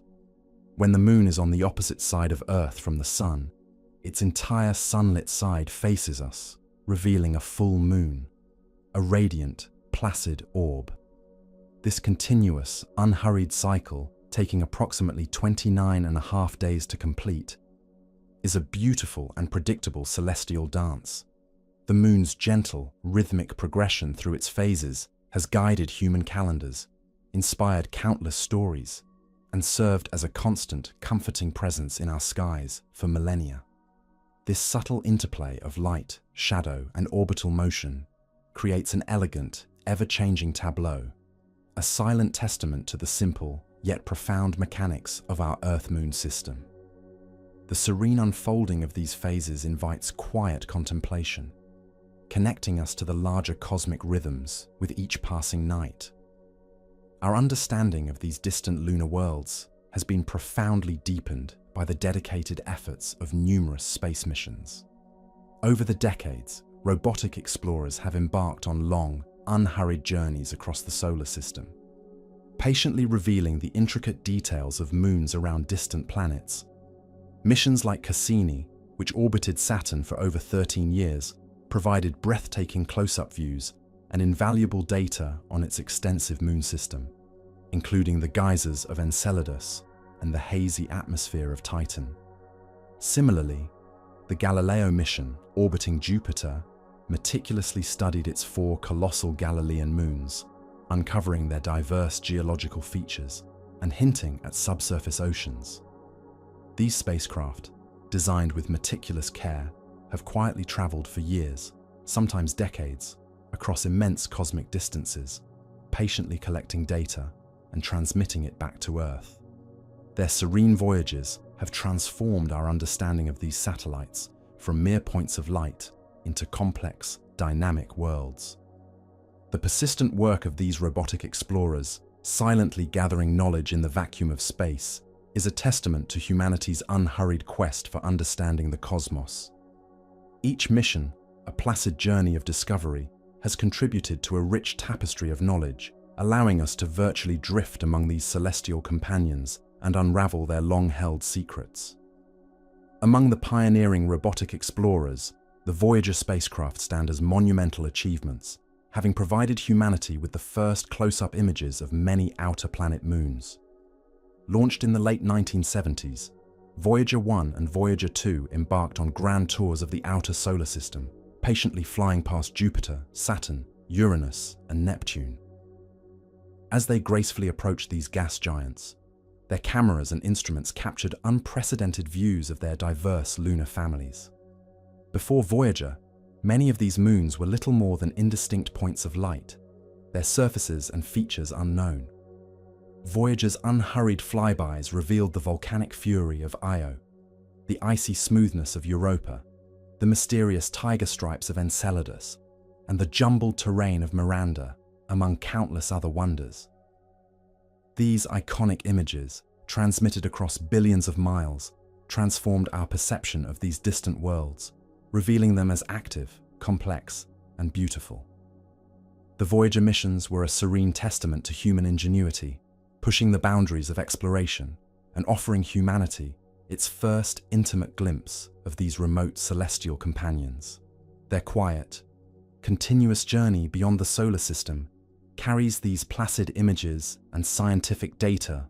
When the moon is on the opposite side of Earth from the sun, its entire sunlit side faces us, revealing a full moon, a radiant, placid orb. This continuous, unhurried cycle, taking approximately 29.5 days to complete, is a beautiful and predictable celestial dance. The moon's gentle, rhythmic progression through its phases has guided human calendars, inspired countless stories, and served as a constant, comforting presence in our skies for millennia. This subtle interplay of light, shadow, and orbital motion creates an elegant, ever-changing tableau, a silent testament to the simple yet profound mechanics of our Earth-Moon system. The serene unfolding of these phases invites quiet contemplation, connecting us to the larger cosmic rhythms with each passing night. Our understanding of these distant lunar worlds has been profoundly deepened by the dedicated efforts of numerous space missions. Over the decades, robotic explorers have embarked on long, unhurried journeys across the solar system, patiently revealing the intricate details of moons around distant planets. Missions like Cassini, which orbited Saturn for over 13 years, provided breathtaking close-up views and invaluable data on its extensive moon system, including the geysers of Enceladus and the hazy atmosphere of Titan. Similarly, the Galileo mission, orbiting Jupiter, meticulously studied its 4 colossal Galilean moons, uncovering their diverse geological features and hinting at subsurface oceans. These spacecraft, designed with meticulous care, have quietly traveled for years, sometimes decades, across immense cosmic distances, patiently collecting data and transmitting it back to Earth. Their serene voyages have transformed our understanding of these satellites from mere points of light into complex, dynamic worlds. The persistent work of these robotic explorers, silently gathering knowledge in the vacuum of space, is a testament to humanity's unhurried quest for understanding the cosmos. Each mission, a placid journey of discovery, has contributed to a rich tapestry of knowledge, allowing us to virtually drift among these celestial companions and unravel their long-held secrets. Among the pioneering robotic explorers, the Voyager spacecraft stand as monumental achievements, having provided humanity with the first close-up images of many outer planet moons. Launched in the late 1970s, Voyager 1 and Voyager 2 embarked on grand tours of the outer solar system, patiently flying past Jupiter, Saturn, Uranus, and Neptune. As they gracefully approached these gas giants, their cameras and instruments captured unprecedented views of their diverse lunar families. Before Voyager, many of these moons were little more than indistinct points of light, their surfaces and features unknown. Voyager's unhurried flybys revealed the volcanic fury of Io, the icy smoothness of Europa, the mysterious tiger stripes of Enceladus, and the jumbled terrain of Miranda, among countless other wonders. These iconic images, transmitted across billions of miles, transformed our perception of these distant worlds, revealing them as active, complex, and beautiful. The Voyager missions were a serene testament to human ingenuity, pushing the boundaries of exploration and offering humanity its first intimate glimpse of these remote celestial companions. Their quiet, continuous journey beyond the solar system carries these placid images and scientific data,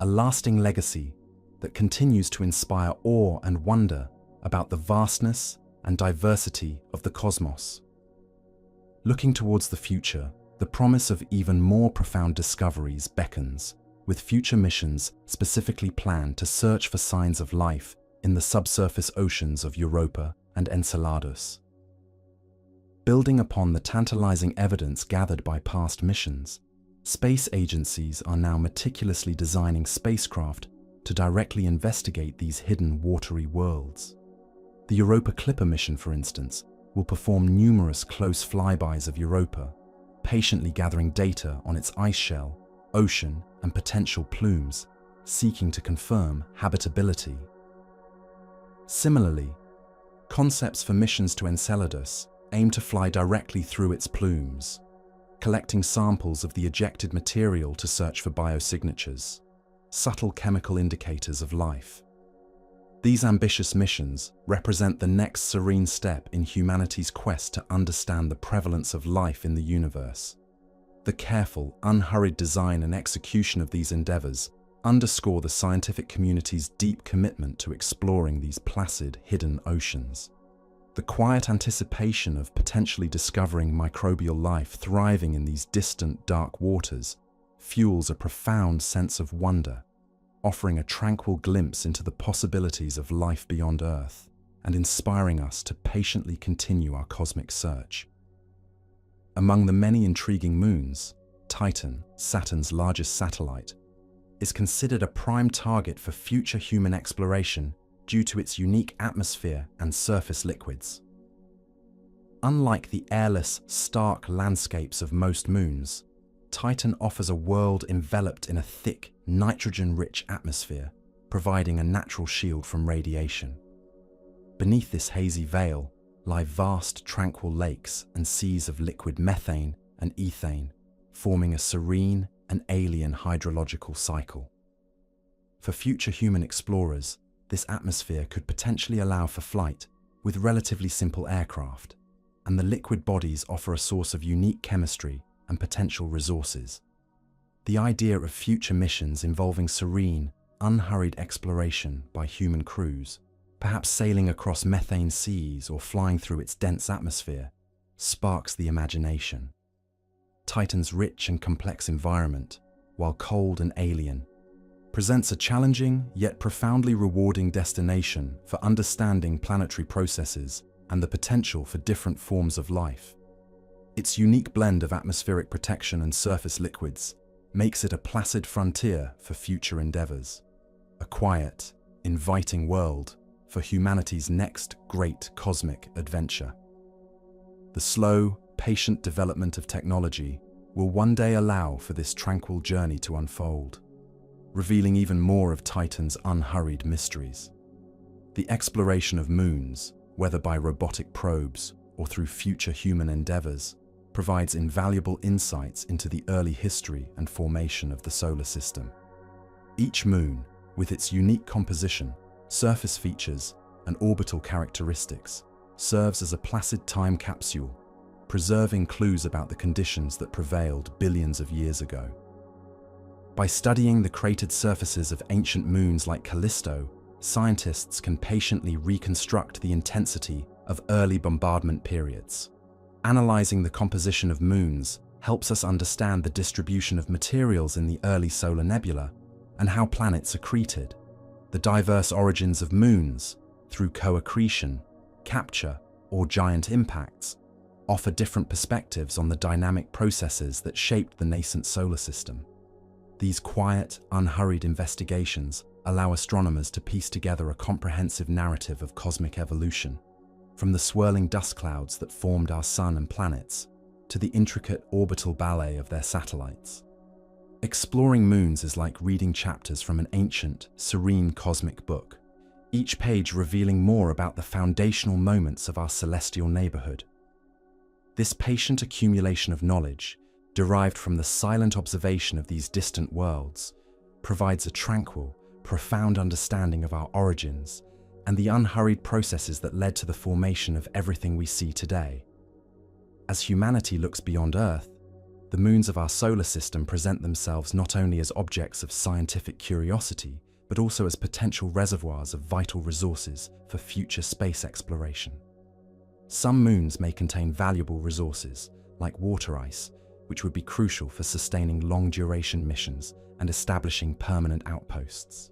a lasting legacy that continues to inspire awe and wonder about the vastness and diversity of the cosmos. Looking towards the future, the promise of even more profound discoveries beckons, with future missions specifically planned to search for signs of life in the subsurface oceans of Europa and Enceladus. Building upon the tantalizing evidence gathered by past missions, space agencies are now meticulously designing spacecraft to directly investigate these hidden watery worlds. The Europa Clipper mission, for instance, will perform numerous close flybys of Europa, patiently gathering data on its ice shell, ocean, and potential plumes, seeking to confirm habitability. Similarly, concepts for missions to Enceladus aim to fly directly through its plumes, collecting samples of the ejected material to search for biosignatures, subtle chemical indicators of life. These ambitious missions represent the next serene step in humanity's quest to understand the prevalence of life in the universe. The The careful, unhurried design and execution of these endeavors underscore the scientific community's deep commitment to exploring these placid, hidden oceans. The quiet anticipation of potentially discovering microbial life thriving in these distant, dark waters fuels a profound sense of wonder, offering a tranquil glimpse into the possibilities of life beyond Earth and inspiring us to patiently continue our cosmic search. Among the many intriguing moons, Titan, Saturn's largest satellite, is considered a prime target for future human exploration due to its unique atmosphere and surface liquids. Unlike the airless, stark landscapes of most moons, Titan offers a world enveloped in a thick, nitrogen-rich atmosphere, providing a natural shield from radiation. Beneath this hazy veil lie vast, tranquil lakes and seas of liquid methane and ethane, forming a serene and alien hydrological cycle. For future human explorers, this atmosphere could potentially allow for flight with relatively simple aircraft, and the liquid bodies offer a source of unique chemistry and potential resources. The idea of future missions involving serene, unhurried exploration by human crews, perhaps sailing across methane seas or flying through its dense atmosphere, sparks the imagination. Titan's rich and complex environment, while cold and alien, presents a challenging yet profoundly rewarding destination for understanding planetary processes and the potential for different forms of life. Its unique blend of atmospheric protection and surface liquids makes it a placid frontier for future endeavors, a quiet, inviting world for humanity's next great cosmic adventure. The slow, patient development of technology will one day allow for this tranquil journey to unfold, revealing even more of Titan's unhurried mysteries. The exploration of moons, whether by robotic probes or through future human endeavors, provides invaluable insights into the early history and formation of the solar system. Each moon, with its unique composition, surface features, and orbital characteristics, serves as a placid time capsule, preserving clues about the conditions that prevailed billions of years ago. By studying the cratered surfaces of ancient moons like Callisto, scientists can patiently reconstruct the intensity of early bombardment periods. Analyzing the composition of moons helps us understand the distribution of materials in the early solar nebula and how planets accreted. The diverse origins of moons, through co-accretion, capture, or giant impacts, offer different perspectives on the dynamic processes that shaped the nascent solar system. These quiet, unhurried investigations allow astronomers to piece together a comprehensive narrative of cosmic evolution, from the swirling dust clouds that formed our sun and planets to the intricate orbital ballet of their satellites. Exploring moons is like reading chapters from an ancient, serene cosmic book, each page revealing more about the foundational moments of our celestial neighborhood. This patient accumulation of knowledge, derived from the silent observation of these distant worlds, provides a tranquil, profound understanding of our origins and the unhurried processes that led to the formation of everything we see today. As humanity looks beyond Earth, the moons of our solar system present themselves not only as objects of scientific curiosity, but also as potential reservoirs of vital resources for future space exploration. Some moons may contain valuable resources, like water ice, which would be crucial for sustaining long-duration missions and establishing permanent outposts.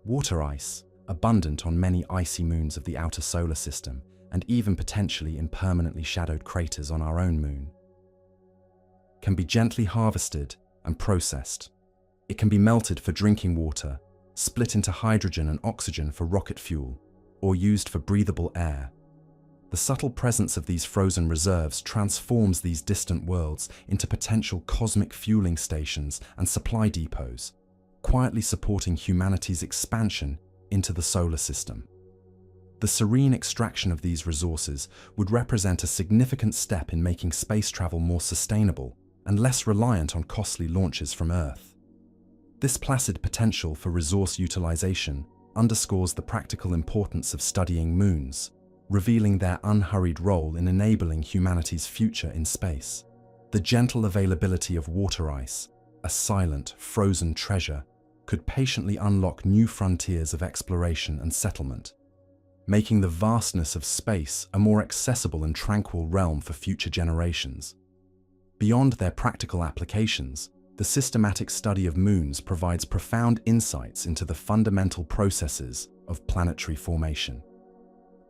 Water ice, abundant on many icy moons of the outer solar system, and even potentially in permanently shadowed craters on our own moon, can be gently harvested and processed. It can be melted for drinking water, split into hydrogen and oxygen for rocket fuel, or used for breathable air. The subtle presence of these frozen reserves transforms these distant worlds into potential cosmic fueling stations and supply depots, quietly supporting humanity's expansion into the solar system. The serene extraction of these resources would represent a significant step in making space travel more sustainable and less reliant on costly launches from Earth. This placid potential for resource utilization underscores the practical importance of studying moons, revealing their unhurried role in enabling humanity's future in space. The gentle availability of water ice, a silent, frozen treasure, could patiently unlock new frontiers of exploration and settlement, making the vastness of space a more accessible and tranquil realm for future generations. Beyond their practical applications, the systematic study of moons provides profound insights into the fundamental processes of planetary formation.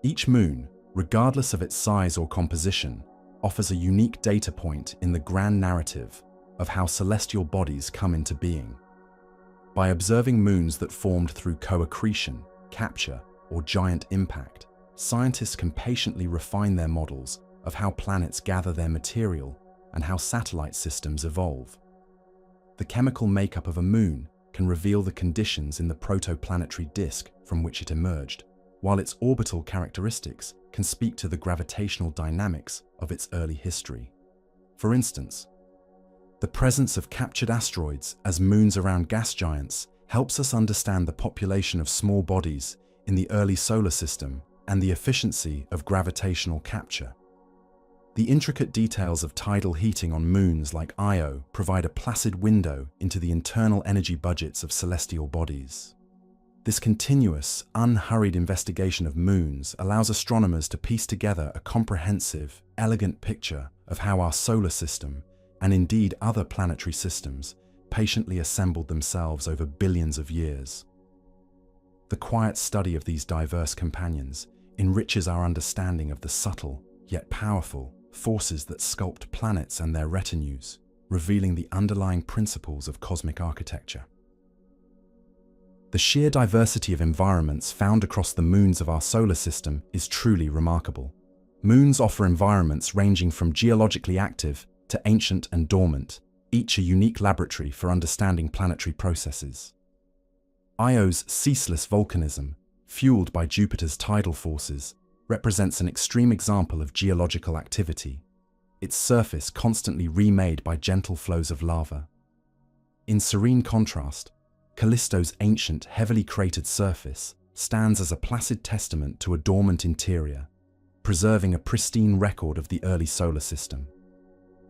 Each moon, regardless of its size or composition, offers a unique data point in the grand narrative of how celestial bodies come into being. By observing moons that formed through co-accretion, capture, or giant impact, scientists can patiently refine their models of how planets gather their material and how satellite systems evolve. The chemical makeup of a moon can reveal the conditions in the protoplanetary disk from which it emerged, while its orbital characteristics can speak to the gravitational dynamics of its early history. For instance, the presence of captured asteroids as moons around gas giants helps us understand the population of small bodies in the early solar system and the efficiency of gravitational capture. The intricate details of tidal heating on moons like Io provide a placid window into the internal energy budgets of celestial bodies. This continuous, unhurried investigation of moons allows astronomers to piece together a comprehensive, elegant picture of how our solar system, and indeed other planetary systems, patiently assembled themselves over billions of years. The quiet study of these diverse companions enriches our understanding of the subtle, yet powerful, forces that sculpt planets and their retinues, revealing the underlying principles of cosmic architecture. The sheer diversity of environments found across the moons of our solar system is truly remarkable. Moons offer environments ranging from geologically active to ancient and dormant, each a unique laboratory for understanding planetary processes. Io's ceaseless volcanism, fueled by Jupiter's tidal forces, represents an extreme example of geological activity, its surface constantly remade by gentle flows of lava. In serene contrast, Callisto's ancient, heavily cratered surface stands as a placid testament to a dormant interior, preserving a pristine record of the early solar system.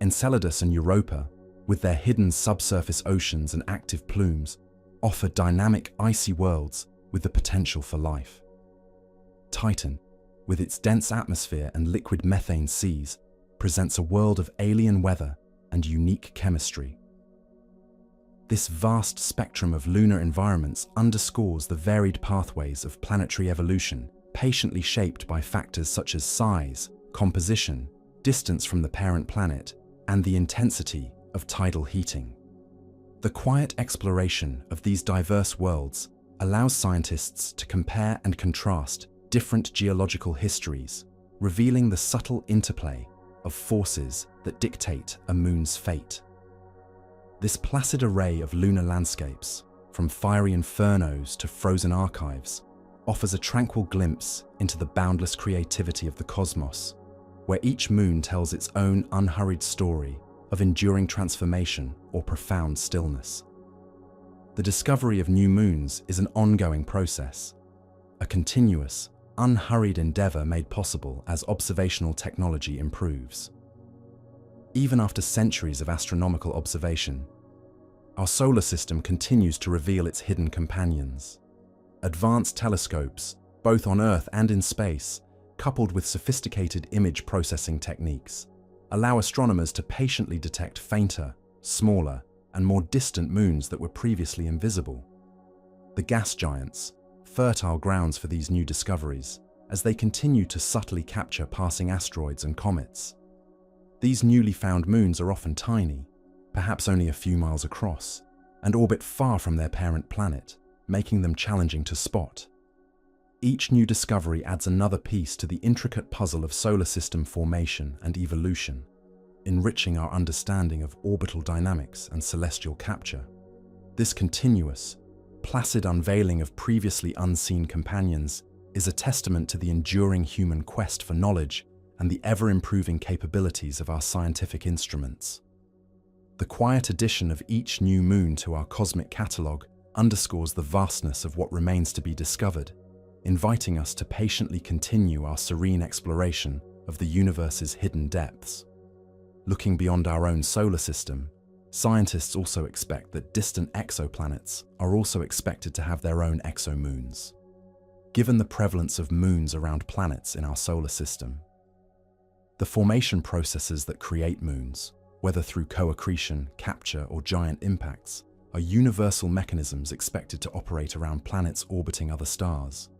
Enceladus and Europa, with their hidden subsurface oceans and active plumes, offer dynamic, icy worlds with the potential for life. Titan, with its dense atmosphere and liquid methane seas, presents a world of alien weather and unique chemistry. This vast spectrum of lunar environments underscores the varied pathways of planetary evolution, patiently shaped by factors such as size, composition, distance from the parent planet, and the intensity of tidal heating. The quiet exploration of these diverse worlds allows scientists to compare and contrast different geological histories, revealing the subtle interplay of forces that dictate a moon's fate. This placid array of lunar landscapes, from fiery infernos to frozen archives, offers a tranquil glimpse into the boundless creativity of the cosmos, where each moon tells its own unhurried story of enduring transformation or profound stillness. The discovery of new moons is an ongoing process, a continuous, unhurried endeavor made possible as observational technology improves. Even after centuries of astronomical observation, our solar system continues to reveal its hidden companions. Advanced telescopes, both on Earth and in space, coupled with sophisticated image processing techniques, allow astronomers to patiently detect fainter, smaller, and more distant moons that were previously invisible. The gas giants, fertile grounds for these new discoveries, as they continue to subtly capture passing asteroids and comets. These newly found moons are often tiny, perhaps only a few miles across, and orbit far from their parent planet, making them challenging to spot. Each new discovery adds another piece to the intricate puzzle of solar system formation and evolution, enriching our understanding of orbital dynamics and celestial capture. This continuous, placid unveiling of previously unseen companions is a testament to the enduring human quest for knowledge and the ever-improving capabilities of our scientific instruments. The quiet addition of each new moon to our cosmic catalogue underscores the vastness of what remains to be discovered, inviting us to patiently continue our serene exploration of the universe's hidden depths. Looking beyond our own solar system, scientists also expect that distant exoplanets are also expected to have their own exomoons. Given the prevalence of moons around planets in our solar system, the formation processes that create moons, whether through co-accretion, capture, or giant impacts, are universal mechanisms expected to operate around planets orbiting other stars.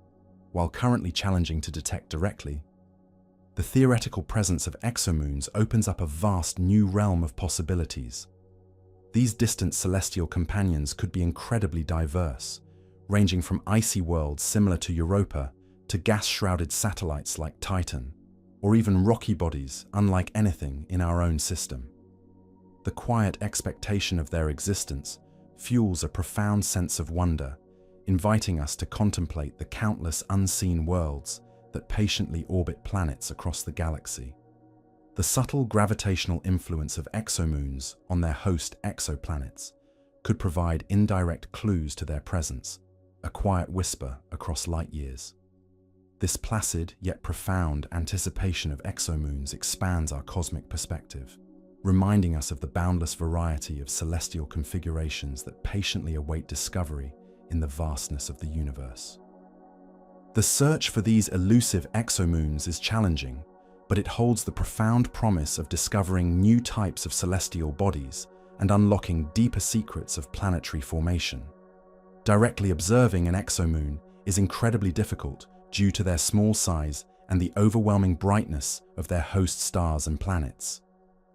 While currently challenging to detect directly, the theoretical presence of exomoons opens up a vast new realm of possibilities. These distant celestial companions could be incredibly diverse, ranging from icy worlds similar to Europa to gas-shrouded satellites like Titan, or even rocky bodies unlike anything in our own system. The quiet expectation of their existence fuels a profound sense of wonder, inviting us to contemplate the countless unseen worlds that patiently orbit planets across the galaxy. The subtle gravitational influence of exomoons on their host exoplanets could provide indirect clues to their presence, a quiet whisper across light years. This placid yet profound anticipation of exomoons expands our cosmic perspective, reminding us of the boundless variety of celestial configurations that patiently await discovery in the vastness of the universe. The search for these elusive exomoons is challenging, but it holds the profound promise of discovering new types of celestial bodies and unlocking deeper secrets of planetary formation. Directly observing an exomoon is incredibly difficult due to their small size and the overwhelming brightness of their host stars and planets.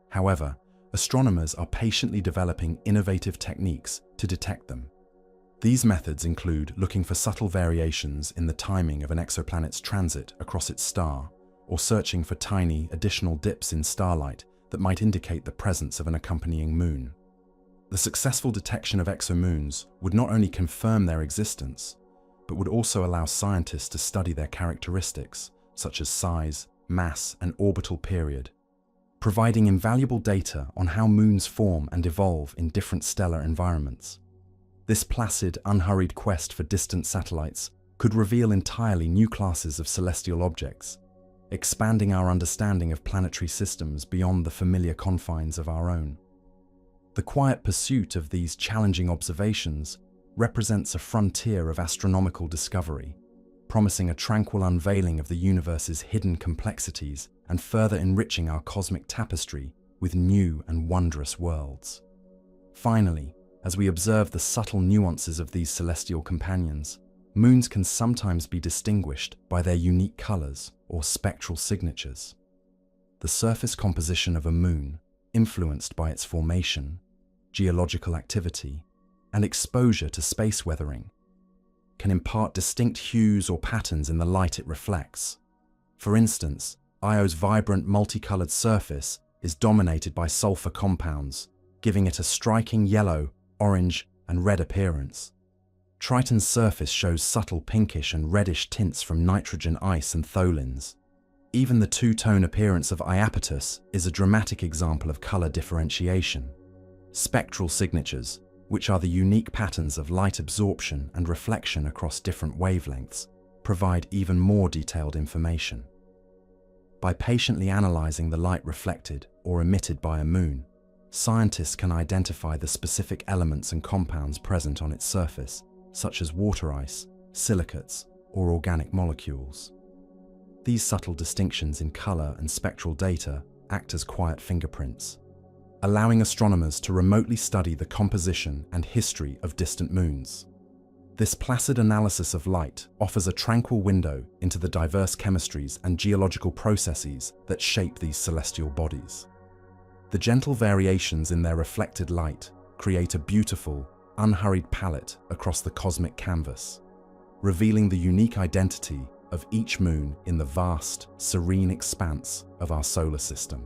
However, astronomers are patiently developing innovative techniques to detect them. These methods include looking for subtle variations in the timing of an exoplanet's transit across its star, or searching for tiny, additional dips in starlight that might indicate the presence of an accompanying moon. The successful detection of exomoons would not only confirm their existence, but would also allow scientists to study their characteristics, such as size, mass, and orbital period, providing invaluable data on how moons form and evolve in different stellar environments. This placid, unhurried quest for distant satellites could reveal entirely new classes of celestial objects, expanding our understanding of planetary systems beyond the familiar confines of our own. The quiet pursuit of these challenging observations represents a frontier of astronomical discovery, promising a tranquil unveiling of the universe's hidden complexities and further enriching our cosmic tapestry with new and wondrous worlds. Finally, as we observe the subtle nuances of these celestial companions, moons can sometimes be distinguished by their unique colors or spectral signatures. The surface composition of a moon, influenced by its formation, geological activity, and exposure to space weathering, can impart distinct hues or patterns in the light it reflects. For instance, Io's vibrant multicolored surface is dominated by sulfur compounds, giving it a striking yellow, orange, and red appearance. Triton's surface shows subtle pinkish and reddish tints from nitrogen ice and tholins. Even the two-tone appearance of Iapetus is a dramatic example of color differentiation. Spectral signatures, which are the unique patterns of light absorption and reflection across different wavelengths, provide even more detailed information. By patiently analyzing the light reflected or emitted by a moon, scientists can identify the specific elements and compounds present on its surface, such as water ice, silicates, or organic molecules. These subtle distinctions in color and spectral data act as quiet fingerprints, allowing astronomers to remotely study the composition and history of distant moons. This placid analysis of light offers a tranquil window into the diverse chemistries and geological processes that shape these celestial bodies. The gentle variations in their reflected light create a beautiful, unhurried palette across the cosmic canvas, revealing the unique identity of each moon in the vast, serene expanse of our solar system.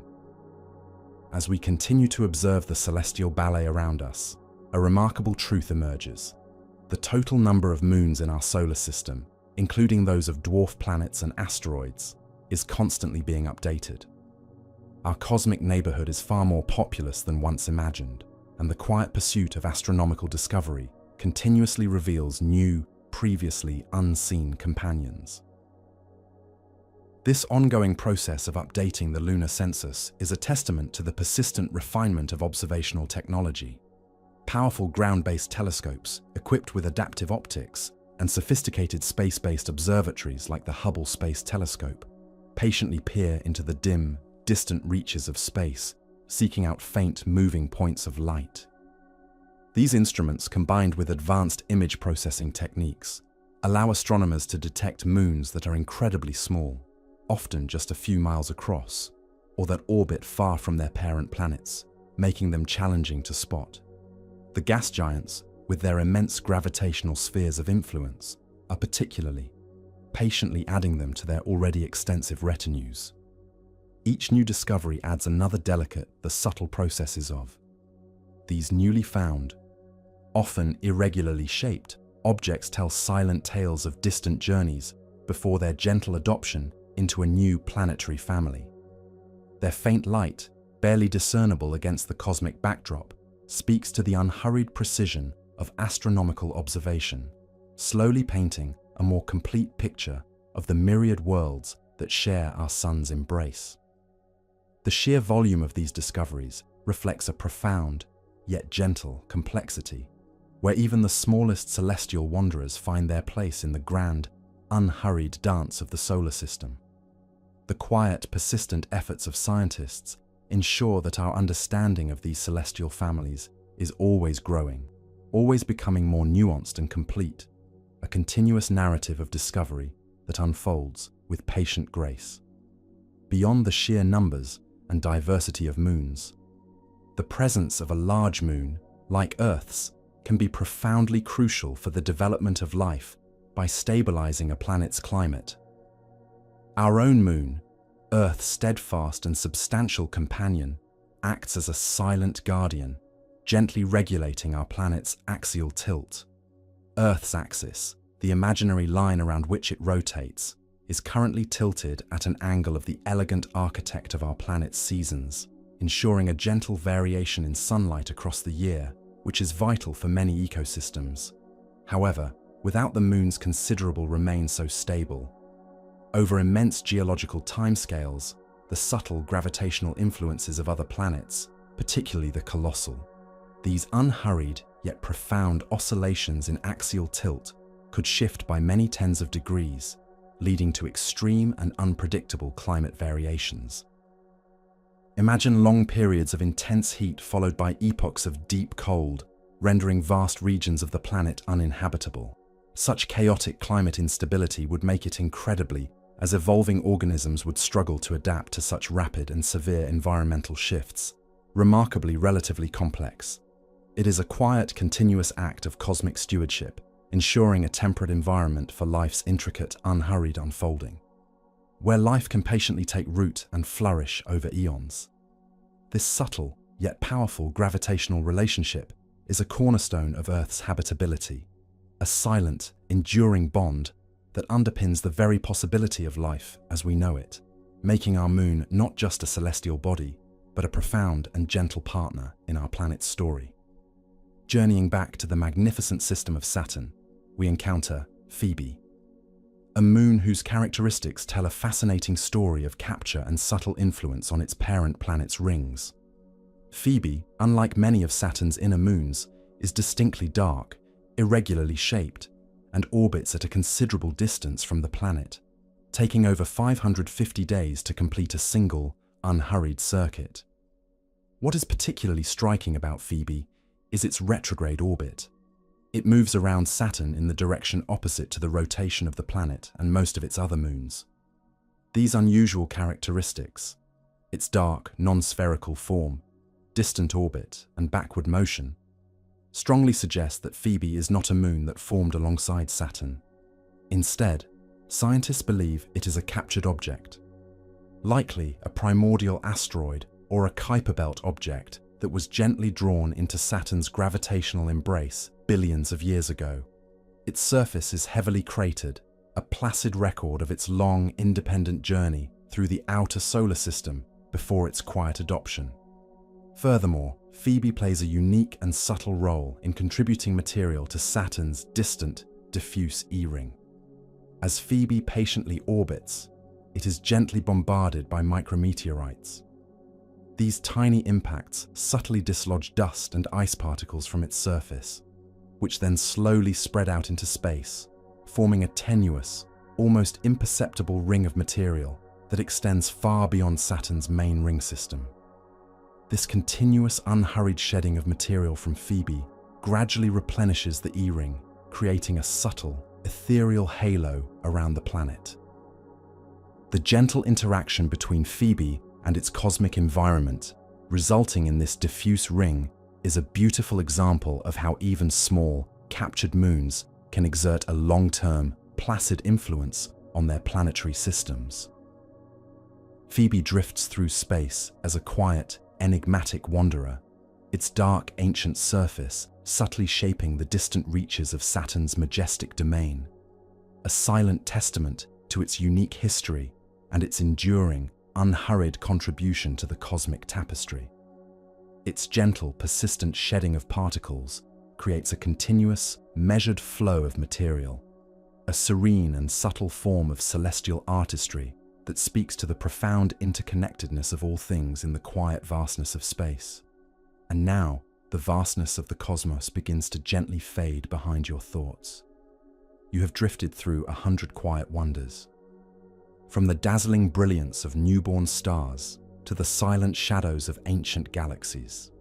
As we continue to observe the celestial ballet around us, a remarkable truth emerges. The total number of moons in our solar system, including those of dwarf planets and asteroids, is constantly being updated. Our cosmic neighborhood is far more populous than once imagined, and the quiet pursuit of astronomical discovery continuously reveals new, previously unseen companions. This ongoing process of updating the lunar census is a testament to the persistent refinement of observational technology. Powerful ground-based telescopes, equipped with adaptive optics, and sophisticated space-based observatories like the Hubble Space Telescope, patiently peer into the dim, distant reaches of space, seeking out faint, moving points of light. These instruments, combined with advanced image processing techniques, allow astronomers to detect moons that are incredibly small, often just a few miles across, or that orbit far from their parent planets, making them challenging to spot. The gas giants, with their immense gravitational spheres of influence, are particularly patiently adding them to their already extensive retinues. Each new discovery adds another delicate, the subtle processes of these newly found, often irregularly shaped, objects tell silent tales of distant journeys before their gentle adoption into a new planetary family. Their faint light, barely discernible against the cosmic backdrop, speaks to the unhurried precision of astronomical observation, slowly painting a more complete picture of the myriad worlds that share our sun's embrace. The sheer volume of these discoveries reflects a profound, yet gentle complexity, where even the smallest celestial wanderers find their place in the grand, unhurried dance of the solar system. The quiet, persistent efforts of scientists ensure that our understanding of these celestial families is always growing, always becoming more nuanced and complete, a continuous narrative of discovery that unfolds with patient grace. Beyond the sheer numbers and diversity of moons, the presence of a large moon, like Earth's, can be profoundly crucial for the development of life by stabilizing a planet's climate. Our own moon, Earth's steadfast and substantial companion, acts as a silent guardian, gently regulating our planet's axial tilt. Earth's axis, the imaginary line around which it rotates, is currently tilted at an angle of the elegant architect of our planet's seasons, ensuring a gentle variation in sunlight across the year, which is vital for many ecosystems. However, without the moon's considerable remain so stable, over immense geological timescales, the subtle gravitational influences of other planets, particularly the colossal, these unhurried yet profound oscillations in axial tilt could shift by many tens of degrees, leading to extreme and unpredictable climate variations. Imagine long periods of intense heat followed by epochs of deep cold, rendering vast regions of the planet uninhabitable. Such chaotic climate instability would make it incredibly, as evolving organisms would struggle to adapt to such rapid and severe environmental shifts, remarkably relatively complex. It is a quiet, continuous act of cosmic stewardship, ensuring a temperate environment for life's intricate, unhurried unfolding, where life can patiently take root and flourish over eons. This subtle, yet powerful gravitational relationship is a cornerstone of Earth's habitability, a silent, enduring bond that underpins the very possibility of life as we know it, making our moon not just a celestial body, but a profound and gentle partner in our planet's story. Journeying back to the magnificent system of Saturn, we encounter Phoebe, a moon whose characteristics tell a fascinating story of capture and subtle influence on its parent planet's rings. Phoebe, unlike many of Saturn's inner moons, is distinctly dark, irregularly shaped, and orbits at a considerable distance from the planet, taking over 550 days to complete a single, unhurried circuit. What is particularly striking about Phoebe is its retrograde orbit. It moves around Saturn in the direction opposite to the rotation of the planet and most of its other moons. These unusual characteristics, its dark, non-spherical form, distant orbit, and backward motion, strongly suggest that Phoebe is not a moon that formed alongside Saturn. Instead, scientists believe it is a captured object, likely a primordial asteroid or a Kuiper Belt object that was gently drawn into Saturn's gravitational embrace billions of years ago. Its surface is heavily cratered, a placid record of its long, independent journey through the outer solar system before its quiet adoption. Furthermore, Phoebe plays a unique and subtle role in contributing material to Saturn's distant, diffuse E-ring. As Phoebe patiently orbits, it is gently bombarded by micrometeorites. These tiny impacts subtly dislodge dust and ice particles from its surface, which then slowly spread out into space, forming a tenuous, almost imperceptible ring of material that extends far beyond Saturn's main ring system. This continuous, unhurried shedding of material from Phoebe gradually replenishes the E-ring, creating a subtle, ethereal halo around the planet. The gentle interaction between Phoebe and its cosmic environment, resulting in this diffuse ring, is a beautiful example of how even small, captured moons can exert a long-term, placid influence on their planetary systems. Phoebe drifts through space as a quiet, enigmatic wanderer, its dark, ancient surface subtly shaping the distant reaches of Saturn's majestic domain, a silent testament to its unique history and its enduring, unhurried contribution to the cosmic tapestry. Its gentle, persistent shedding of particles creates a continuous, measured flow of material, a serene and subtle form of celestial artistry that speaks to the profound interconnectedness of all things in the quiet vastness of space. And now, the vastness of the cosmos begins to gently fade behind your thoughts. You have drifted through 100 quiet wonders. From the dazzling brilliance of newborn stars to the silent shadows of ancient galaxies.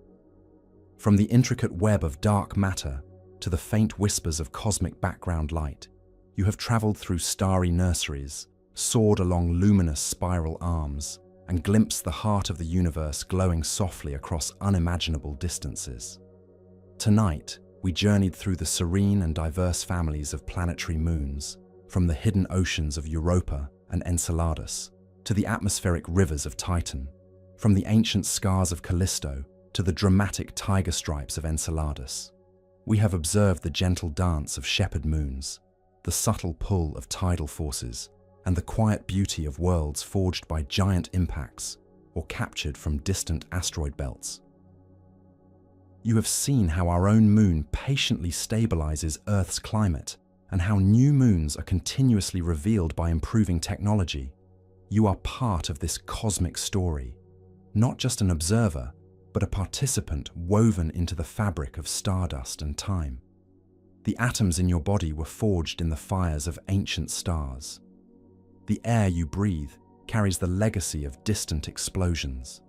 From the intricate web of dark matter to the faint whispers of cosmic background light, you have traveled through starry nurseries, soared along luminous spiral arms, and glimpsed the heart of the universe glowing softly across unimaginable distances. Tonight, we journeyed through the serene and diverse families of planetary moons, from the hidden oceans of Europa and Enceladus to the atmospheric rivers of Titan, from the ancient scars of Callisto to the dramatic tiger stripes of Enceladus. We have observed the gentle dance of shepherd moons, the subtle pull of tidal forces, and the quiet beauty of worlds forged by giant impacts or captured from distant asteroid belts. You have seen how our own moon patiently stabilizes Earth's climate and how new moons are continuously revealed by improving technology. You are part of this cosmic story, not just an observer, but a participant woven into the fabric of stardust and time. The atoms in your body were forged in the fires of ancient stars. The air you breathe carries the legacy of distant explosions.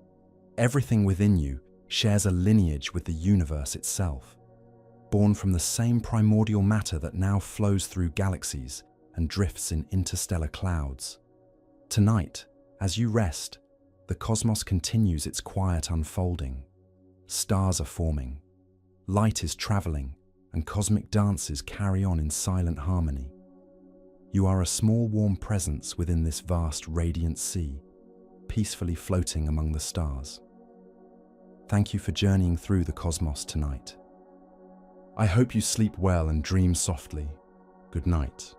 Everything within you shares a lineage with the universe itself, born from the same primordial matter that now flows through galaxies and drifts in interstellar clouds. Tonight, as you rest, the cosmos continues its quiet unfolding. Stars are forming, light is traveling, and cosmic dances carry on in silent harmony. You are a small warm presence within this vast radiant sea, peacefully floating among the stars. Thank you for journeying through the cosmos tonight. I hope you sleep well and dream softly. Good night.